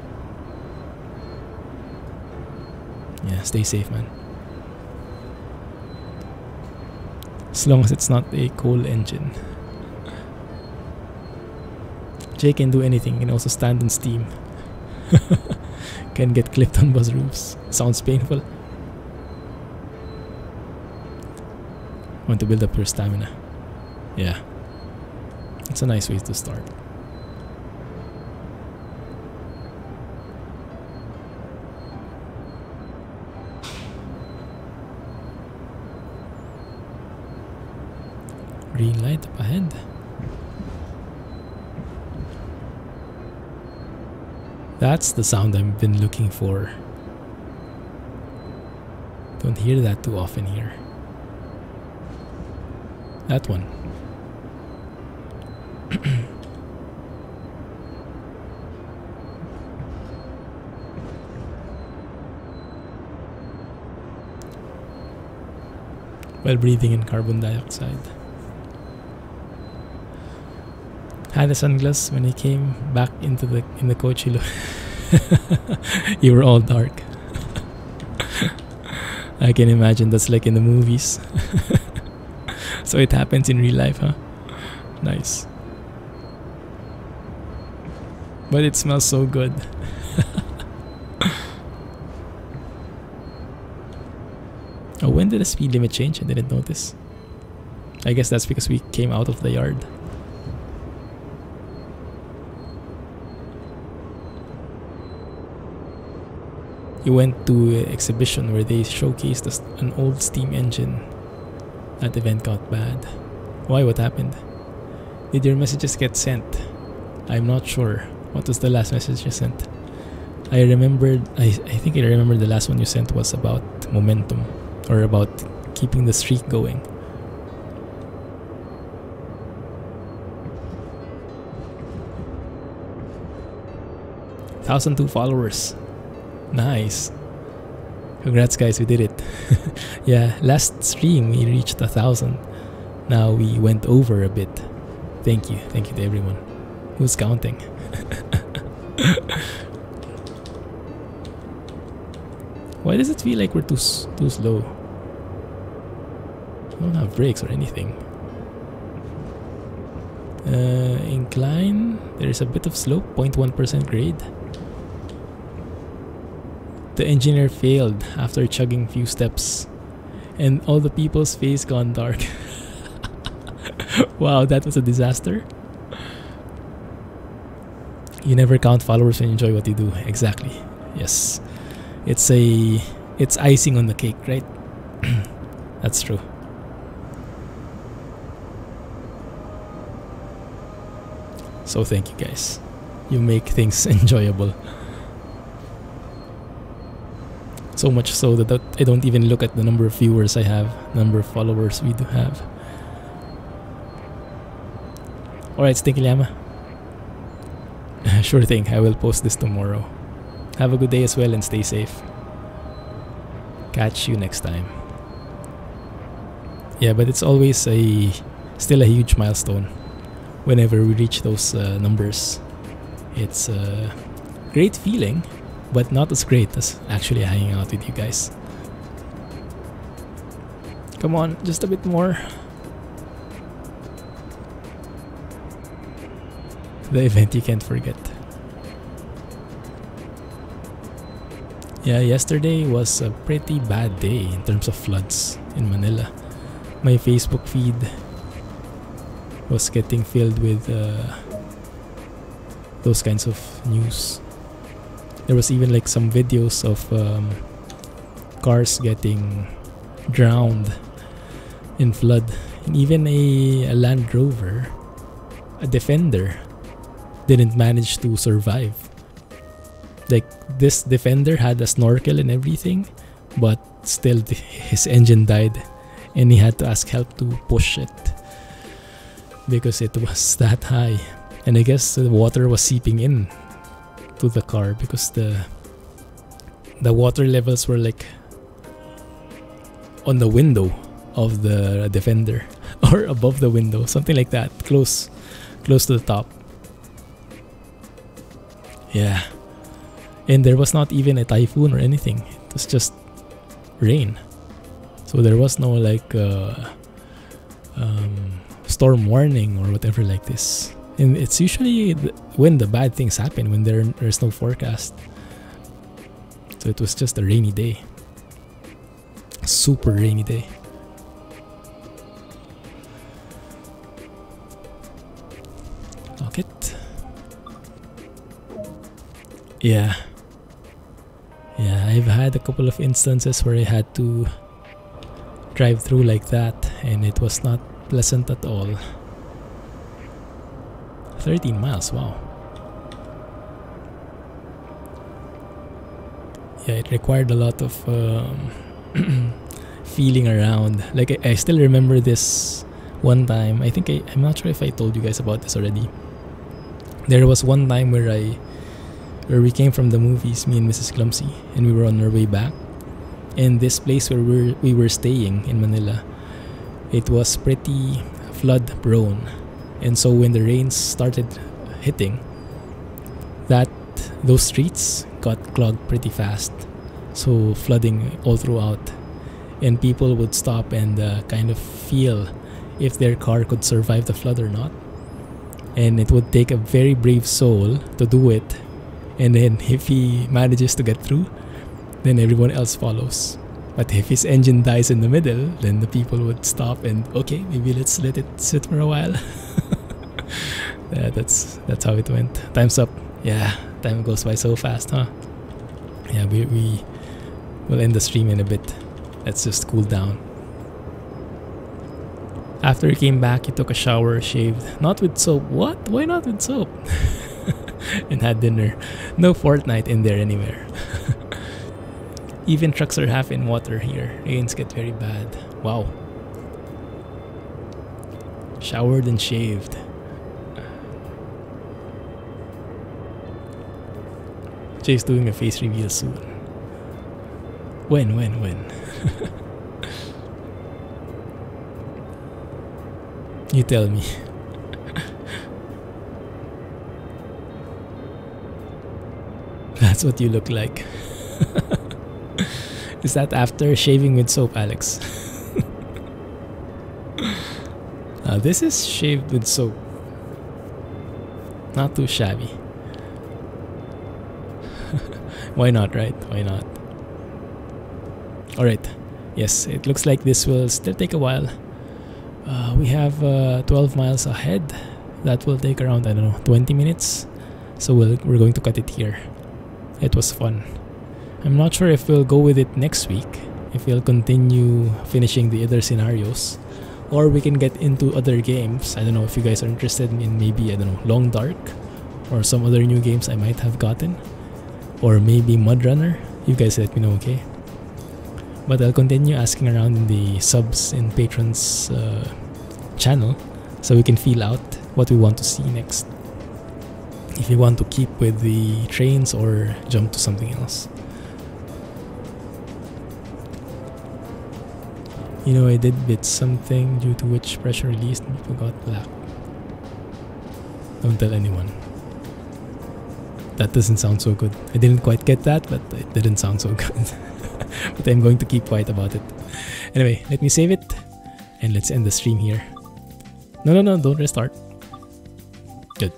Yeah, stay safe, man. As long as it's not a coal engine. Jay can do anything, can also stand on steam. Can get clipped on bus roofs. Sounds painful. Want to build up your stamina. Yeah. It's a nice way to start. Green light up ahead. That's the sound I've been looking for. Don't hear that too often here. That one. While breathing in carbon dioxide. Had a sunglass when he came back into the coach. You were all dark. I can imagine that's like in the movies. So it happens in real life, huh? Nice. But it smells so good. Oh, when did the speed limit change? I didn't notice. I guess that's because we came out of the yard. You went to an exhibition where they showcased an old steam engine. That event got bad. Why? What happened? Did your messages get sent? I'm not sure. What was the last message you sent? I remembered, I think I remember the last one you sent was about momentum, or about keeping the streak going. $1,002 followers. Nice. Congrats guys, we did it. Yeah, last stream we reached 1,000. Now we went over a bit. Thank you to everyone who's counting. Why does it feel like we're too slow? We don't have brakes or anything. Incline, there's a bit of slope, 0.1% grade. The engineer failed after chugging few steps, and all the people's face gone dark. Wow, that was a disaster. You never count followers when you enjoy what you do. Exactly. Yes. It's icing on the cake, right? That's true. So thank you guys. You make things enjoyable. So much so that I don't even look at the number of viewers I have, number of followers we do have. Alright, Stinky Llama. Sure thing, I will post this tomorrow. Have a good day as well and stay safe. Catch you next time. Yeah, but it's always still a huge milestone whenever we reach those numbers. It's a great feeling, but not as great as actually hanging out with you guys. Come on, just a bit more. The event you can't forget. Yeah, yesterday was a pretty bad day in terms of floods in Manila. My Facebook feed was getting filled with those kinds of news. There was even like some videos of cars getting drowned in flood, and even a Land Rover, a Defender, didn't manage to survive. Like, this Defender had a snorkel and everything, but still his engine died, and he had to ask help to push it because it was that high. And I guess the water was seeping in to the car because the water levels were like on the window of the Defender, or above the window, something like that, close to the top. Yeah. And there was not even a typhoon or anything. It was just rain. So there was no like storm warning or whatever like this. And it's usually when the bad things happen, when there's no forecast. So it was just a rainy day. A super rainy day. Lock it. Yeah. Yeah, I've had a couple of instances where I had to drive through like that, and it was not pleasant at all. 13 miles, wow. yeah, it required a lot of feeling around. Like I still remember this one time. I think I'm not sure if I told you guys about this already. There was one time where we came from the movies, me and Mrs. Clumsy, and we were on our way back. And this place where we were staying in Manila, it was pretty flood prone. And so when the rains started hitting, those streets got clogged pretty fast. So flooding all throughout. And people would stop and kind of feel if their car could survive the flood or not. And it would take a very brave soul to do it. And then if he manages to get through, then everyone else follows. But if his engine dies in the middle, then the people would stop and, okay, maybe let's let it sit for a while. Yeah, that's how it went. Time's up. Yeah, time goes by so fast, huh? Yeah, we will end the stream in a bit. Let's just cool down. After he came back, he took a shower, shaved. Not with soap. What? Why not with soap? And had dinner. No Fortnite in there anywhere. Even trucks are half in water here. Rains get very bad. Wow. Showered and shaved. Jay's doing a face reveal soon. When? You tell me. That's what you look like. Is that after shaving with soap, Alex? This is shaved with soap. Not too shabby. Why not, right? Why not? Alright. Yes, it looks like this will still take a while. We have 12 miles ahead. That will take around, I don't know, 20 minutes. So we're going to cut it here. It was fun. I'm not sure if we'll go with it next week, if we'll continue finishing the other scenarios, or we can get into other games. I don't know if you guys are interested in maybe, I don't know, Long Dark, or some other new games I might have gotten, or maybe Mud Runner. You guys let me know, okay? But I'll continue asking around in the subs and patrons channel, so we can feel out what we want to see next. If you want to keep with the trains or jump to something else. You know, I did bit something due to which pressure released and people got black. Don't tell anyone. That doesn't sound so good. I didn't quite get that, but it didn't sound so good. But I'm going to keep quiet about it. Anyway, let me save it and let's end the stream here. No, don't restart. Good.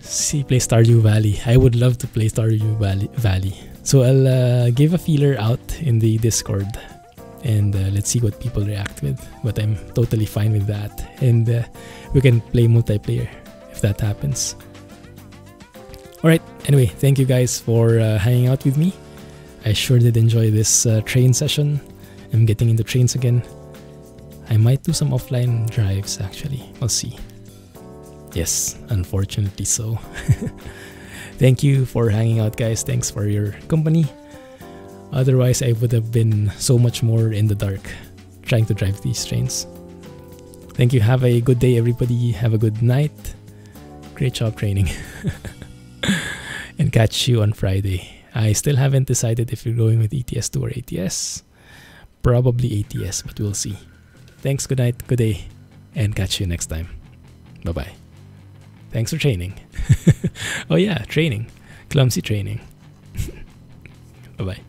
See, play Stardew Valley. I would love to play Stardew Valley. So I'll give a feeler out in the Discord and let's see what people react with. But I'm totally fine with that. And we can play multiplayer if that happens. Alright, anyway, thank you guys for hanging out with me. I sure did enjoy this train session. I'm getting into trains again. I might do some offline drives actually. We'll see. Yes, unfortunately so. Thank you for hanging out, guys. Thanks for your company. Otherwise, I would have been so much more in the dark trying to drive these trains. Thank you. Have a good day, everybody. Have a good night. Great job training. And catch you on Friday. I still haven't decided if you're going with ETS2 or ATS. Probably ATS, but we'll see. Thanks, good night, good day, and catch you next time. Bye-bye. Thanks for training. Oh yeah, training. Clumsy training. Bye-bye.